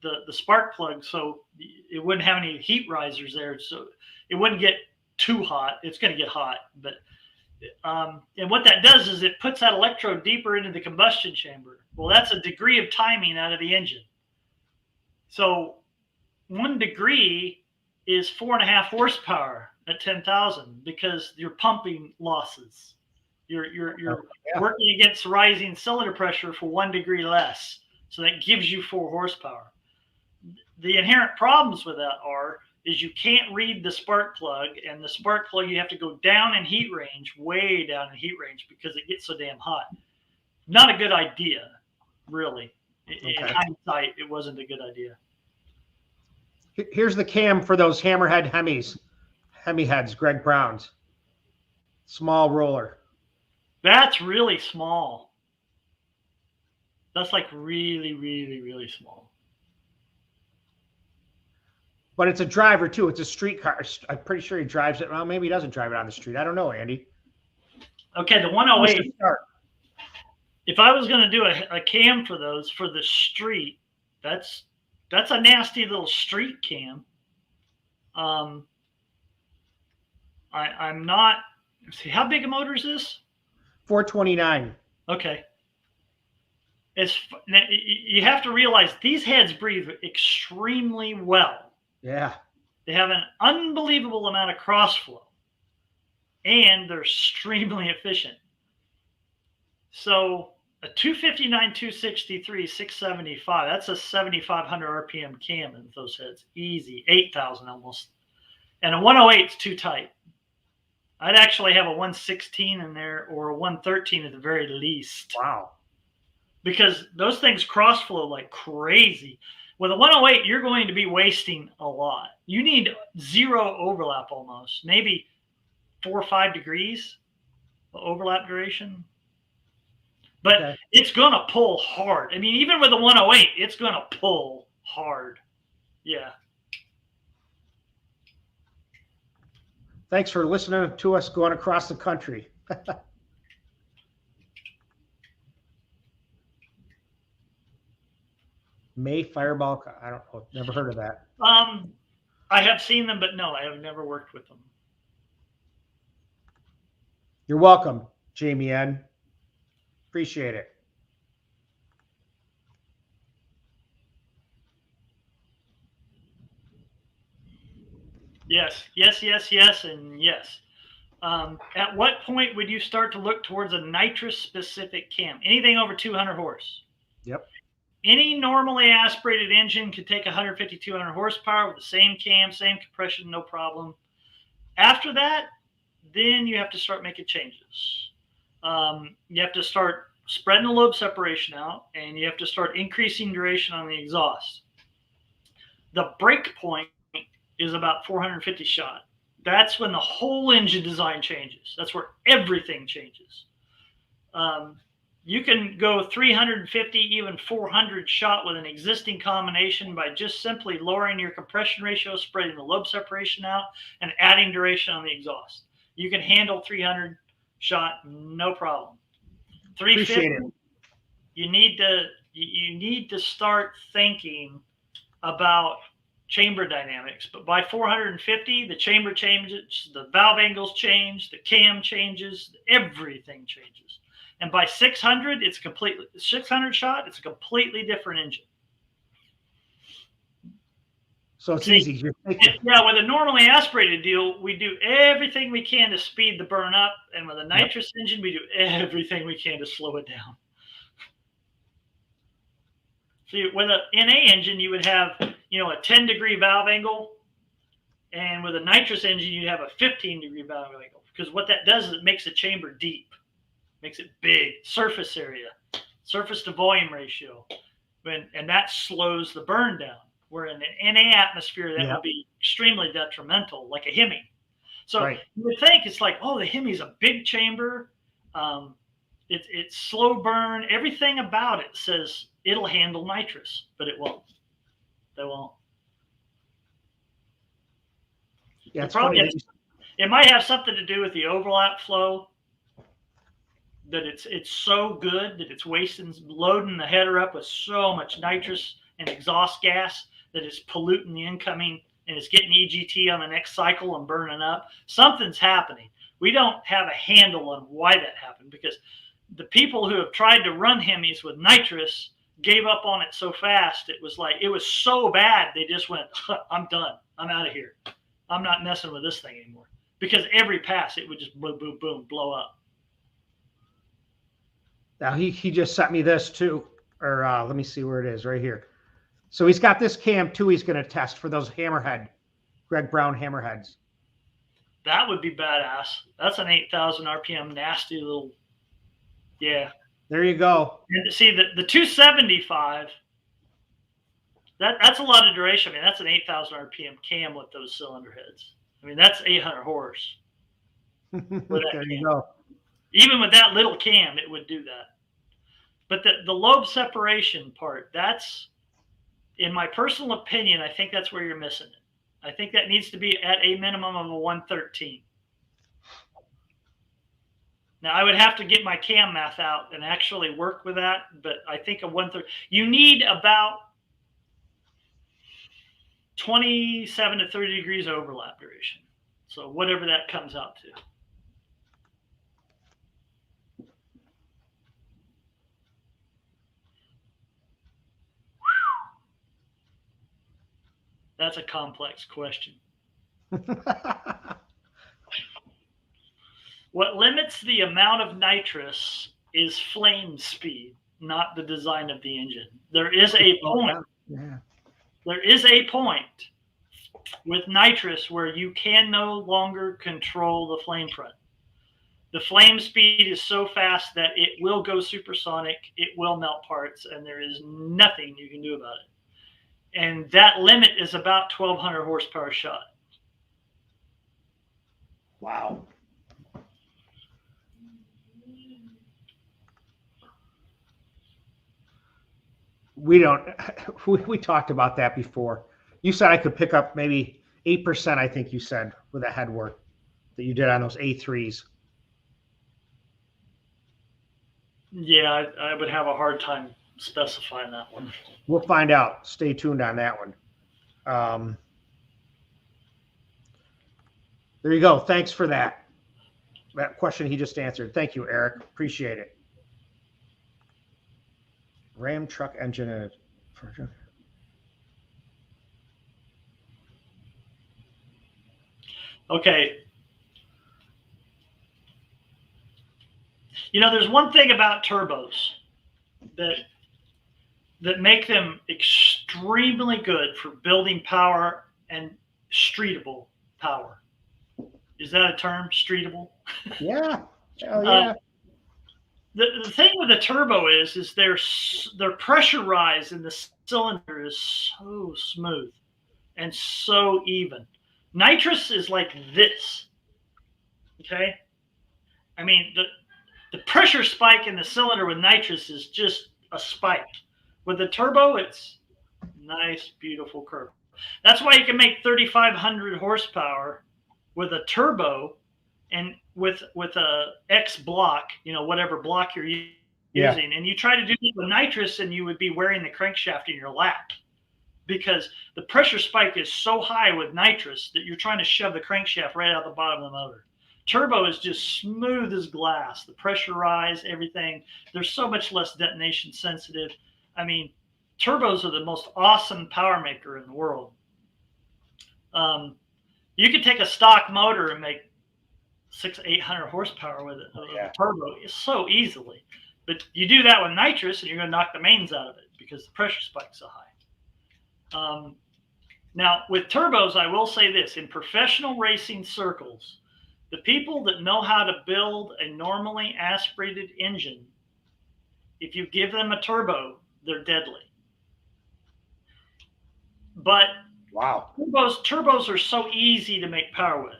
the spark plug so it wouldn't have any heat risers there, so it wouldn't get too hot. It's going to get hot, but and what that does is it puts that electrode deeper into the combustion chamber. Well, that's a degree of timing out of the engine. So 1 degree is 4.5 horsepower at 10,000 because you're pumping losses. You're working against rising cylinder pressure for 1 degree less. So that gives you 4 horsepower. The inherent problems with that is you can't read the spark plug, and the spark plug, you have to go down in heat range, way down in heat range, because it gets so damn hot. Not a good idea, really. In hindsight, it wasn't a good idea. Here's the cam for those hammerhead Hemi heads, Greg Brown's. Small roller. That's really small. That's like really, really, really small. But it's a driver too. It's a street car. I'm pretty sure he drives it. Well, maybe he doesn't drive it on the street. I don't know, Andy. Okay, the 108. If I was going to do a cam for those for the street, that's a nasty little street cam. I'm not. See, how big a motor is this? 429. Okay. You have to realize these heads breathe extremely well. Yeah. They have an unbelievable amount of cross flow, and they're extremely efficient. So a 259, 263, 675, that's a 7,500 RPM cam in those heads. Easy. 8,000 almost. And a 108 is too tight. I'd actually have a 116 in there or a 113 at the very least. Wow. Because those things cross flow like crazy. With a 108, you're going to be wasting a lot. You need 0 overlap almost, maybe 4 or 5 degrees overlap duration. But it's going to pull hard. I mean, even with a 108, it's going to pull hard. Yeah. Thanks for listening to us going across the country. May Fireball. I don't know. Never heard of that. I have seen them, but no, I have never worked with them. You're welcome, Jamie N. Appreciate it. Yes, yes, yes, yes, and yes. At what point would you start to look towards a nitrous specific cam? Anything over 200 horse. Yep. Any normally aspirated engine could take 150, 200 horsepower with the same cam, same compression, no problem. After that, then you have to start making changes. You have to start spreading the lobe separation out, and you have to start increasing duration on the exhaust. The break point is about 450 shot. That's when the whole engine design changes. That's where everything changes. You can go 350, even 400 shot with an existing combination by just simply lowering your compression ratio, spreading the lobe separation out, and adding duration on the exhaust. You can handle 300 shot, no problem. 350, you need to start thinking about chamber dynamics. But by 450, the chamber changes, the valve angles change, the cam changes, everything changes. And by 600, it's completely 600 shot. It's a completely different engine. So it's easy. Yeah, with a normally aspirated deal, we do everything we can to speed the burn up, and with a nitrous engine, we do everything we can to slow it down. See, with an NA engine, you would have, a 10-degree valve angle, and with a nitrous engine, you'd have a 15-degree valve angle. Because what that does is it makes the chamber deep. Makes it big, surface area, surface to volume ratio, and that slows the burn down. Where in an NA atmosphere, that would be extremely detrimental, like a Hemi. So you would think it's like, oh, the Hemi's a big chamber, it's slow burn. Everything about it says it'll handle nitrous, but it won't. They won't. Yeah, it's Probably funny. it might have something to do with the overlap flow. That it's so good that it's loading the header up with so much nitrous and exhaust gas that it's polluting the incoming, and it's getting EGT on the next cycle and burning up. Something's happening. We don't have a handle on why that happened, because the people who have tried to run hemis with nitrous gave up on it so fast. It was so bad they just went, I'm done. I'm out of here. I'm not messing with this thing anymore. Because every pass it would just boom, boom, boom, blow up. Now he just sent me this too, or let me see where it is, right here. So he's got this cam too. He's going to test for those hammerhead, Greg Brown hammerheads. That would be badass. That's an 8,000 RPM nasty little, yeah. There you go. And see the 275. That's a lot of duration. I mean, that's an 8,000 RPM cam with those cylinder heads. I mean, that's 800 horse. There you go. Even with that little cam, it would do that. But the lobe separation part, that's, in my personal opinion, I think that's where you're missing it. I think that needs to be at a minimum of a 113. Now, I would have to get my cam math out and actually work with that, but I think a 113, you need about 27 to 30 degrees overlap duration. So whatever that comes out to. That's a complex question. What limits the amount of nitrous is flame speed, not the design of the engine. There is a point. Yeah. There is a point with nitrous where you can no longer control the flame front. The flame speed is so fast that it will go supersonic, it will melt parts, and there is nothing you can do about it. And that limit is about 1,200 horsepower shot. Wow. We talked about that before. You said I could pick up maybe 8%, I think you said, with the head work that you did on those A3s. Yeah, I would have a hard time specifying that one. We'll find out. Stay tuned on that one. There you go. Thanks for that. That question he just answered. Thank you, Eric. Appreciate it. Ram truck engine. Okay. You know, there's one thing about turbos that make them extremely good for building power and streetable power. Is that a term, streetable? Yeah. Hell yeah. The thing with the turbo is they're pressurized and the cylinder is so smooth and so even. Nitrous is like this. Okay? I mean, the pressure spike in the cylinder with nitrous is just a spike. With the turbo, it's nice, beautiful curve. That's why you can make 3,500 horsepower with a turbo and with a X block, you know, whatever block you're using. Yeah. And you try to do it with nitrous and you would be wearing the crankshaft in your lap because the pressure spike is so high with nitrous that you're trying to shove the crankshaft right out the bottom of the motor. Turbo is just smooth as glass. The pressure rise, everything. They're so much less detonation sensitive. I mean, turbos are the most awesome power maker in the world. You could take a stock motor and make 600-800 horsepower with it. Yeah. Turbo is so easily. But you do that with nitrous and you're going to knock the mains out of it because the pressure spike's so high. Now, with turbos, I will say this. In professional racing circles, the people that know how to build a normally aspirated engine, if you give them a turbo, they're deadly. But Wow. Turbos are so easy to make power with.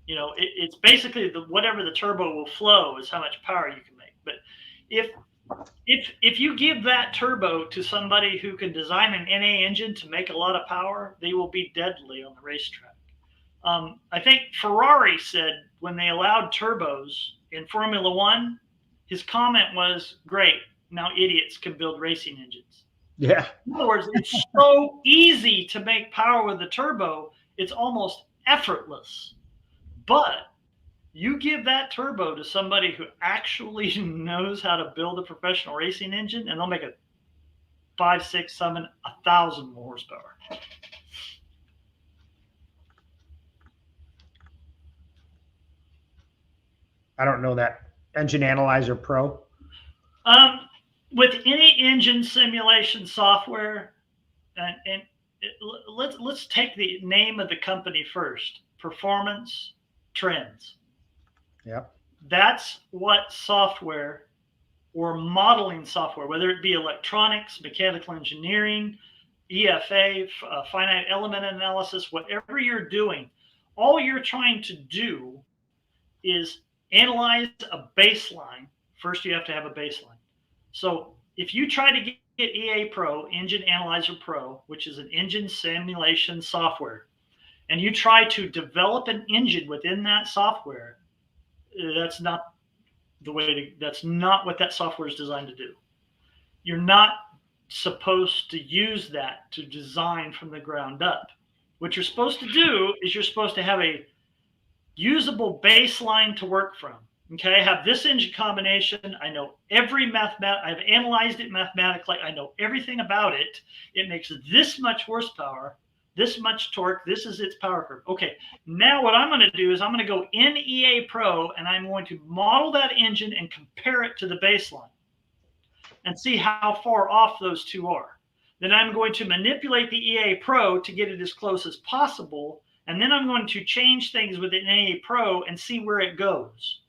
You know, it's basically whatever the turbo will flow is how much power you can make. But if you give that turbo to somebody who can design an NA engine to make a lot of power, they will be deadly on the racetrack. I think Ferrari said when they allowed turbos in Formula One, his comment was, "Great, now idiots can build racing engines." Yeah. In other words, it's so easy to make power with the turbo, it's almost effortless. But you give that turbo to somebody who actually knows how to build a professional racing engine, and they'll make it 5, 6, 7, 1,000 more horsepower. I don't know that. Engine Analyzer Pro. With any engine simulation software, and let's take the name of the company first. Performance Trends. Yep. That's what software or modeling software, whether it be electronics, mechanical engineering, EFA, finite element analysis, whatever you're doing, all you're trying to do is analyze a baseline. First, you have to have a baseline. So if you try to get EA Pro, Engine Analyzer Pro, which is an engine simulation software, and you try to develop an engine within that software, that's not the way to, that's not what that software is designed to do. You're not supposed to use that to design from the ground up. What you're supposed to do is you're supposed to have a usable baseline to work from. Okay, I have this engine combination. I know every I've analyzed it mathematically. I know everything about it. It makes this much horsepower, this much torque. This is its power curve. Okay, now what I'm going to do is I'm going to go in EA Pro and I'm going to model that engine and compare it to the baseline and see how far off those two are. Then I'm going to manipulate the EA Pro to get it as close as possible. And then I'm going to change things within EA Pro and see where it goes.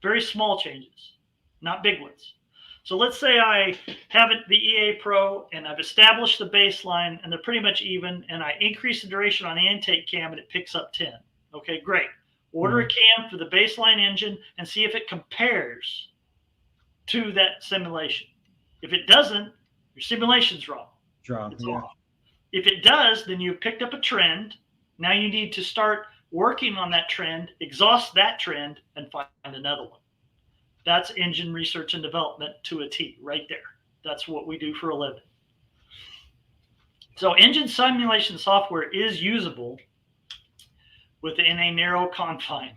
Very small changes, not big ones. So let's say I have it, the EA Pro, and I've established the baseline, and they're pretty much even, and I increase the duration on the intake cam, and it picks up 10. Okay, great. Order a cam for the baseline engine and see if it compares to that simulation. If it doesn't, your simulation's wrong. It's off. If it does, then you've picked up a trend. Now you need to start working on that trend, exhaust that trend, and find another one. That's engine research and development to a T right there. That's what we do for a living. So engine simulation software is usable within a narrow confine.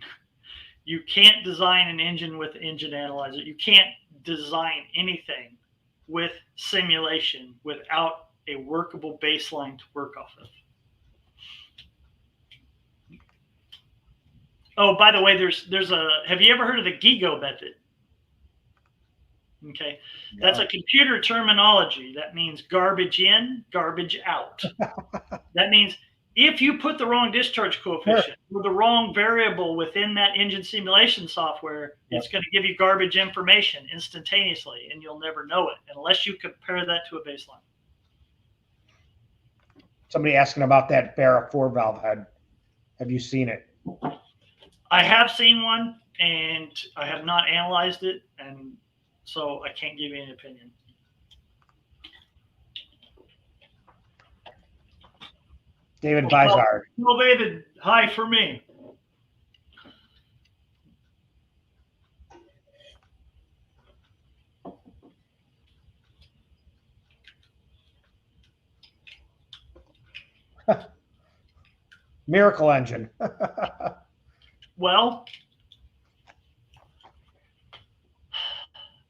You can't design an engine with Engine Analyzer. You can't design anything with simulation without a workable baseline to work off of. Oh, by the way, there's a, have you ever heard of the GIGO method? Okay, that's a computer terminology. That means garbage in, garbage out. That means if you put the wrong discharge coefficient or the wrong variable within that engine simulation software, it's going to give you garbage information instantaneously, and you'll never know it unless you compare that to a baseline. Somebody asking about that Barra 4-valve head. Have you seen it? I have seen one, and I have not analyzed it, and so I can't give you an opinion. David Vizard. Well, David, hi for me. Miracle engine. Well,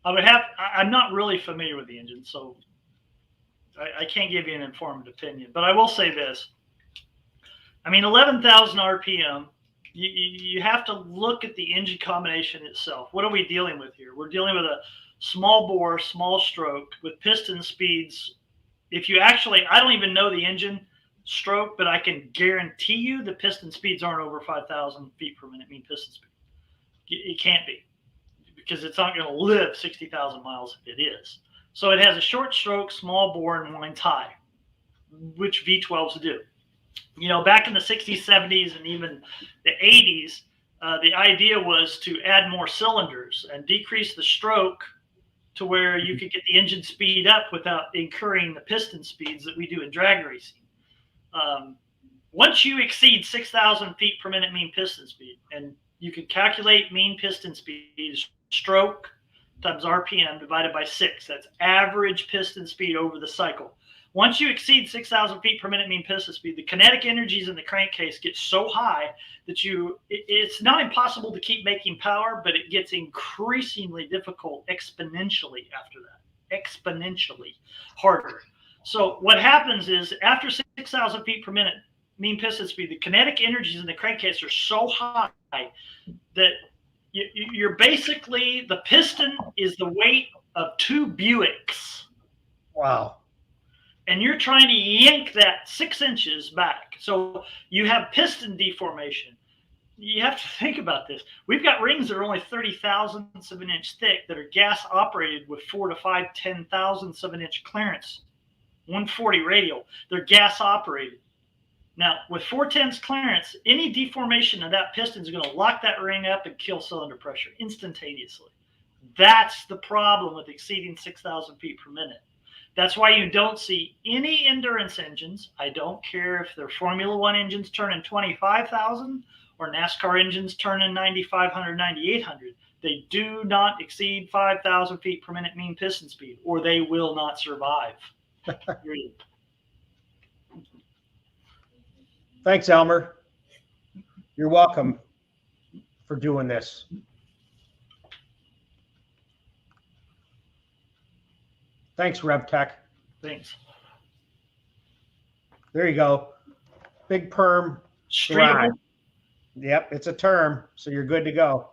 I'm not really familiar with the engine, so I can't give you an informed opinion. But I will say this. I mean, 11,000 RPM, you have to look at the engine combination itself. What are we dealing with here? We're dealing with a small bore, small stroke with piston speeds. If you actually, I don't even know the engine stroke, but I can guarantee you the piston speeds aren't over 5,000 feet per minute mean piston speed. It can't be, because it's not going to live 60,000 miles if it is. So it has a short stroke, small bore, and winds high, which V12s do. You know, back in the 60s, 70s, and even the 80s, the idea was to add more cylinders and decrease the stroke to where you could get the engine speed up without incurring the piston speeds that we do in drag racing. Once you exceed 6,000 feet per minute mean piston speed, and you can calculate mean piston speed as stroke times RPM divided by 6. That's average piston speed over the cycle. Once you exceed 6,000 feet per minute mean piston speed, the kinetic energies in the crankcase get so high that it's not impossible to keep making power, but it gets increasingly difficult exponentially after that, exponentially harder. So what happens is after 6,000 feet per minute mean piston speed, the kinetic energies in the crankcase are so high that you're basically, the piston is the weight of 2 Buicks. Wow. And you're trying to yank that 6 inches back. So you have piston deformation. You have to think about this. We've got rings that are only 30 thousandths of an inch thick that are gas operated with 4 to 5 10 thousandths of an inch clearance, 140 radial. They're gas operated. Now, with 4/10 clearance, any deformation of that piston is going to lock that ring up and kill cylinder pressure instantaneously. That's the problem with exceeding 6,000 feet per minute. That's why you don't see any endurance engines. I don't care if they're Formula One engines turning 25,000 or NASCAR engines turning 9,500, 9,800. They do not exceed 5,000 feet per minute mean piston speed, or they will not survive. Thanks, Elmer. You're welcome for doing this. Thanks, RevTech. Thanks. There you go. Big perm. Streetable. Yep, it's a term, so you're good to go.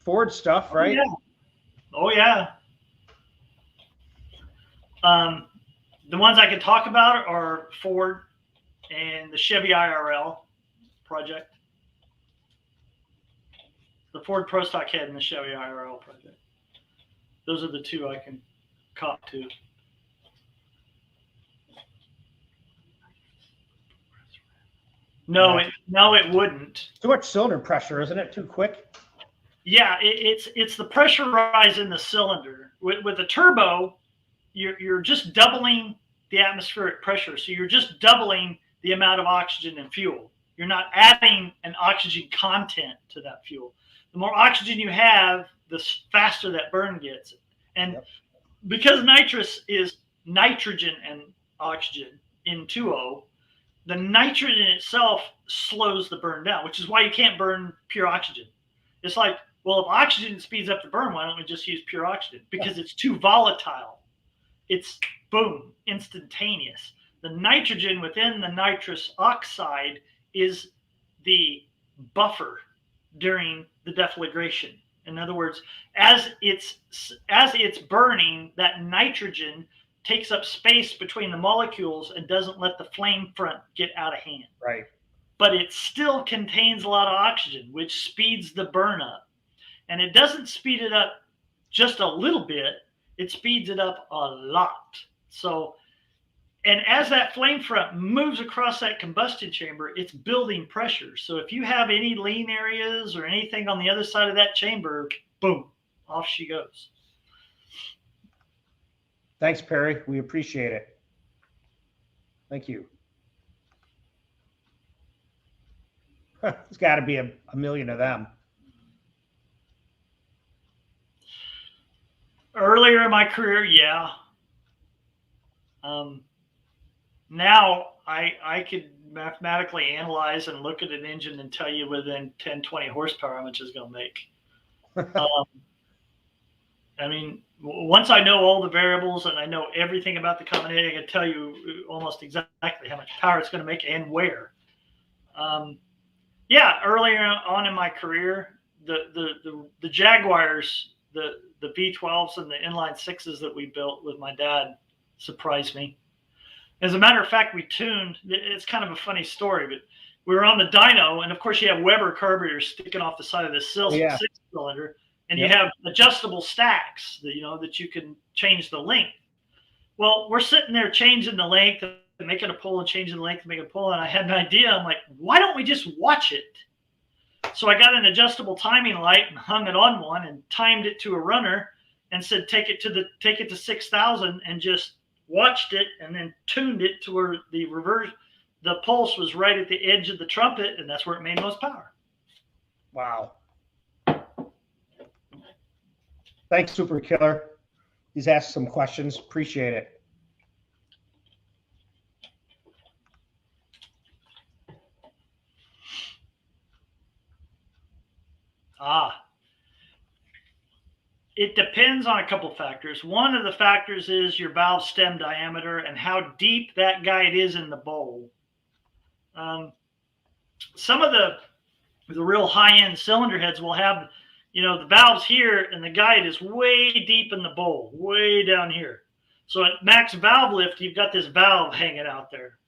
Ford stuff, right? Oh, yeah. The ones I can talk about are Ford and the Chevy IRL project. The Ford Pro Stock Head and the Chevy IRL project. Those are the two I can cop to. No, it wouldn't. Too much cylinder pressure, isn't it? Too quick? Yeah, it's the pressure rise in the cylinder. With the turbo, you're just doubling the atmospheric pressure. So you're just doubling the amount of oxygen and fuel. You're not adding an oxygen content to that fuel. The more oxygen you have, the faster that burn gets. And because nitrous is nitrogen and oxygen in 2O, the nitrogen itself slows the burn down, which is why you can't burn pure oxygen. It's like, well, if oxygen speeds up the burn, why don't we just use pure oxygen? Because it's too volatile. It's boom, instantaneous. The nitrogen within the nitrous oxide is the buffer during the deflagration. In other words, as it's burning, that nitrogen takes up space between the molecules and doesn't let the flame front get out of hand. Right. But it still contains a lot of oxygen, which speeds the burn up. And it doesn't speed it up just a little bit, it speeds it up a lot. So, and as that flame front moves across that combustion chamber, it's building pressure. So if you have any lean areas or anything on the other side of that chamber, boom, off she goes. Thanks, Perry. We appreciate it. Thank you. There's got to be a million of them. Earlier in my career, yeah. Now I could mathematically analyze and look at an engine and tell you within 10, 20 horsepower how much it's going to make. I mean, once I know all the variables and I know everything about the combination, I can tell you almost exactly how much power it's going to make and where. Yeah, earlier on in my career, the Jaguars, the V12s and the inline sixes that we built with my dad surprised me. As a matter of fact, we tuned, it's kind of a funny story, but we were on the dyno, and of course you have Weber carburetors sticking off the side of the six cylinder, and you have adjustable stacks that you can change the length. Well, we're sitting there changing the length and making a pull and changing the length and making a pull, and I had an idea. I'm like, why don't we just watch it? So I got an adjustable timing light and hung it on one and timed it to a runner and said, take it to 6,000, and just watched it and then tuned it to where the pulse was right at the edge of the trumpet, and that's where it made most power. Wow. Thanks, Super Killer. He's asked some questions. Appreciate it. It depends on a couple factors. One of the factors is your valve stem diameter and how deep that guide is in the bowl. Some of the real high-end cylinder heads will have, the valves here, and the guide is way deep in the bowl, way down here. So at max valve lift, you've got this valve hanging out there,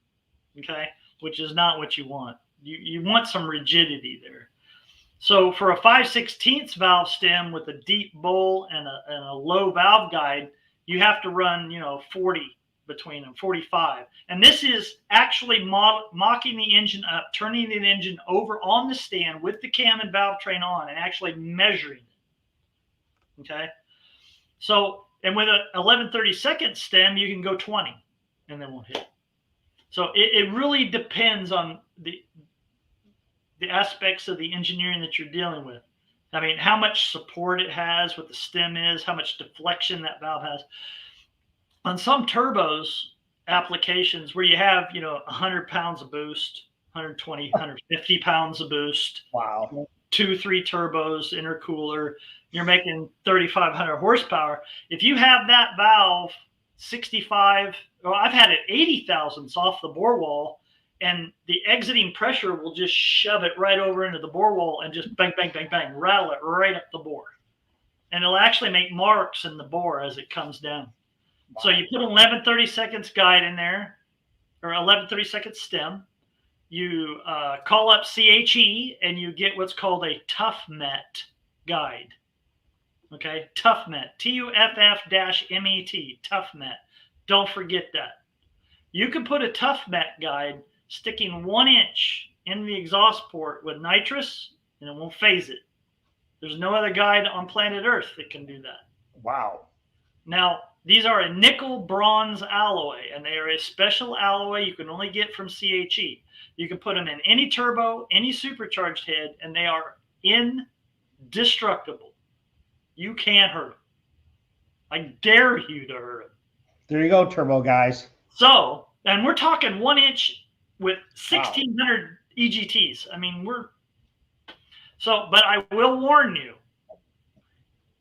okay, which is not what you want. You want some rigidity there. So for a 5/16 valve stem with a deep bowl and a low valve guide, you have to run, 40 between them, 45. And this is actually mocking the engine up, turning the engine over on the stand with the cam and valve train on, and actually measuring it. Okay. So, and with an 11/32 stem, you can go 20 and then won't hit. So it really depends on the aspects of the engineering that you're dealing with. I mean, how much support it has, what the stem is, how much deflection that valve has. On some turbos applications where you have, 100 pounds of boost, 120, 150 pounds of boost, Wow, 2-3 turbos, intercooler, you're making 3,500 horsepower. If you have that valve 65, or I've had it 80 thousandths off the bore wall, and the exiting pressure will just shove it right over into the bore wall and just bang, bang, bang, bang, rattle it right up the bore. And it'll actually make marks in the bore as it comes down. Wow. So you put an 11/32 guide in there, or 11/32 stem. You call up CHE, and you get what's called a tough met guide. Okay, tough met, TUFF-MET, tough met. Don't forget that. You can put a tough met guide sticking 1 inch in the exhaust port with nitrous, and it won't phase it. There's no other guide on planet Earth that can do that. Wow. Now, these are a nickel bronze alloy, and they are a special alloy you can only get from CHE. You can put them in any turbo, any supercharged head, and they are indestructible. You can't hurt them. I dare you to hurt them. There you go, turbo guys. So, and we're talking 1 inch with 1,600 EGTs. I mean, but I will warn you,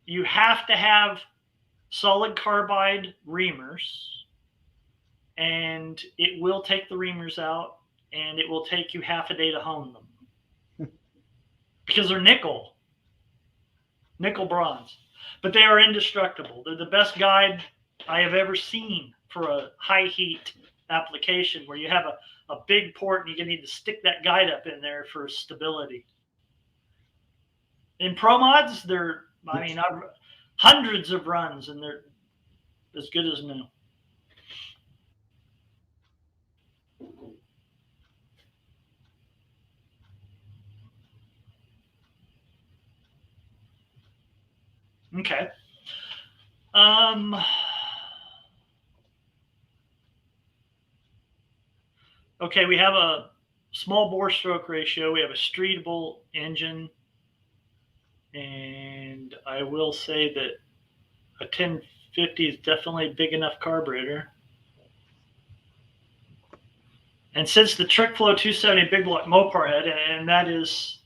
you have to have solid carbide reamers, and it will take the reamers out, and it will take you half a day to hone them because they're nickel bronze, but they are indestructible. They're the best guide I have ever seen for a high heat application where you have a big port and you need to stick that guide up in there for stability. In Pro Mods, I've hundreds of runs, and they're as good as new. Okay. Okay, we have a small bore stroke ratio. We have a streetable engine. And I will say that a 1050 is definitely a big enough carburetor. And since the Trick Flow 270 big block Mopar head, and that is,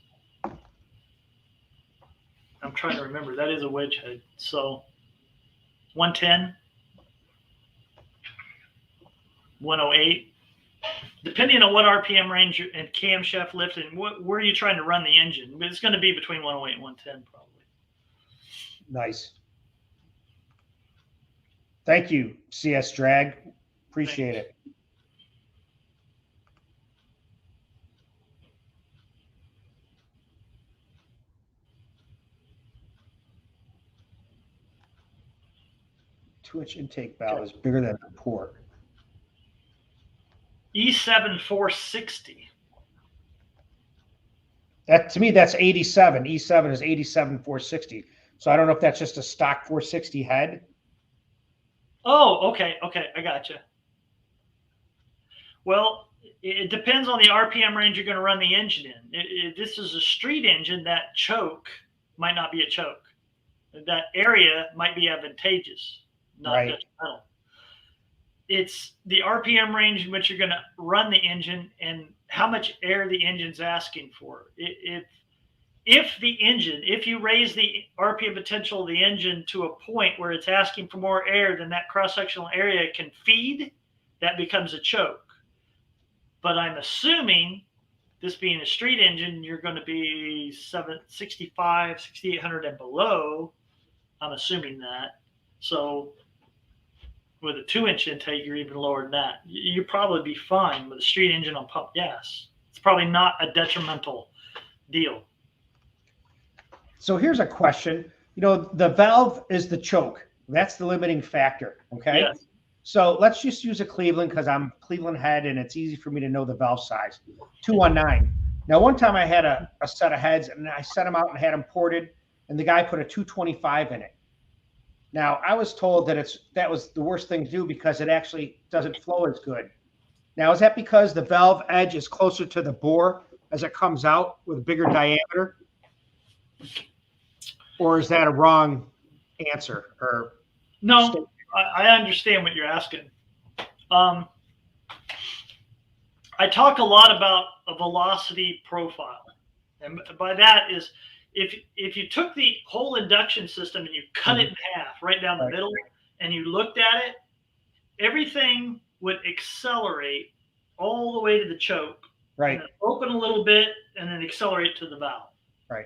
I'm trying to remember, that is a wedge head. So 110, 108, depending on what RPM range and camshaft lift and where you're trying to run the engine. But it's going to be between 108 and 110 probably. Nice. Thank you, CS Drag. Appreciate it. Two-inch intake valve is bigger than the port. E7 460. That to me, that's 87. E7 is 87 460. So I don't know if that's just a stock 460 head. Oh, okay, okay, I gotcha. Well, it depends on the RPM range you're going to run the engine in. If this is a street engine, that choke might not be a choke. That area might be advantageous, not Right. detrimental. It's the RPM range in which you're going to run the engine and how much air the engine's asking for. If you raise the RPM potential of the engine to a point where it's asking for more air than that cross-sectional area can feed, that becomes a choke. But I'm assuming, this being a street engine, you're going to be 765, 6800 and below. I'm assuming that. So with a 2-inch intake, you're even lower than that. You'd probably be fine with a street engine on pump gas. It's probably not a detrimental deal. So here's a question. You know, the valve is the choke. That's the limiting factor. Okay. Yes. So let's just use a Cleveland because I'm Cleveland head and it's easy for me to know the valve size. 219. Now, one time I had a set of heads and I set them out and had them ported, and the guy put a 225 in it. Now, I was told that that was the worst thing to do because it actually doesn't flow as good. Now, is that because the valve edge is closer to the bore as it comes out with a bigger diameter? Or is that a wrong answer? Or no, I understand what you're asking. I talk a lot about a velocity profile. And by that is if you took the whole induction system and you cut it in half right down the middle and you looked at it, everything would accelerate all the way to the choke. Right. And then open a little bit and then accelerate to the valve. Right.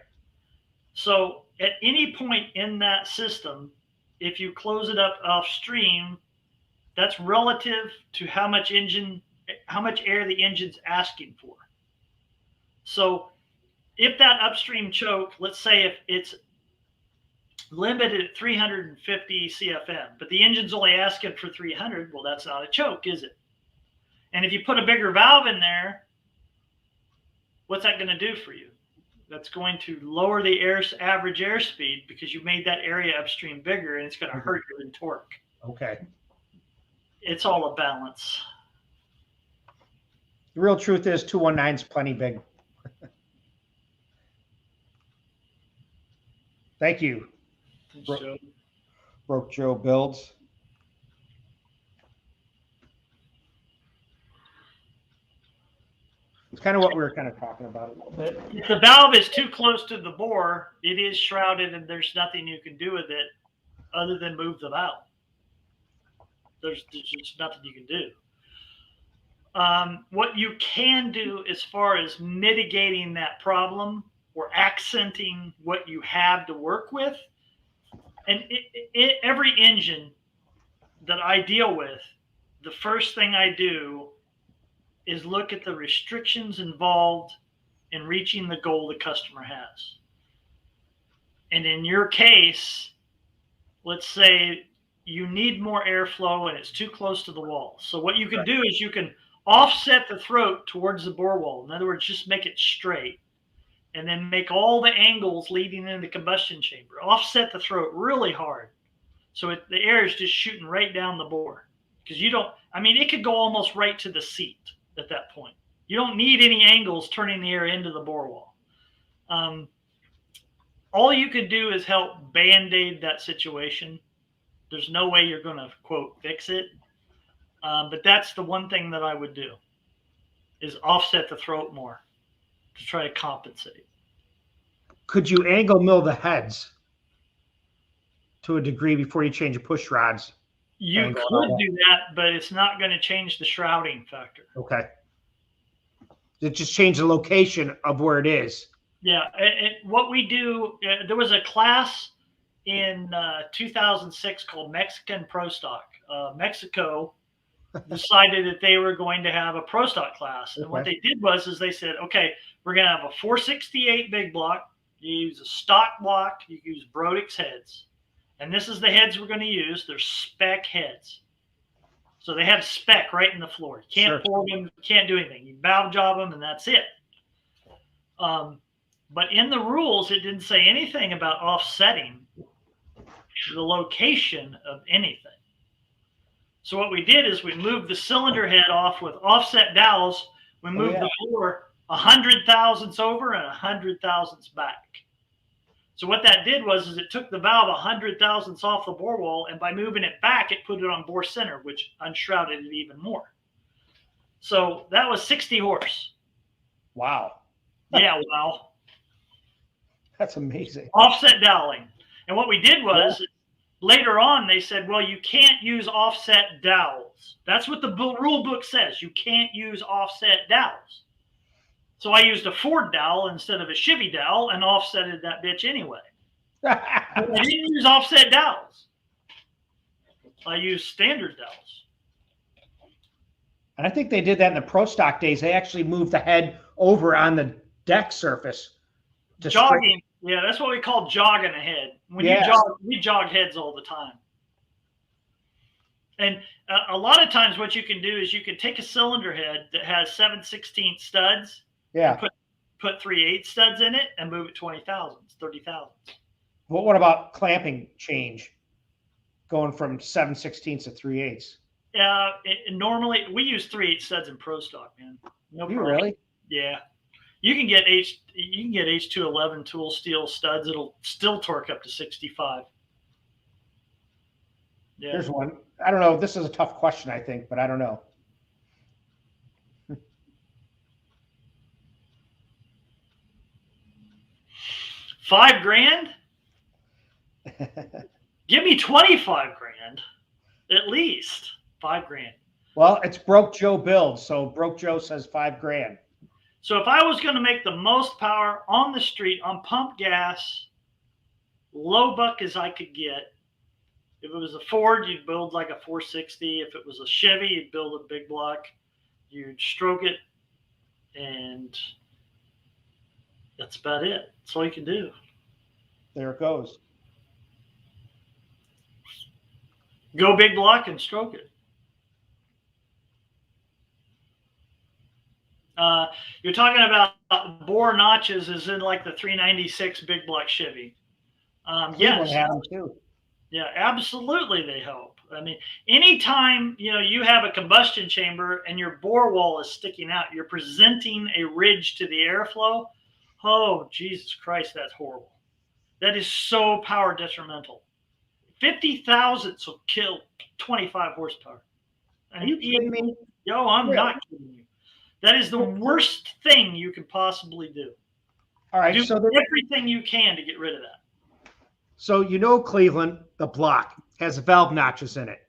So at any point in that system, if you close it up off stream, that's relative to how much air the engine's asking for. So if that upstream choke, let's say if it's limited at 350 CFM, but the engine's only asking for 300, well, that's not a choke, is it? And if you put a bigger valve in there, what's that going to do for you? That's going to lower the average airspeed because you made that area upstream bigger, and it's going to hurt you in torque. Okay. It's all a balance. The real truth is 219 is plenty big. Thank you. Broke Joe Builds. It's kind of what we were kind of talking about a little bit. If the valve is too close to the bore, it is shrouded and there's nothing you can do with it other than move the valve. There's just nothing you can do. What you can do as far as mitigating that problem or accenting what you have to work with, and every engine that I deal with, the first thing I do is look at the restrictions involved in reaching the goal the customer has. And in your case, let's say you need more airflow and it's too close to the wall. So what you can do is you can offset the throat towards the bore wall. In other words, just make it straight and then make all the angles leading into the combustion chamber. Offset the throat really hard so the air is just shooting right down the bore. Because it could go almost right to the seat at that point. You don't need any angles turning the air into the bore wall. All you could do is help band-aid that situation. There's no way you're going to, quote, fix it. But that's the one thing that I would do, is offset the throat more to try to compensate. Could you angle mill the heads to a degree before you change your push rods? You could do that, but it's not going to change the shrouding factor. Okay. It just change the location of where it is. Yeah. What we do, there was a class in 2006 called Mexican Pro Stock. Mexico decided that they were going to have a Pro Stock class. And what they did was they said, okay, we're going to have a 468 big block. You use a stock block. You use Brodix heads. And this is the heads we're going to use. They're spec heads. So they have spec right in the floor. You can't pour them, you can't do anything. You valve job them, and that's it. But in the rules, it didn't say anything about offsetting the location of anything. So what we did is we moved the cylinder head off with offset dowels. We moved the bore 100 thousandths over and 100 thousandths back. So what that did was it took the valve 100 thousandths off the bore wall, and by moving it back, it put it on bore center, which unshrouded it even more. So that was 60 horse. Wow. Yeah, wow. That's amazing. Offset doweling. And what we did was later on, they said, well, you can't use offset dowels. That's what the rule book says. You can't use offset dowels. So I used a Ford dowel instead of a Chevy dowel and offsetted that bitch anyway. I didn't use offset dowels. I used standard dowels. And I think they did that in the pro stock days. They actually moved the head over on the deck surface. Jogging. Yeah, that's what we call jogging ahead. When you jog, we jog heads all the time. And a lot of times what you can do is you can take a cylinder head that has 7/16 studs. Yeah. Put 3/8 studs in it and move it 20 thousandths, 30 thousandths. Well, what about clamping change? Going from 7/16 to 3/8? Normally we use 3/8 studs in pro stock, man. No problem. Really? Yeah. You can get H211 tool steel studs. It'll still torque up to 65. Yeah. Here's one. I don't know. This is a tough question, I think, but I don't know. $5,000? Give me 25 grand, at least. $5,000. Well, it's Broke Joe build, so Broke Joe says $5,000. So if I was going to make the most power on the street on pump gas, low buck as I could get, if it was a Ford, you'd build like a 460. If it was a Chevy, you'd build a big block. You'd stroke it, and that's about it. That's all you can do. There it goes. Go big block and stroke it. You're talking about bore notches is in like the 396 big block Chevy. Yes. Had them too. Yeah, absolutely they help. I mean, anytime, you have a combustion chamber and your bore wall is sticking out, you're presenting a ridge to the airflow. Oh, Jesus Christ, that's horrible. That is so power detrimental. 50 thousandths will kill 25 horsepower. Are you kidding me? Yo, I'm not kidding you. That is the worst thing you can possibly do. All right. Do so everything you can to get rid of that. So Cleveland, the block has valve notches in it.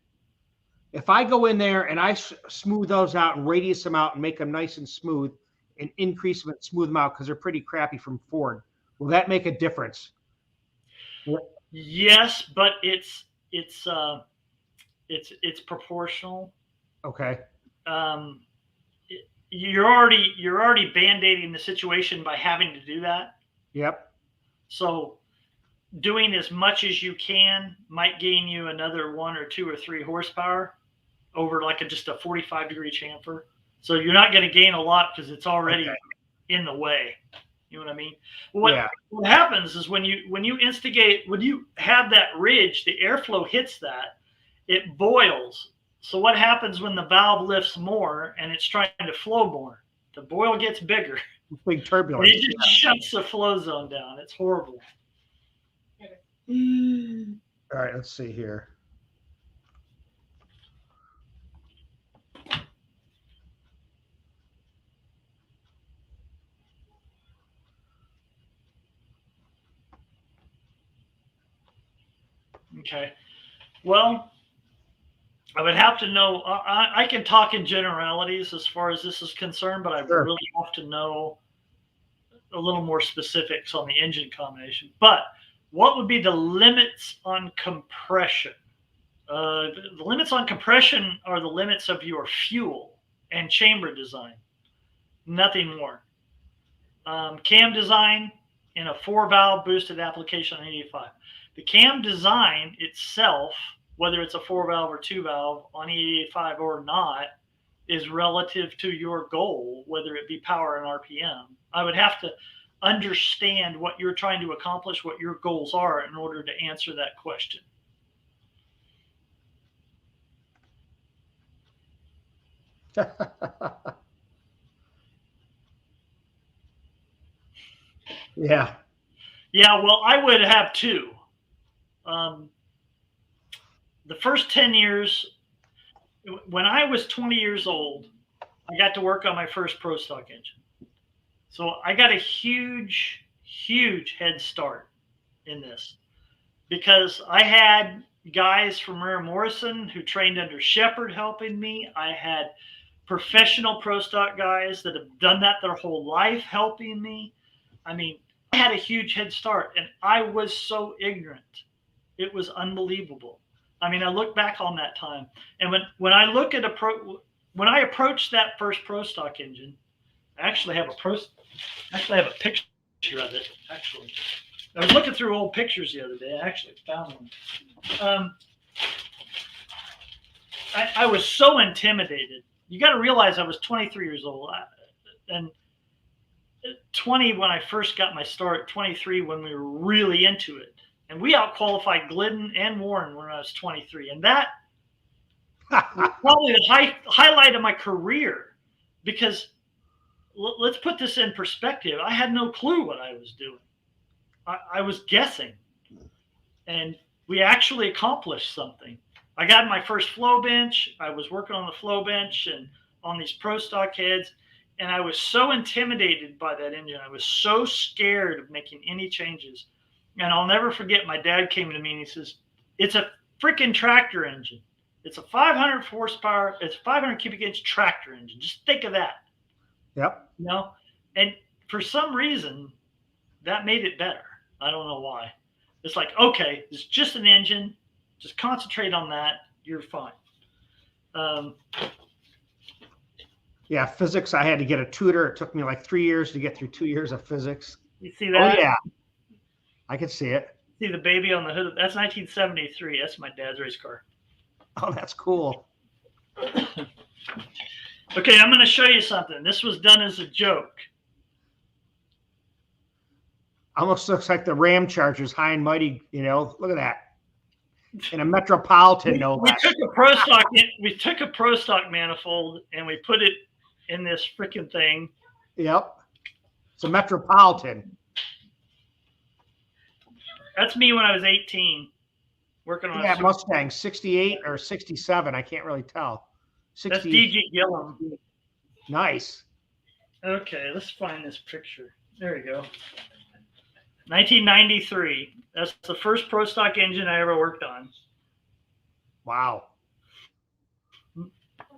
If I go in there and I smooth those out and radius them out and make them nice and smooth and increase them and smooth them out because they're pretty crappy from Ford, will that make a difference? Yes, but it's proportional. Okay. You're already band-aiding the situation by having to do that. Yep. So doing as much as you can might gain you another 1 or 2 or 3 horsepower over like just a 45-degree chamfer. So you're not going to gain a lot because it's already in the way. You know what I mean? What happens is when you have that ridge, the airflow hits that, it boils. So what happens when the valve lifts more and it's trying to flow more? The boil gets bigger. Big turbulence. It just shuts the flow zone down. It's horrible. All right, let's see here. Okay. Well, I would have to know. I can talk in generalities as far as this is concerned, but I really have to know a little more specifics on the engine combination. But what would be the limits on compression? The limits on compression are the limits of your fuel and chamber design. Nothing more. Cam design in a 4-valve boosted application on 85. The cam design itself, whether it's a 4-valve or 2-valve on E85 or not, is relative to your goal, whether it be power and RPM. I would have understand what you're trying to accomplish, what your goals are in order to answer that question. Yeah. Yeah, well, I would have two. The first 10 years, when I was 20 years old, I got to work on my first Pro Stock engine. So I got a huge, huge head start in this because I had guys from Rare Morrison who trained under Shepard helping me. I had professional Pro Stock guys that have done that their whole life helping me. I mean, I had a huge head start and I was so ignorant. It was unbelievable. I mean, I look back on that time, and when I look at when I approached that first Pro Stock engine, I actually have a picture of it. Actually, I was looking through old pictures the other day. I actually found one. I was so intimidated. You got to realize I was 23 years old, and 20 when I first got my start. 23 when we were really into it. And we out-qualified Glidden and Warren when I was 23. And that was probably the highlight of my career because let's put this in perspective. I had no clue what I was doing. I was guessing. And we actually accomplished something. I got my first flow bench. I was working on the flow bench and on these Pro Stock heads. And I was so intimidated by that engine. I was so scared of making any changes. And I'll never forget, my dad came to me and he says, it's a freaking tractor engine. It's a 500 horsepower, it's a 500 cubic inch tractor engine. Just think of that. Yep. You know? And for some reason, that made it better. I don't know why. It's like, okay, it's just an engine. Just concentrate on that. You're fine. Yeah, physics, I had to get a tutor. It took me like 3 years to get through 2 years of physics. You see that? Oh, yeah. I can see it. See the baby on the hood? That's 1973. That's my dad's race car. Oh, that's cool. Okay, I'm going to show you something. This was done as a joke. Almost looks like the Ram Chargers, high and mighty. You know, look at that. In a Metropolitan, no less. We took a Pro Stock manifold and we put it in this freaking thing. Yep. It's a Metropolitan. That's me when I was 18, working on a Mustang, 68 or 67. I can't really tell. 60. That's DG Gillum. Nice. Okay, let's find this picture. There you go. 1993. That's the first Pro Stock engine I ever worked on. Wow.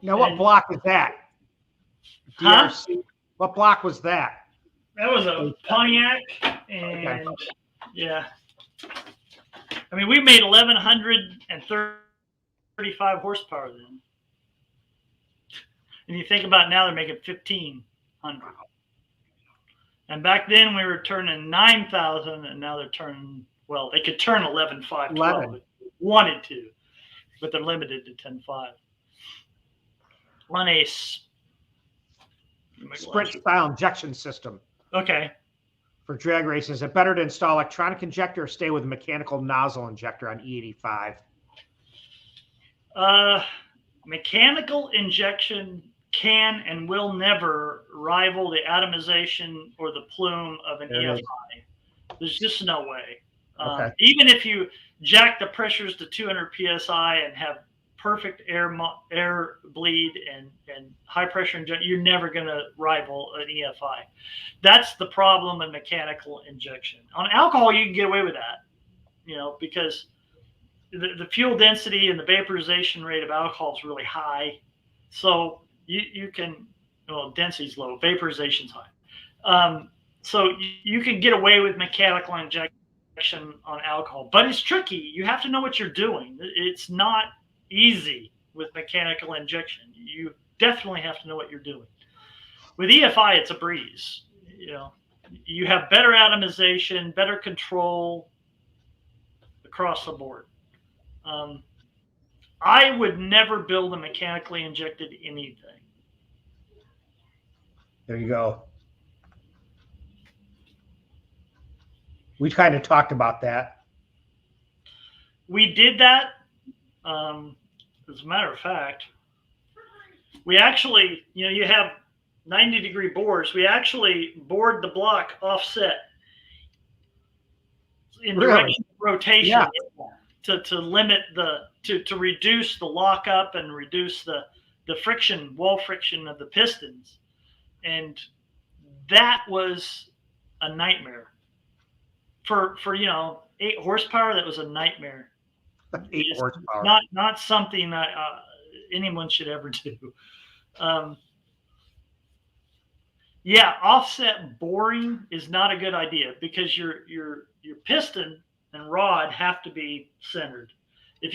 Now, what block is that? Huh? DRC. What block was that? That was a Pontiac, and yeah. I mean, we made 1,135 horsepower then. And you think about now, they're making 1,500. And back then we were turning 9,000, and now they're turning, well, they could turn 11,512 if they wanted to, but they're limited to 10.5. On a sprint style injection system. Okay. For drag races, is it better to install electronic injector or stay with a mechanical nozzle injector on E85? Mechanical injection can and will never rival the atomization or the plume of an EFI. There's just no way. Okay. Even if you jack the pressures to 200 psi and have perfect air bleed and high pressure injection, you're never going to rival an EFI. That's the problem in mechanical injection. On alcohol, you can get away with that, you know, because the fuel density and the vaporization rate of alcohol is really high. So you can, well, density's low, vaporization's high. So you can get away with mechanical injection on alcohol, but it's tricky. You have to know what you're doing. It's not easy with mechanical injection. You definitely have to know what you're doing. With EFI, it's a breeze. You know, you have better atomization, better control across the board. I would never build a mechanically injected anything. There you go. We kind of talked about that. We did that. As a matter of fact, we actually, you have 90-degree bores. We actually bored the block offset in direction of rotation to limit to reduce the lockup and reduce the wall friction of the pistons. And that was a nightmare. For 8 horsepower, that was a nightmare. 8 horsepower. Not something that anyone should ever do. Offset boring is not a good idea because your piston and rod have to be centered. If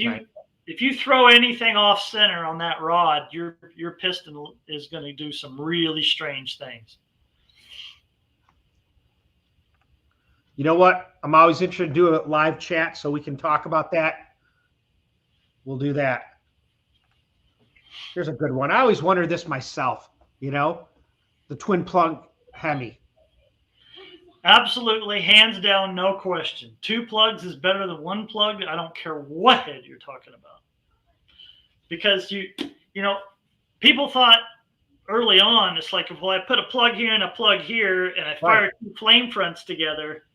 you throw anything off center on that rod, your piston is going to do some really strange things. You know what? I'm always interested to do a live chat so we can talk about that. We'll do that. Here's a good one. I always wondered this myself, the twin plug Hemi. Absolutely, hands down, no question. 2 plugs is better than 1 plug. I don't care what head you're talking about. Because people thought early on, it's like, well, I put a plug here and a plug here, and I fire 2 flame fronts together,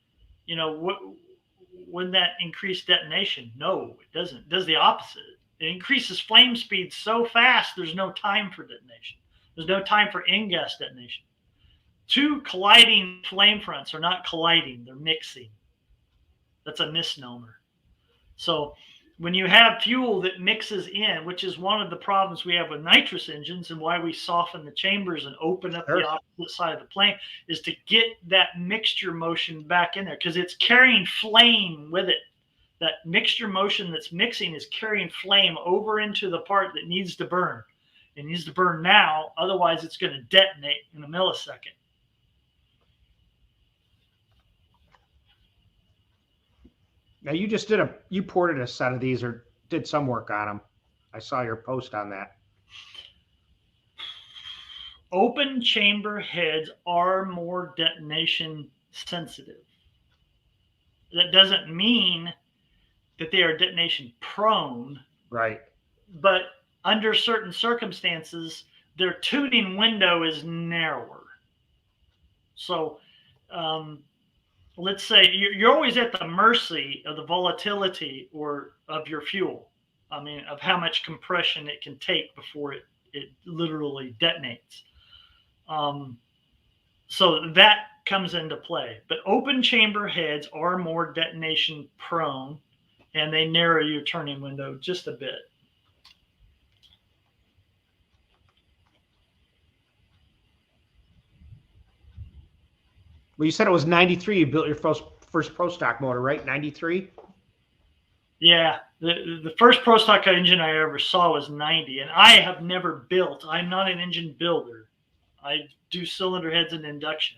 wouldn't that increase detonation? No, it doesn't. It does the opposite. It increases flame speed so fast, there's no time for detonation. There's no time for in-gas detonation. 2 colliding flame fronts are not colliding, they're mixing. That's a misnomer. So when you have fuel that mixes in, which is one of the problems we have with nitrous engines and why we soften the chambers and open up the opposite side of the plane, is to get that mixture motion back in there because it's carrying flame with it. That mixture motion that's mixing is carrying flame over into the part that needs to burn. It needs to burn now, otherwise it's going to detonate in a millisecond. Now you ported a set of these or did some work on them. I saw your post on that. Open chamber heads are more detonation sensitive. That doesn't mean that they are detonation prone. Right. But under certain circumstances, their tuning window is narrower. So let's say you're always at the mercy of the volatility or of your fuel. I mean, of how much compression it can take before it literally detonates. So that comes into play. But open chamber heads are more detonation prone, and they narrow your turning window just a bit. Well, you said it was 93. You built your first Pro Stock motor, right? 93? Yeah. The first Pro Stock engine I ever saw was 90, and I have never built. I'm not an engine builder. I do cylinder heads and induction.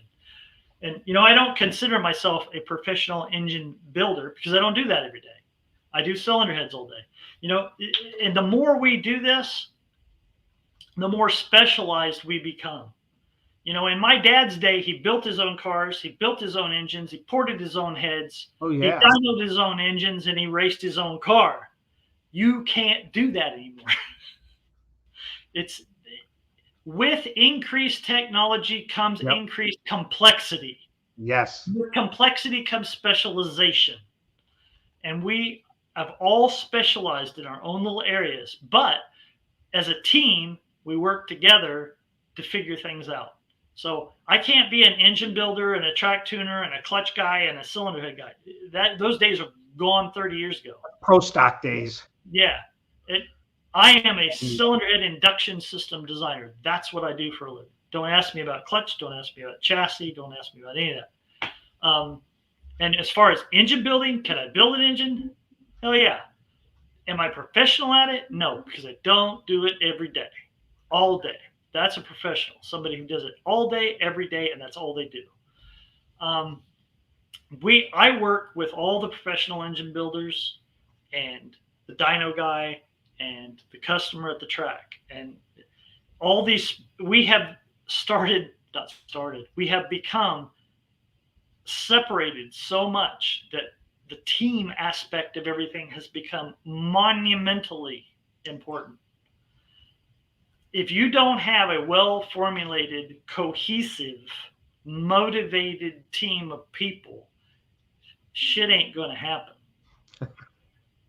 And, I don't consider myself a professional engine builder because I don't do that every day. I do cylinder heads all day. And the more we do this, the more specialized we become. In my dad's day, he built his own cars, he built his own engines, he ported his own heads, oh, yeah. He dynoed his own engines, and he raced his own car. You can't do that anymore. It's with increased technology comes increased complexity. Yes. With complexity comes specialization. And we have all specialized in our own little areas. But as a team, we work together to figure things out. So I can't be an engine builder and a track tuner and a clutch guy and a cylinder head guy. Those days are gone 30 years ago. Pro Stock days. Yeah. I am a cylinder head induction system designer. That's what I do for a living. Don't ask me about clutch. Don't ask me about chassis. Don't ask me about any of that. And as far as engine building, can I build an engine? Hell yeah. Am I professional at it? No, because I don't do it every day, all day. That's a professional, somebody who does it all day, every day, and that's all they do. I work with all the professional engine builders and the dyno guy and the customer at the track. And all these, we have become separated so much that the team aspect of everything has become monumentally important. If you don't have a well-formulated, cohesive, motivated team of people, shit ain't going to happen.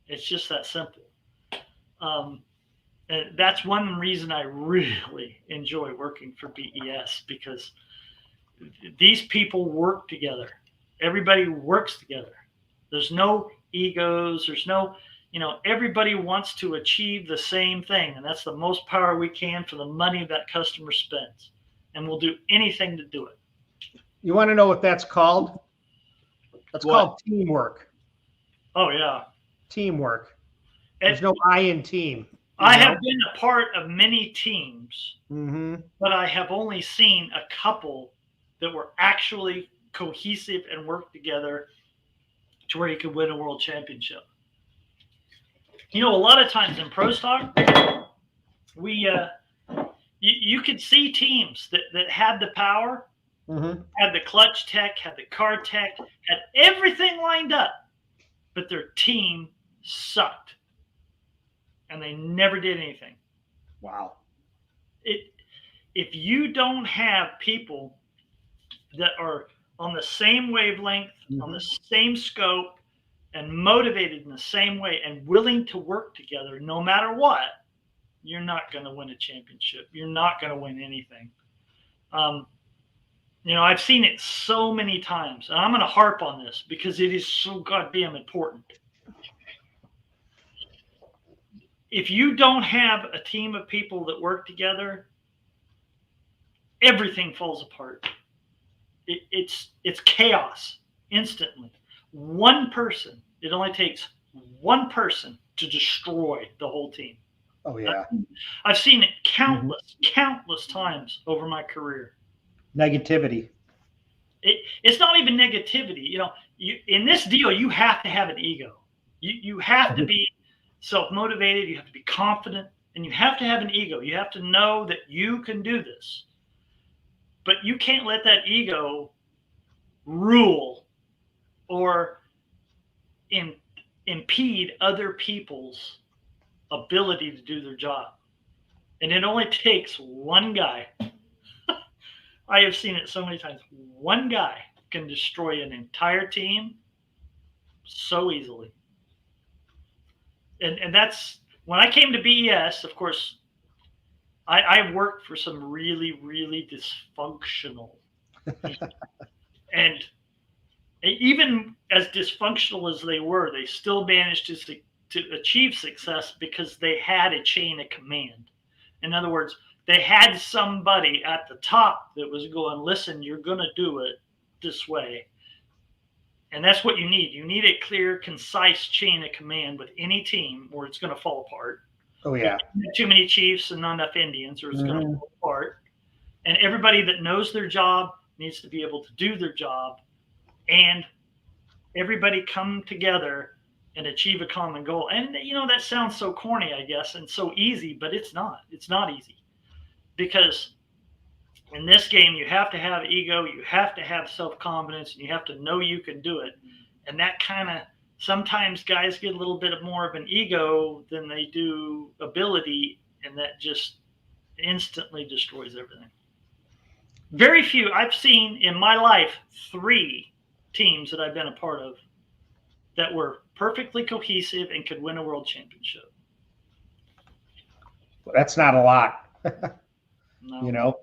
It's just that simple. And that's one reason I really enjoy working for BES, because these people work together. Everybody works together. There's no egos. There's no, everybody wants to achieve the same thing. And that's the most power we can for the money that customer spends. And we'll do anything to do it. You want to know what that's called? That's What? called teamwork. Oh, yeah. Teamwork. There's no I in team. I have been a part of many teams, Mm-hmm. but I have only seen a couple that were actually cohesive and worked together to where you could win a world championship. A lot of times in pro stock, you could see teams that had the power, Mm-hmm. had the clutch tech, had the car tech, had everything lined up, but their team sucked. And they never did anything. Wow. If you don't have people that are on the same wavelength, Mm-hmm. on the same scope, and motivated in the same way and willing to work together no matter what, you're not going to win a championship. You're not going to win anything. I've seen it so many times, and I'm going to harp on this because it is so goddamn important. If you don't have a team of people that work together, everything falls apart. It's chaos instantly. One person, it only takes one person to destroy the whole team. Oh, yeah. I've seen it countless times over my career. Negativity. It's not even negativity. In this deal, you have to have an ego. You have to be self-motivated, you have to be confident, and you have to have an ego. You have to know that you can do this. But you can't let that ego rule or impede other people's ability to do their job. And it only takes one guy. I have seen it so many times. One guy can destroy an entire team so easily. And that's when I came to BES, of course, I worked for some really, really dysfunctional people. And even as dysfunctional as they were, they still managed to achieve success because they had a chain of command. In other words, they had somebody at the top that was going, listen, you're going to do it this way. And that's what you need. You need a clear, concise chain of command with any team, or it's going to fall apart. Oh, yeah. Too many chiefs and not enough Indians, or it's going to fall apart. And everybody that knows their job needs to be able to do their job, and everybody come together and achieve a common goal. And, that sounds so corny, I guess, and so easy, but it's not. It's not easy. Because in this game, you have to have ego, you have to have self-confidence, and you have to know you can do it. And that kind of, sometimes guys get a little bit more of an ego than they do ability, and that just instantly destroys everything. Very few, I've seen in my life 3 teams that I've been a part of that were perfectly cohesive and could win a world championship. That's not a lot. No.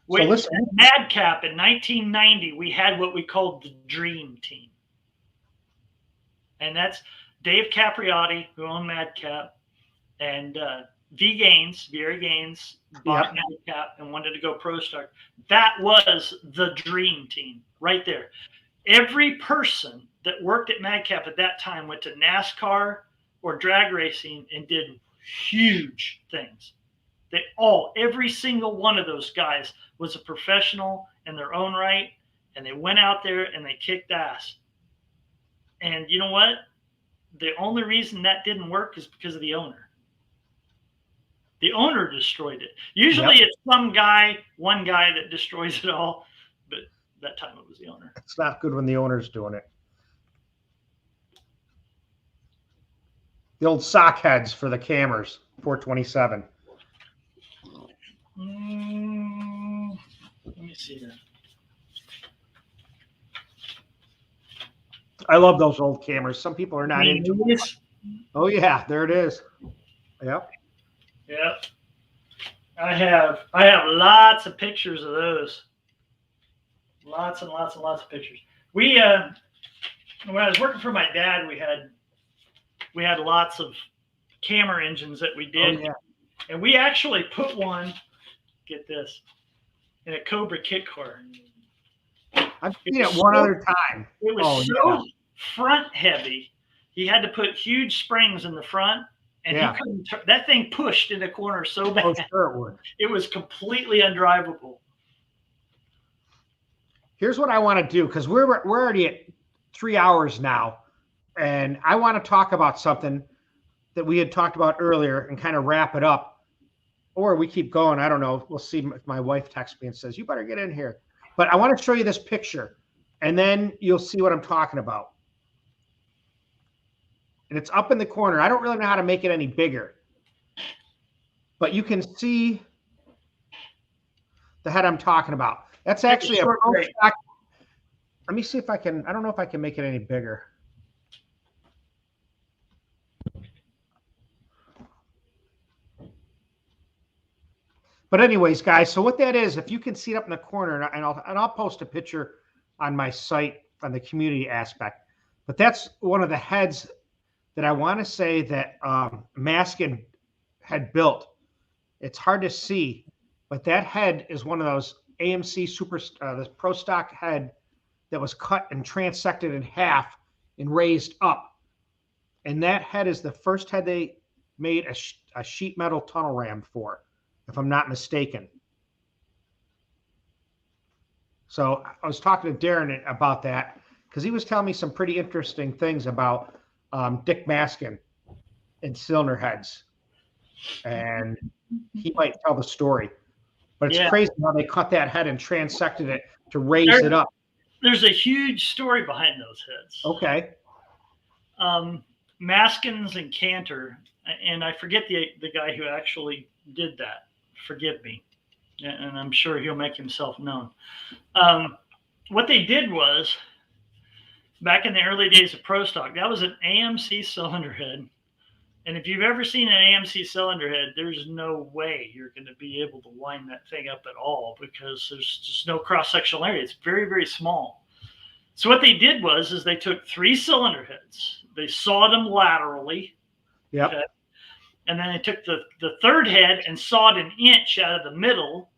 So listen. At Madcap in 1990, we had what we called the Dream Team. And that's Dave Capriotti, who owned Madcap, and Gary Gaines bought Madcap and wanted to go Pro Stock. That was the Dream Team right there. Every person that worked at Madcap at that time went to NASCAR or drag racing and did huge things. Every single one of those guys was a professional in their own right, and they went out there and they kicked ass. And you know what? The only reason that didn't work is because of the owner. The owner destroyed it. Usually it's one guy that destroys it all, but That time it was the owner. It's not good when the owner's doing it. The old sock heads for the cammers, 427. Let me see that. I love those old cameras. Some people are not into them. These? Oh yeah, there it is. Yep. Yep. I have lots of pictures of those. Lots and lots and lots of pictures. We when I was working for my dad, we had lots of camera engines that we did. Oh, yeah. And we actually put one, get this, in a Cobra kit car. I've seen it one other time. It was so front heavy. He had to put huge springs in the front, and he couldn't. That thing pushed in the corner so bad. Oh, sure it would. It was completely undrivable. Here's what I want to do, because we're already at 3 hours now, and I want to talk about something that we had talked about earlier and kind of wrap it up, or we keep going. I don't know. We'll see if my wife texts me and says, "You better get in here." But I want to show you this picture, and then you'll see what I'm talking about. And it's up in the corner. I don't really know how to make it any bigger, but you can see the head I'm talking about. That's actually a pro stock. Let me see if I can. I don't know if I can make it any bigger. But anyways, guys, so what that is, if you can see it up in the corner, and I'll post a picture on my site on the community aspect. But that's one of the heads that I want to say that Maskin had built. It's hard to see, but that head is one of those AMC this pro stock head that was cut and transected in half and raised up. And that head is the first head they made a sheet metal tunnel ram for, if I'm not mistaken. So I was talking to Darin about that because he was telling me some pretty interesting things about Dick Maskin and cylinder heads. And he might tell the story. But it's crazy how they cut that head and transected it to raise it up. There's a huge story behind those heads. Okay. Maskins and Canter, and I forget the guy who actually did that. Forgive me. And I'm sure he'll make himself known. What they did was, back in the early days of Pro Stock, that was an AMC cylinder head. And if you've ever seen an AMC cylinder head, there's no way you're going to be able to wind that thing up at all because there's just no cross-sectional area. It's very, very small. So what they did was they took 3 cylinder heads. They sawed them laterally. Yep. Okay? And then they took the third head and sawed an inch out of the middle,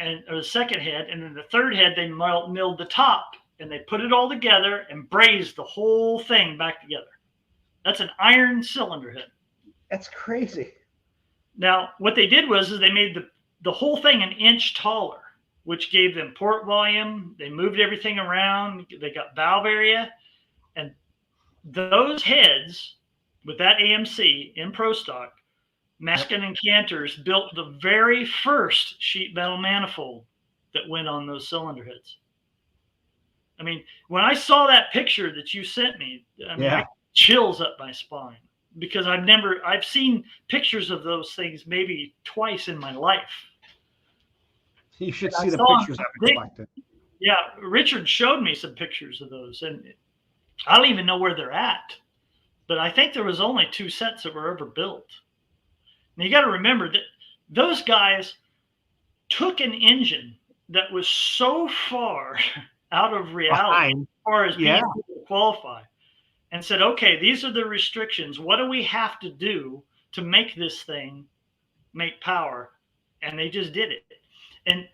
or the second head, and then the third head they milled the top, and they put it all together and brazed the whole thing back together. That's an iron cylinder head. That's crazy. Now, what they did was they made the whole thing an inch taller, which gave them port volume. They moved everything around. They got valve area. And those heads, with that AMC in Pro Stock, Maskin and Canters built the very first sheet metal manifold that went on those cylinder heads. I mean, when I saw that picture that you sent me, I mean, I chills up my spine because I've seen pictures of those things maybe twice in my life. You should see the pictures I've collected. Yeah, Richard showed me some pictures of those, and I don't even know where they're at. But I think there was only 2 sets that were ever built. Now you got to remember that those guys took an engine that was so far out of reality as far as being able to qualify, and said, okay, these are the restrictions. What do we have to do to make this thing make power? And they just did it. And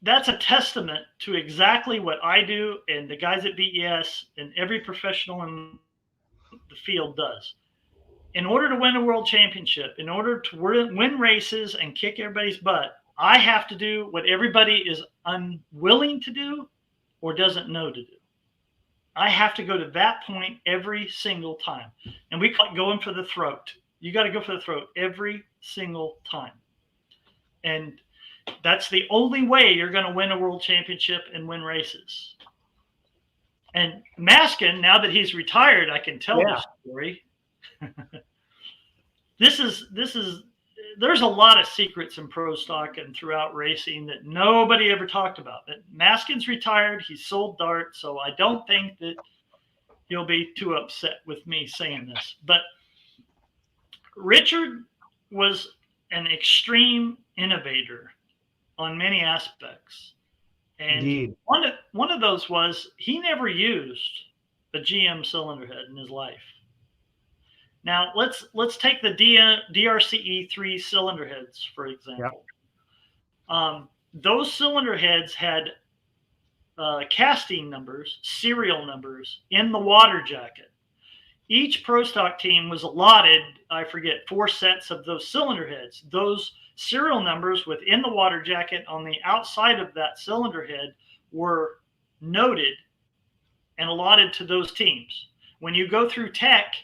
that's a testament to exactly what I do and the guys at BES and every professional in the field does. In order to win a world championship, in order to win races and kick everybody's butt, I have to do what everybody is unwilling to do or doesn't know to do. I have to go to that point every single time. And we call it going for the throat. You got to go for the throat every single time. And That's the only way you're going to win a world championship and win races. And Maskin, now that he's retired, I can tell this story. There's a lot of secrets in pro stock and throughout racing that nobody ever talked about. But Maskin's retired. He's sold Dart, so I don't think that he'll be too upset with me saying this. But Richard was an extreme innovator on many aspects. And Indeed. one of those was he never used a GM cylinder head in his life. Now let's take the DRCE 3 cylinder heads, for example. Yep. Those cylinder heads had casting numbers, serial numbers in the water jacket. Each pro stock team was allotted, I forget, 4 sets of those cylinder heads. Those serial numbers within the water jacket on the outside of that cylinder head were noted and allotted to those teams. When you go through tech,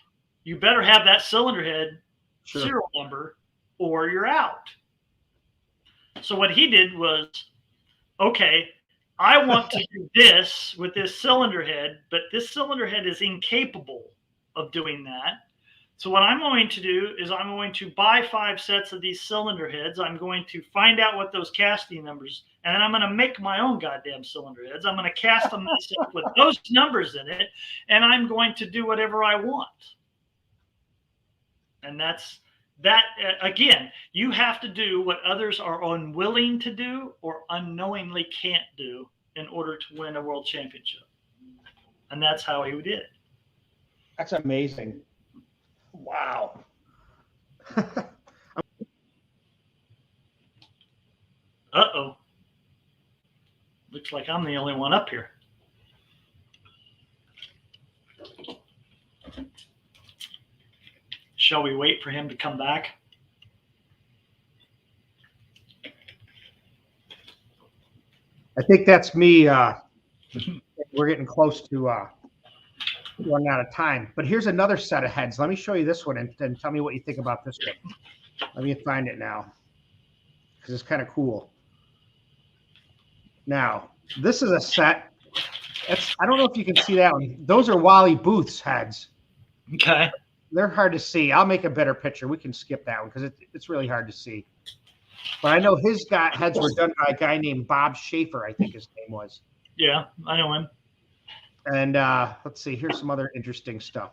you better have that cylinder head serial number or you're out. So what he did was, okay, I want to do this with this cylinder head, but this cylinder head is incapable of doing that. So what I'm going to do is I'm going to buy 5 sets of these cylinder heads. I'm going to find out what those casting numbers, and then I'm going to make my own goddamn cylinder heads. I'm going to cast them myself with those numbers in it, and I'm going to do whatever I want. And that's that. Again, you have to do what others are unwilling to do or unknowingly can't do in order to win a world championship. And that's how he did it. That's amazing. Wow. Uh-oh. Looks like I'm the only one up here. Shall we wait for him to come back? I think that's me. We're getting close to running out of time. But here's another set of heads. Let me show you this one and tell me what you think about this one. Let me find it now because it's kind of cool. Now, this is a set. I don't know if you can see that one. Those are Wally Booth's heads. Okay. They're hard to see. I'll make a better picture. We can skip that one because it's really hard to see. But I know his heads were done by a guy named Bob Schaefer, I think his name was. Yeah, I know him. And let's see. Here's some other interesting stuff.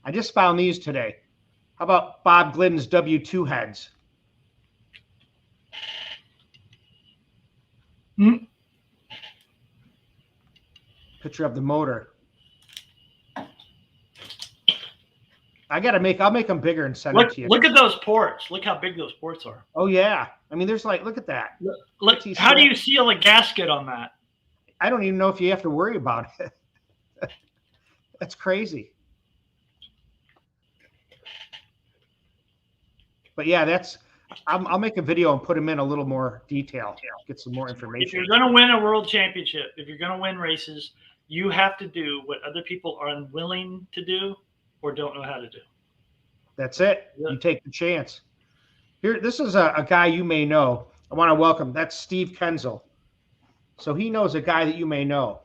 I just found these today. How about Bob Glidden's W2 heads? Picture of the motor. I'll make them bigger and send it to you. Look at those ports. Look how big those ports are. Oh yeah. I mean, there's look at that. Look, how do you seal a gasket on that? I don't even know if you have to worry about it. That's crazy. But yeah, I'll make a video and put them in a little more detail. Get some more information. If you're going to win a world championship, if you're going to win races, you have to do what other people are unwilling to do or don't know how to do. That's it. Yeah. You take the chance. Here, this is a guy you may know. I want to welcome. That's Steve Kenzel. So he knows a guy that you may know.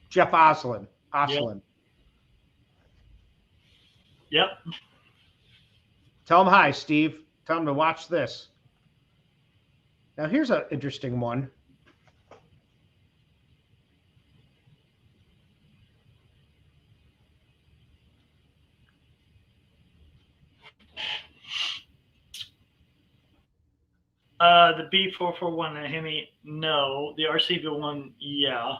Jeff Oslin. Yep. Tell him hi, Steve. Tell him to watch this. Now, here's an interesting one. The B441 the Hemi, no. The RCV1, yeah.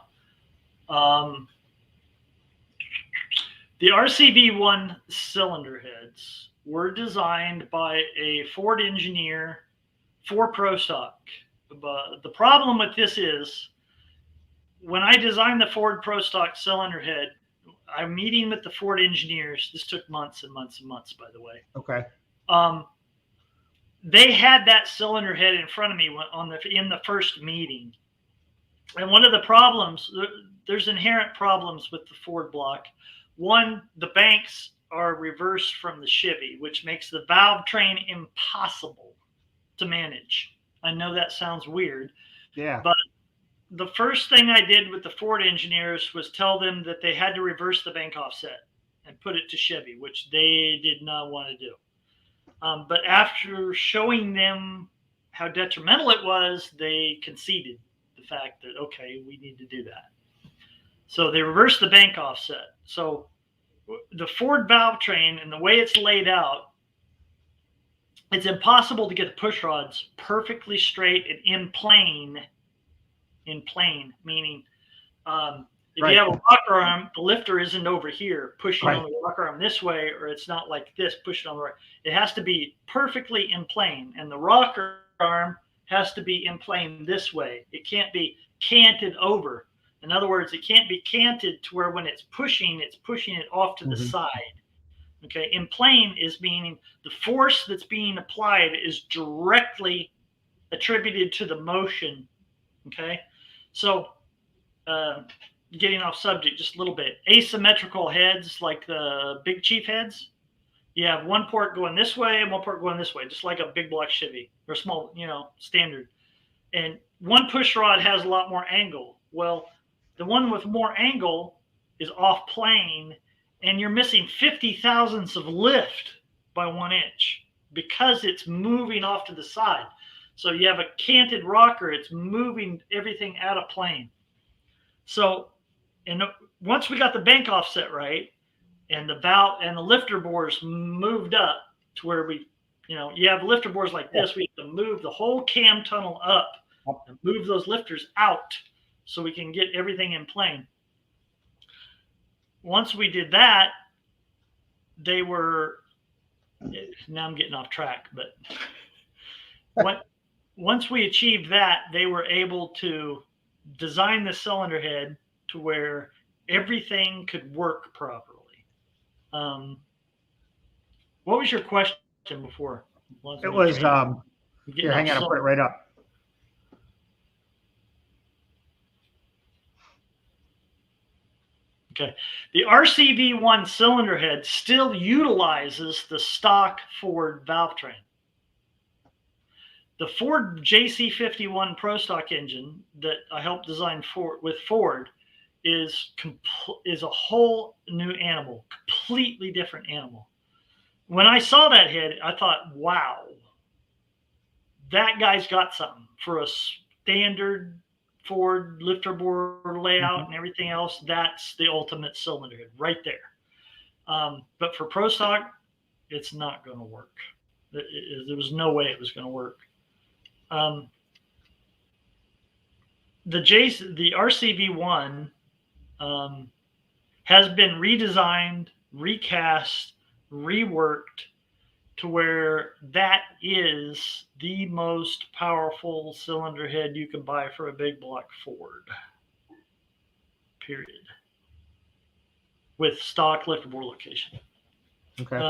The RCV1 cylinder heads were designed by a Ford engineer for pro stock. But the problem with this is when I designed the Ford pro stock cylinder head, I'm meeting with the Ford engineers. This took months and months and months, by the way. Okay. They had that cylinder head in front of me in the first meeting. And one of the problems, there's inherent problems with the Ford block. One, the banks are reversed from the Chevy, which makes the valve train impossible to manage. I know that sounds weird. Yeah. But the first thing I did with the Ford engineers was tell them that they had to reverse the bank offset and put it to Chevy, which they did not want to do. But after showing them how detrimental it was, they conceded the fact that, okay, we need to do that. So they reversed the bank offset. So the Ford valve train and the way it's laid out, it's impossible to get the push rods perfectly straight and in plane, meaning if Right. you have a rocker arm, the lifter isn't over here pushing Right. on the rocker arm this way, or it's not like this pushing on the right. It has to be perfectly in plane, and the rocker arm has to be in plane this way. It can't be canted over. In other words, it can't be canted to where when it's pushing it off to the side. Okay, in plane is meaning the force that's being applied is directly attributed to the motion. Okay, so getting off subject just a little bit, asymmetrical heads like the Big Chief heads, you have one port going this way and one port going this way, just like a big block Chevy or small, standard. And one push rod has a lot more angle. Well, the one with more angle is off plane, and you're missing 50 thousandths of lift by 1 inch because it's moving off to the side. So you have a canted rocker, it's moving everything out of plane. So, and once we got the bank offset right, and the valve and the lifter bores moved up to where we, you have lifter bores like this, we have to move the whole cam tunnel up and move those lifters out so we can get everything in plane. Once we did that, they were, now I'm getting off track, but once we achieved that, they were able to design the cylinder head to where everything could work properly. What was your question before? It was, here, hang on, I'll put it right up. Okay. The RCV1 cylinder head still utilizes the stock Ford valve train. The Ford JC51 Pro Stock engine that I helped design with Ford is a whole new animal, completely different animal. When I saw that head, I thought, wow, that guy's got something for a standard Ford lifter bore layout and everything else. That's the ultimate cylinder head right there. But for Pro Stock, it's not going to work. There was no way it was going to work. The RCV1 has been redesigned, recast, reworked to where that is the most powerful cylinder head you can buy for a big block Ford. Period. With stock lifter bore location. Okay.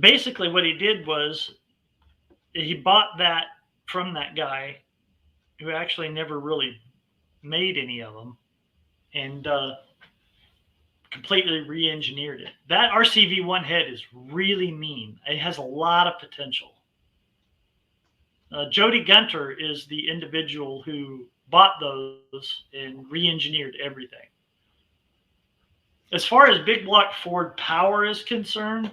Basically, what he did was he bought that from that guy who actually never really made any of them, and completely re-engineered it. That RCV1 head is really mean. It has a lot of potential. Jody Gunter is the individual who bought those and re-engineered everything. As far as big block Ford power is concerned,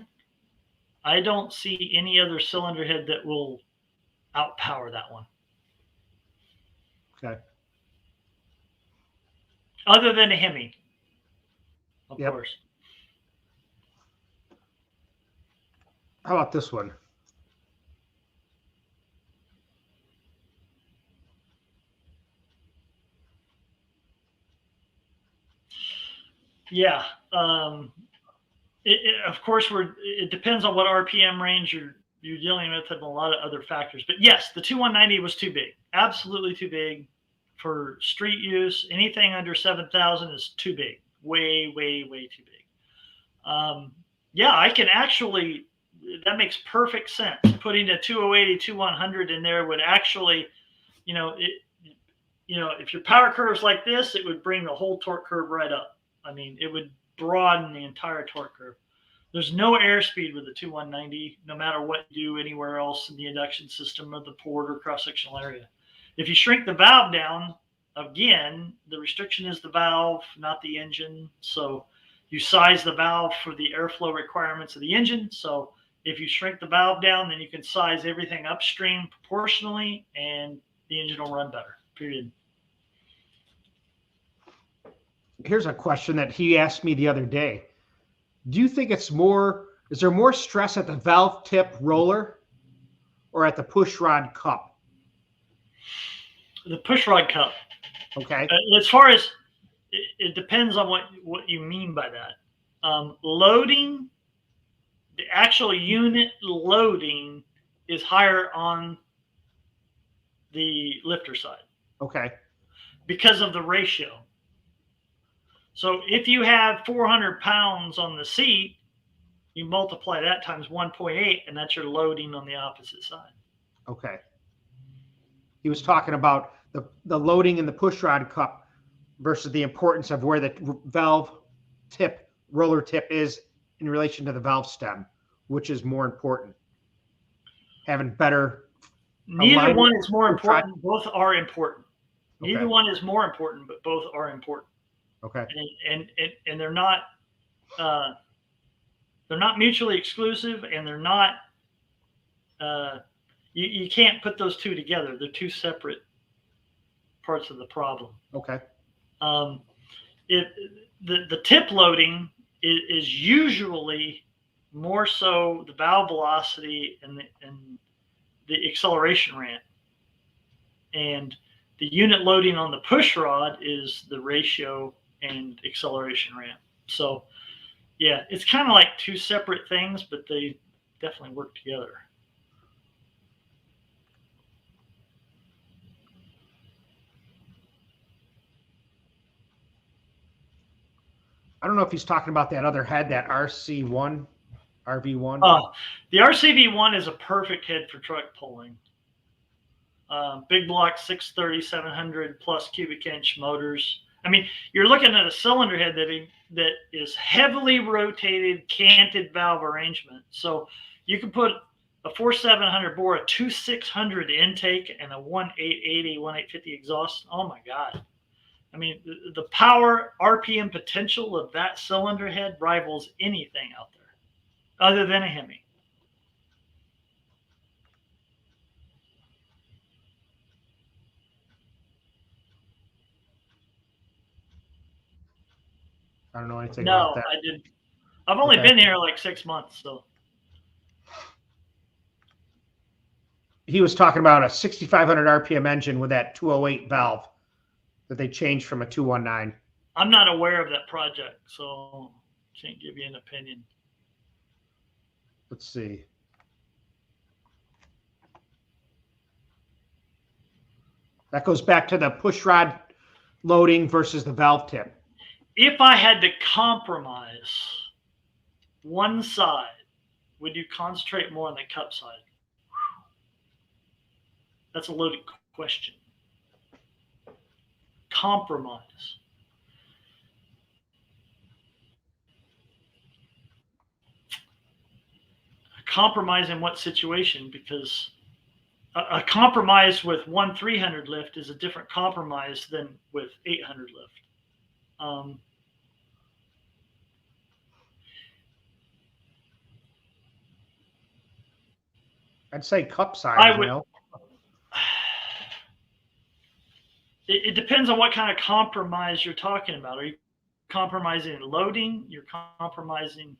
I don't see any other cylinder head that will outpower that one. Okay. Other than a Hemi, of course. How about this one? Yeah. Of course, it depends on what RPM range you're dealing with and a lot of other factors. But yes, the 2190 was too big. Absolutely too big for street use. Anything under 7,000 is too big. Way, way, way too big. Yeah, I can actually, that makes perfect sense. Putting a 2080, 2100 in there would actually, if your power curve's like this, it would bring the whole torque curve right up. I mean, it would broaden the entire torque curve. There's no airspeed with the 2190, no matter what you do anywhere else in the induction system or the port or cross-sectional area. If you shrink the valve down, again, the restriction is the valve, not the engine. So you size the valve for the airflow requirements of the engine. So if you shrink the valve down, then you can size everything upstream proportionally, and the engine will run better, period. Here's a question that he asked me the other day. Do you think is there more stress at the valve tip roller or at the push rod cup? The push rod cup. Okay. As far as, it depends on what you mean by that. Loading, the actual unit loading is higher on the lifter side. Okay. Because of the ratio. So if you have 400 pounds on the seat, you multiply that times 1.8, and that's your loading on the opposite side. Okay. He was talking about the loading in the push rod cup versus the importance of where the valve tip, roller tip is in relation to the valve stem, which is more important. Having better. Neither one is more important. Both are important. Okay. Neither one is more important, but both are important. Okay. And they're not mutually exclusive, and they're not you can't put those two together. They're two separate parts of the problem. Okay. The tip loading is usually more so the valve velocity and the acceleration ramp, and the unit loading on the push rod is the ratio and acceleration ramp. So yeah, it's kind of like two separate things, but they definitely work together. I don't know if he's talking about that other head, that RV1. The RCV1 is a perfect head for truck pulling. Big block 630, 700 plus cubic inch motors. I mean, you're looking at a cylinder head that is heavily rotated, canted valve arrangement. So you can put a 4700 bore, a 2600 intake, and a 1880, 1850 exhaust. Oh my God. I mean, the power RPM potential of that cylinder head rivals anything out there other than a Hemi. I don't know anything about that. No, I didn't. I've only been here like 6 months, so. He was talking about a 6,500 RPM engine with that 208 valve that they changed from a 219. I'm not aware of that project, so can't give you an opinion. Let's see. That goes back to the push rod loading versus the valve tip. If I had to compromise one side, would you concentrate more on the cup side? That's a loaded question. Compromise. Compromise in what situation? Because a compromise with 300 lift is a different compromise than with 800 lift. I'd say cup side, you know? It depends on what kind of compromise you're talking about. Are you compromising in loading? You're compromising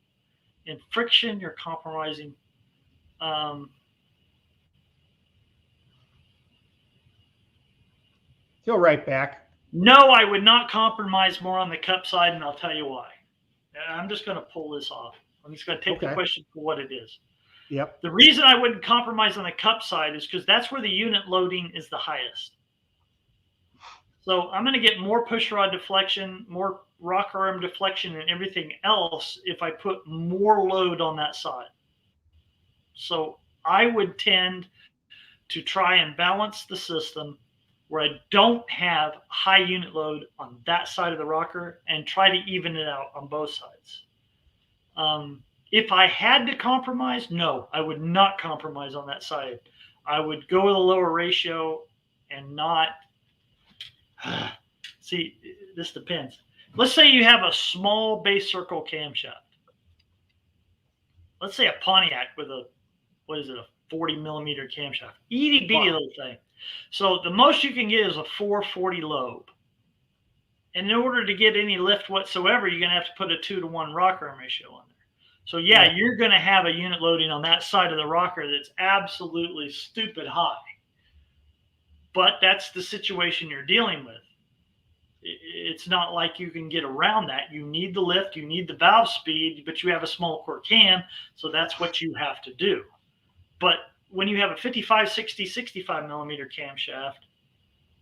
in friction? You're compromising. He'll write back. No, I would not compromise more on the cup side, and I'll tell you why. I'm just going to pull this off. I'm just going to take the question for what it is. Yep. The reason I wouldn't compromise on the cup side is because that's where the unit loading is the highest. So I'm going to get more push rod deflection, more rocker arm deflection, and everything else if I put more load on that side. So I would tend to try and balance the system where I don't have high unit load on that side of the rocker and try to even it out on both sides. If I had to compromise, no, I would not compromise on that side. I would go with a lower ratio and not see, this depends. Let's say you have a small base circle camshaft. Let's say a Pontiac with a, what is it, a 40 millimeter camshaft. Itty bitty little thing. So the most you can get is a 440 lobe. And in order to get any lift whatsoever, you're going to have to put a 2-to-1 rocker arm ratio on there. So yeah, you're going to have a unit loading on that side of the rocker that's absolutely stupid high. But that's the situation you're dealing with. It's not like you can get around that. You need the lift, you need the valve speed, but you have a small core cam, so that's what you have to do. But when you have a 55, 60, 65 millimeter camshaft,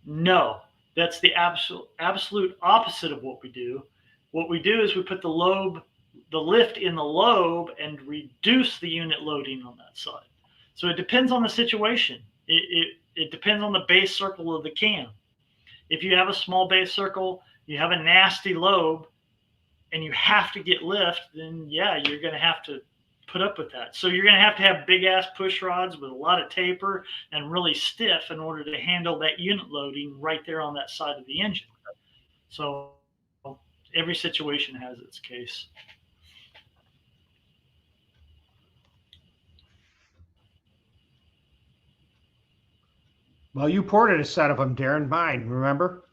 no, that's the absolute opposite of what we do. What we do is we put the lift in the lobe and reduce the unit loading on that side. So it depends on the situation. It depends on the base circle of the cam. If you have a small base circle, you have a nasty lobe, and you have to get lift, then yeah, you're going to have to put up with that. So you're going to have big ass push rods with a lot of taper and really stiff in order to handle that unit loading right there on that side of the engine. So every situation has its case. Well, you ported a set of them, Darin. Mine, remember?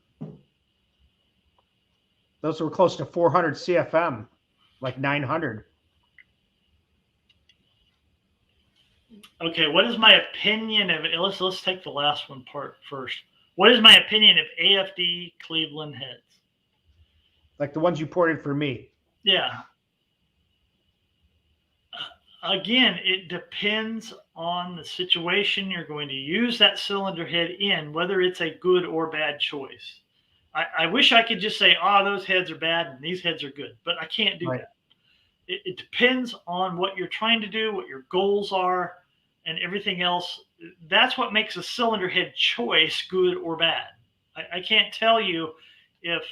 Those were close to 400 CFM, like 900. Okay, what is my opinion of it? Let's take the last one part first. What is my opinion of AFD Cleveland heads? Like the ones you ported for me. Yeah. Again, it depends on the situation you're going to use that cylinder head in, whether it's a good or bad choice. I wish I could just say, those heads are bad and these heads are good, but I can't do that. It depends on what you're trying to do, what your goals are, and everything else. That's what makes a cylinder head choice good or bad. I can't tell you if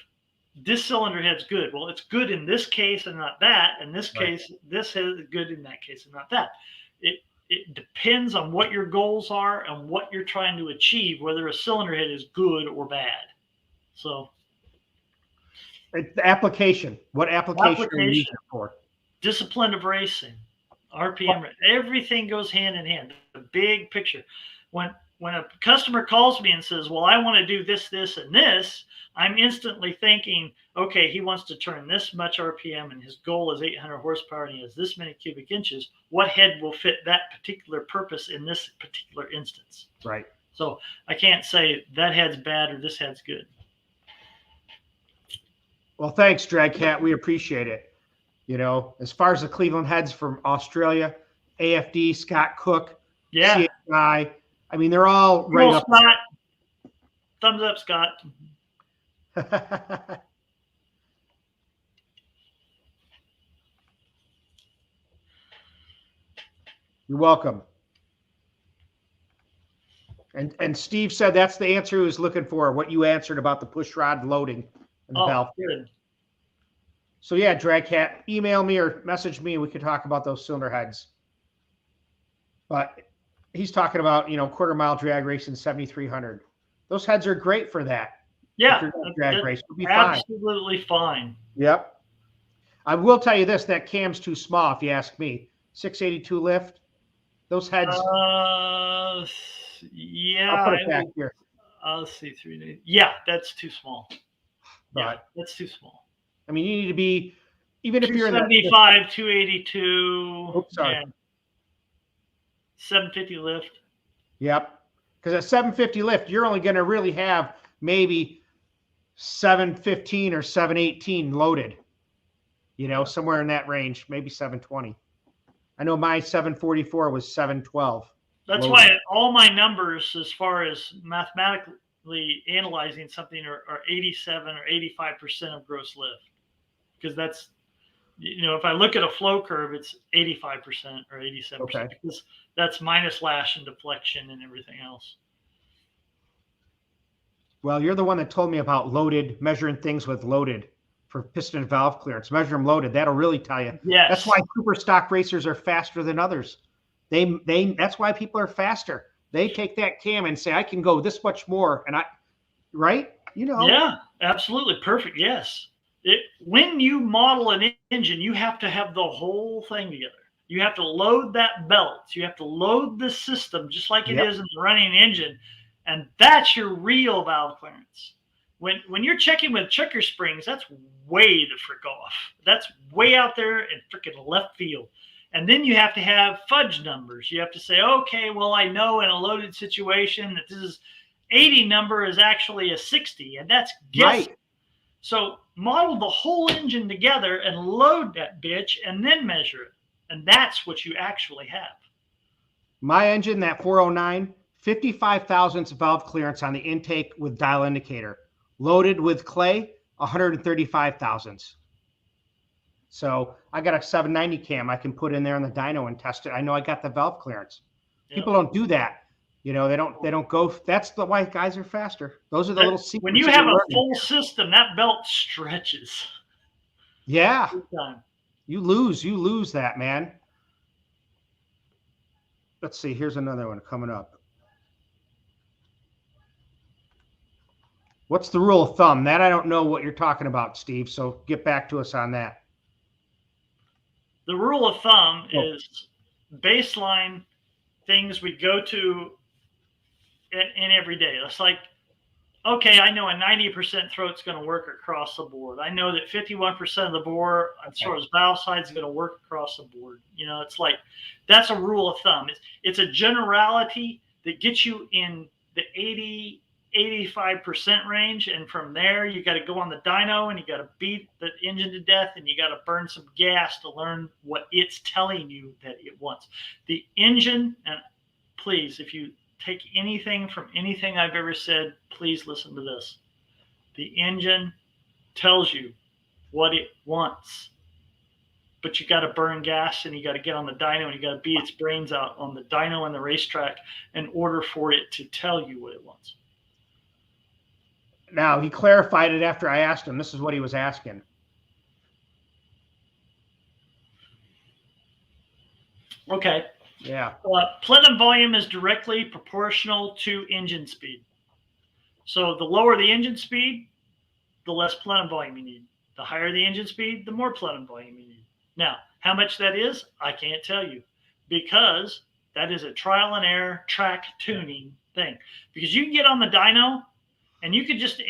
this cylinder head's good. Well, it's good in this case and not that. In this case, this head is good in that case and not that. It depends on what your goals are and what you're trying to achieve, whether a cylinder head is good or bad. So it's the application. What application are you using it for? Discipline of racing, RPM, everything goes hand in hand. The big picture. When a customer calls me and says, well, I want to do this, this, and this, I'm instantly thinking, okay, he wants to turn this much RPM and his goal is 800 horsepower and he has this many cubic inches. What head will fit that particular purpose in this particular instance? Right. So I can't say that head's bad or this head's good. Well, thanks, DragCat. We appreciate it. You know, as far as the Cleveland heads from Australia, AFD, Scott Cook, Yeah. CHI, I mean, they're all right up. Scott. Thumbs up, Scott. You're welcome. And Steve said that's the answer he was looking for, what you answered about the push rod loading and the valve. Good. So yeah, DragCat, email me or message me and we can talk about those cylinder heads. But he's talking about, quarter mile drag racing 7,300. Those heads are great for that. Yeah, drag race will be absolutely fine. Yep. I will tell you this, that cam's too small if you ask me. 682 lift. Those heads. Yeah. I'll put it back here. I'll see 380. Yeah, that's too small. But, that's too small. I mean, you need to be, even if you're in 275, 282. Oops, sorry. And 750 lift. Yep. Because at 750 lift, you're only going to really have maybe 715 or 718 loaded. Somewhere in that range, maybe 720. I know my 744 was 712. That's loaded. why all my numbers, as far as mathematically analyzing something, are 87 or 85% of gross lift. Because that's, if I look at a flow curve, it's 85% or 87%. Okay. Because that's minus lash and deflection and everything else. Well, you're the one that told me about loaded, measuring things with loaded for piston and valve clearance. Measure them loaded. That'll really tell you. Yes. That's why super stock racers are faster than others. That's why people are faster. They take that cam and say, I can go this much more. And right? You know. Yeah, absolutely. Perfect. Yes. When you model an engine, you have to have the whole thing together. You have to load that belt. You have to load the system just like it is in the running engine. And that's your real valve clearance. When you're checking with checker springs, that's way the frick off. That's way out there in freaking left field. And then you have to have fudge numbers. You have to say, okay, well, I know in a loaded situation that this is 80 number is actually a 60, and that's guessing. Right. So model the whole engine together and load that bitch and then measure it. And that's what you actually have. My engine, that 409, 55 thousandths valve clearance on the intake with dial indicator. Loaded with clay, 135 thousandths. So I got a 790 cam I can put in there on the dyno and test it. I know I got the valve clearance. People don't do that. You know, they don't go. That's the why guys are faster. Those are the little secrets. When you have a full system, that belt stretches. Yeah. You lose that, man. Let's see. Here's another one coming up. What's the rule of thumb? That I don't know what you're talking about, Steve. So get back to us on that. The rule of thumb is baseline things we go to in every day. It's like, okay, I know a 90% throat's going to work across the board. I know that 51% of the bore, as far as valve side, is going to work across the board. You know, it's like, that's a rule of thumb. It's a generality that gets you in the 85% range. And from there, you got to go on the dyno and you got to beat the engine to death and you got to burn some gas to learn what it's telling you that it wants. The engine, and please, if you take anything from anything I've ever said, please listen to this. The engine tells you what it wants, but you got to burn gas and you got to get on the dyno and you got to beat its brains out on the dyno and the racetrack in order for it to tell you what it wants. Now, he clarified it after I asked him. This is what he was asking. Okay. Yeah. Plenum volume is directly proportional to engine speed. So the lower the engine speed, the less plenum volume you need. The higher the engine speed, the more plenum volume you need. Now, how much that is, I can't tell you, because that is a trial and error track tuning thing. Because you can get on the dyno and you could just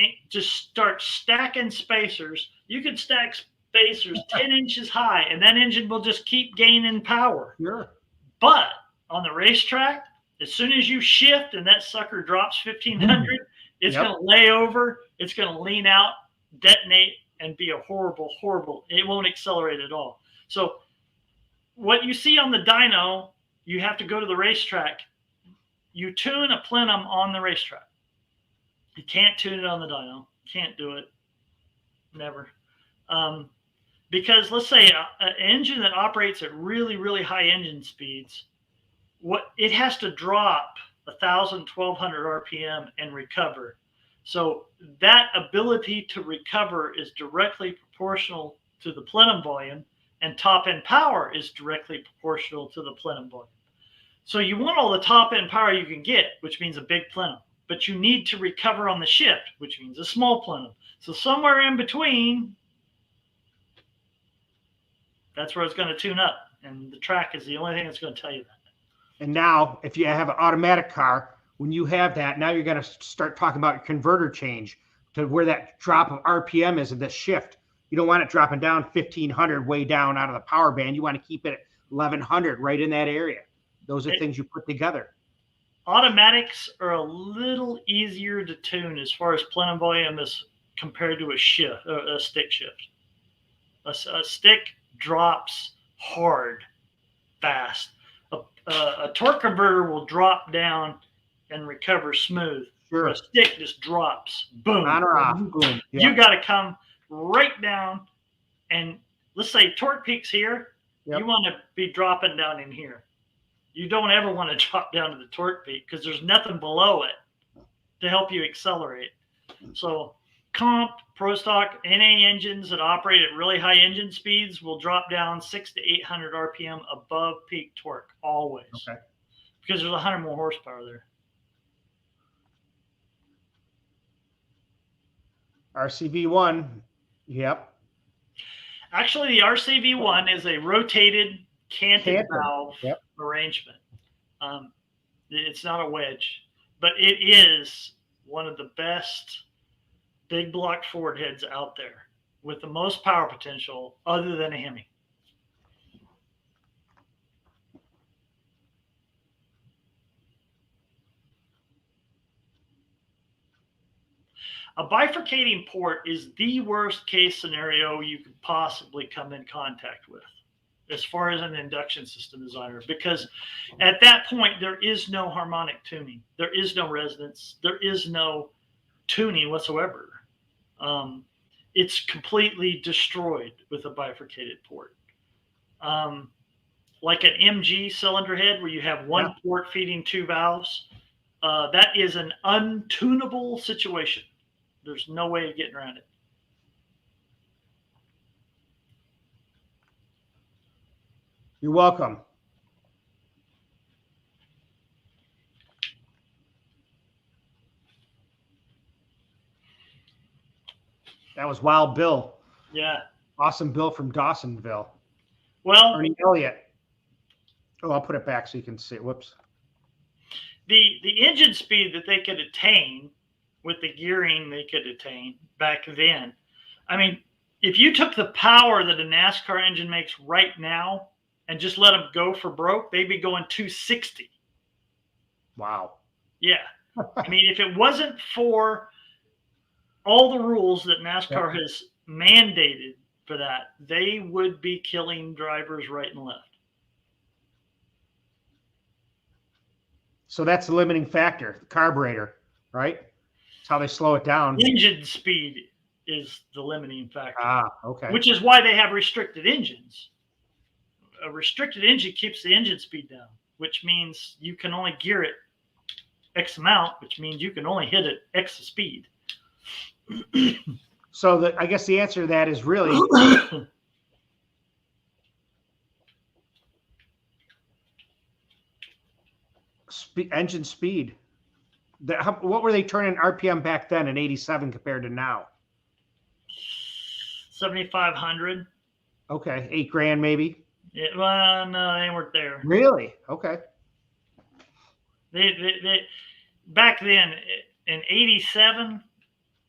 start stacking spacers. You could stack spacers 10 inches high, and that engine will just keep gaining power. Sure. But on the racetrack, as soon as you shift and that sucker drops 1,500, it's going to lay over, it's going to lean out, detonate, and be a horrible, horrible. It won't accelerate at all. So what you see on the dyno, you have to go to the racetrack. You tune a plenum on the racetrack. You can't tune it on the dyno. Can't do it. Never. Because let's say an engine that operates at really, really high engine speeds, it has to drop 1,000, 1,200 RPM and recover. So that ability to recover is directly proportional to the plenum volume, and top end power is directly proportional to the plenum volume. So you want all the top end power you can get, which means a big plenum, but you need to recover on the shift, which means a small plenum. So somewhere in between, that's where it's going to tune up, and the track is the only thing that's going to tell you that. And now, if you have an automatic car, when you have that, now you're going to start talking about your converter change to where that drop of RPM is in this shift. You don't want it dropping down 1,500 way down out of the power band. You want to keep it at 1,100 right in that area. Those are things you put together. Automatics are a little easier to tune as far as plenum volume is compared to a stick shift. A stick drops hard, fast. A torque converter will drop down and recover smooth. Sure. A stick just drops, boom. On or off, boom. You got to come right down, and let's say torque peak's here. You want to be dropping down in here. You don't ever want to drop down to the torque peak because there's nothing below it to help you accelerate. So comp, pro stock, NA engines that operate at really high engine speeds will drop down 600 to 800 RPM above peak torque always. Okay. Because there's 100 more horsepower there. RCV1. Yep. Actually, the RCV1 is a rotated canted valve Yep. arrangement. It's not a wedge, but it is one of the best big block Ford heads out there with the most power potential other than a Hemi. A bifurcating port is the worst case scenario you could possibly come in contact with as far as an induction system designer, because at that point, there is no harmonic tuning. There is no resonance. There is no tuning whatsoever. It's completely destroyed with a bifurcated port. Like an MG cylinder head where you have one port feeding two valves, that is an untunable situation. There's no way of getting around it. You're welcome. That was Wild Bill. Yeah. Awesome Bill from Dawsonville. Well, Ernie Elliott. Oh, I'll put it back so you can see it. Whoops. The engine speed that they could attain with the gearing they could attain back then. I mean, if you took the power that a NASCAR engine makes right now and just let them go for broke, they'd be going 260. Wow. Yeah. I mean, if it wasn't for all the rules that NASCAR has mandated for that, they would be killing drivers right and left. So that's the limiting factor, the carburetor, right? That's how they slow it down. Engine speed is the limiting factor. Ah, okay. Which is why they have restricted engines. A restricted engine keeps the engine speed down, which means you can only gear it X amount, which means you can only hit it X speed. So I guess the answer to that is really engine speed. What were they turning RPM back then in '87 compared to now? 7,500. Okay, $8,000 maybe. Yeah, well, no, they weren't there. Really? Okay. They back then in '87.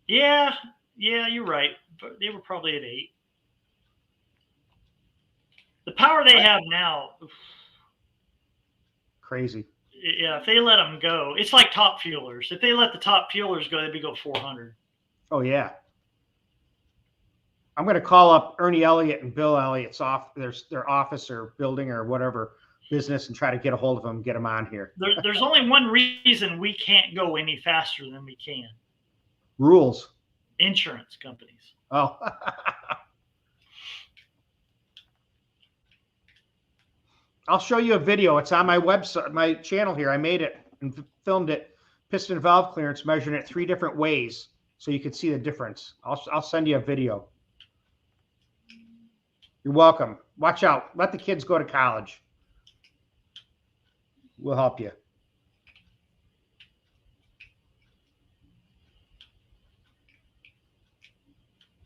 Yeah, you're right. But they were probably at 8. The power they have now, Crazy. Yeah, if they let them go, it's like top fuelers. If they let the top fuelers go, they'd be go 400. Oh yeah. I'm going to call up Ernie Elliott and Bill Elliott's their office or building or whatever business and try to get a hold of them, get them on here. There's only one reason we can't go any faster than we can. Rules. Insurance companies. Oh. I'll show you a video. It's on my website, my channel here. I made it and filmed it. Piston and valve clearance, measuring it 3 different ways, so you can see the difference. I'll send you a video. You're welcome. Watch out. Let the kids go to college. We'll help you.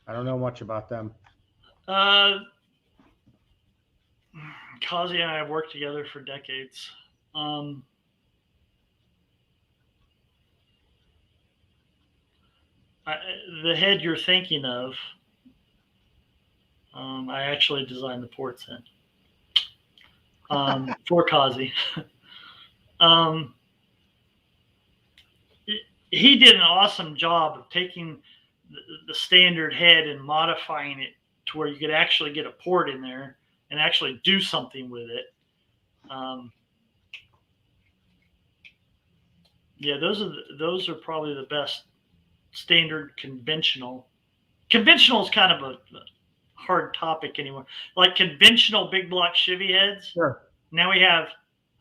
I don't know much about them. Kazi and I have worked together for decades. The head you're thinking of, I actually designed the ports in for Kazi. He did an awesome job of taking the standard head and modifying it to where you could actually get a port in there and actually do something with it. Yeah, those are probably the best standard conventional. Conventional is kind of a hard topic anymore. Like conventional big block Chevy heads. Sure. Now we have,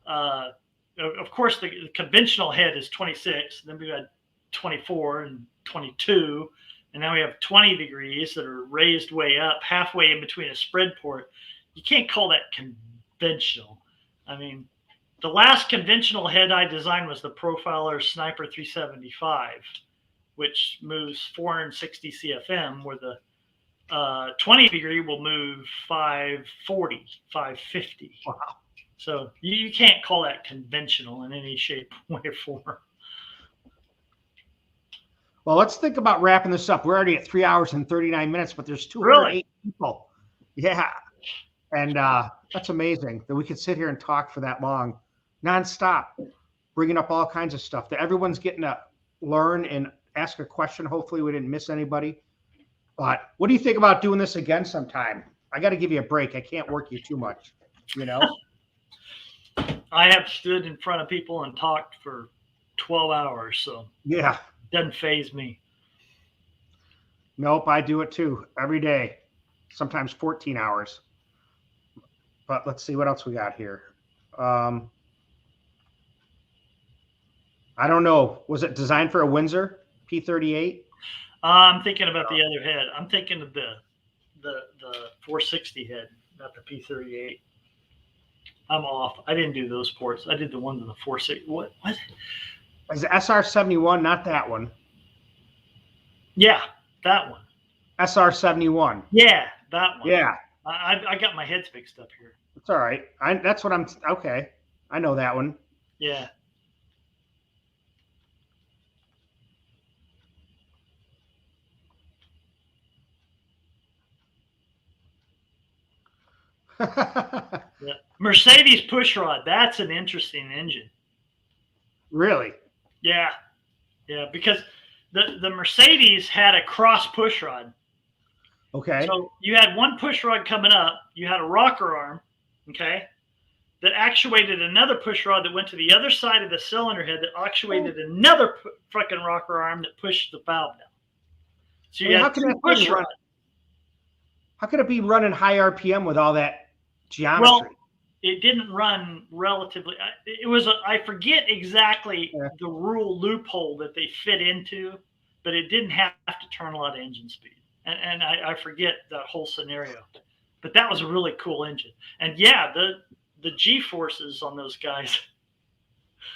of course, the conventional head is 26. Then we got 24 and 22. And now we have 20 degrees that are raised way up, halfway in between a spread port. You can't call that conventional. I mean, the last conventional head I designed was the Profiler Sniper 375, which moves 460 CFM, where the 20 degree will move 540, 550. Wow. So you can't call that conventional in any shape, way, or form. Well, let's think about wrapping this up. We're already at 3 hours and 39 minutes, but there's 208 Really? people. Yeah. And that's amazing that we could sit here and talk for that long, nonstop, bringing up all kinds of stuff that everyone's getting to learn and ask a question. Hopefully we didn't miss anybody. But what do you think about doing this again sometime? I got to give you a break. I can't work you too much, you know? I have stood in front of people and talked for 12 hours, so Yeah. it doesn't faze me. Nope, I do it too every day, sometimes 14 hours. But let's see what else we got here. I don't know. Was it designed for a Windsor P38? I'm thinking about the other head. I'm thinking of the 460 head, not the P38. I'm off. I didn't do those ports. I did the ones in the 460. What? Is it SR71? Not that one. Yeah, that one. SR71. Yeah, that one. Yeah, I got my heads mixed up here. it's all right. That's what I'm. Okay, I know that one. Yeah. Yeah. Mercedes pushrod. That's an interesting engine. Really? Yeah. Yeah, because the Mercedes had a cross pushrod. Okay. So you had one pushrod coming up, you had a rocker arm, okay, that actuated another pushrod that went to the other side of the cylinder head that actuated another fucking rocker arm that pushed the valve down. So you How had can two that thing pushrods. run? How could it be running high RPM with all that geometry? Well, it didn't run relatively. It was I forget exactly the rule loophole that they fit into, but it didn't have to turn a lot of engine speed. And I forget that whole scenario. But that was a really cool engine. And yeah, the G-forces on those guys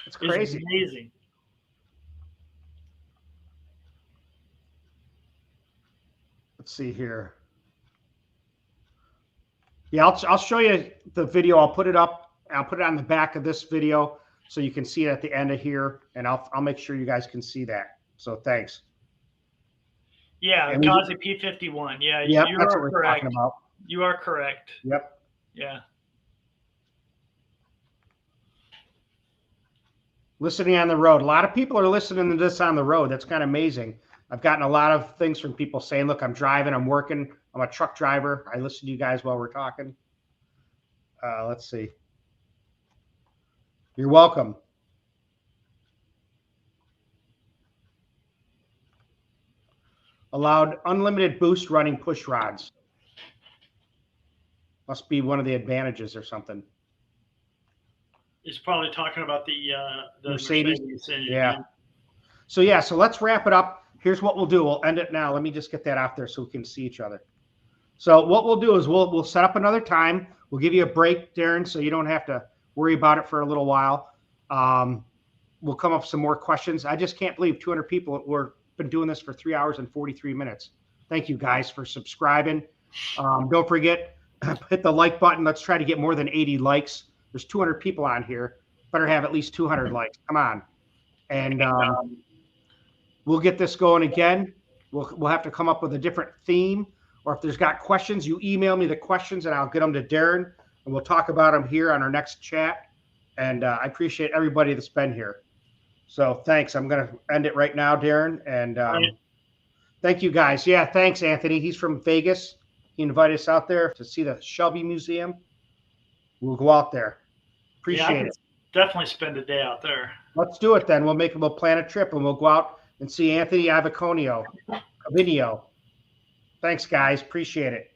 It's crazy. is amazing. Let's see here. Yeah, I'll show you the video. I'll put it up. I'll put it on the back of this video so you can see it at the end of here, and I'll make sure you guys can see that. So thanks. Yeah, And Kazi P51. Yeah, Yep, you that's are what we're correct. talking about. You are correct. Yep. Yeah. Listening on the road. A lot of people are listening to this on the road. That's kind of amazing. I've gotten a lot of things from people saying, look, I'm driving, I'm working, I'm a truck driver. I listen to you guys while we're talking. Let's see. You're welcome. Allowed unlimited boost running push rods. Must be one of the advantages or something. He's probably talking about the Mercedes engine. Yeah. So let's wrap it up. Here's what we'll do. We'll end it now. Let me just get that out there so we can see each other. So what we'll do is we'll set up another time. We'll give you a break, Darin, so you don't have to worry about it for a little while. We'll come up with some more questions. I just can't believe 200 people. We've been doing this for 3 hours and 43 minutes. Thank you guys for subscribing. Don't forget, hit the like button. Let's try to get more than 80 likes. There's 200 people on here. Better have at least 200 likes. Come on. And we'll get this going again. We'll have to come up with a different theme. Or if there's got questions, you email me the questions and I'll get them to Darin. And we'll talk about them here on our next chat. And I appreciate everybody that's been here. So thanks. I'm going to end it right now, Darin. And thank you, guys. Yeah, thanks, Anthony. He's from Vegas. He invited us out there to see the Shelby Museum. We'll go out there. Appreciate it. Definitely spend a day out there. Let's do it then. We'll plan a trip and we'll go out and see Anthony Aviconio, a video. Thanks, guys. Appreciate it.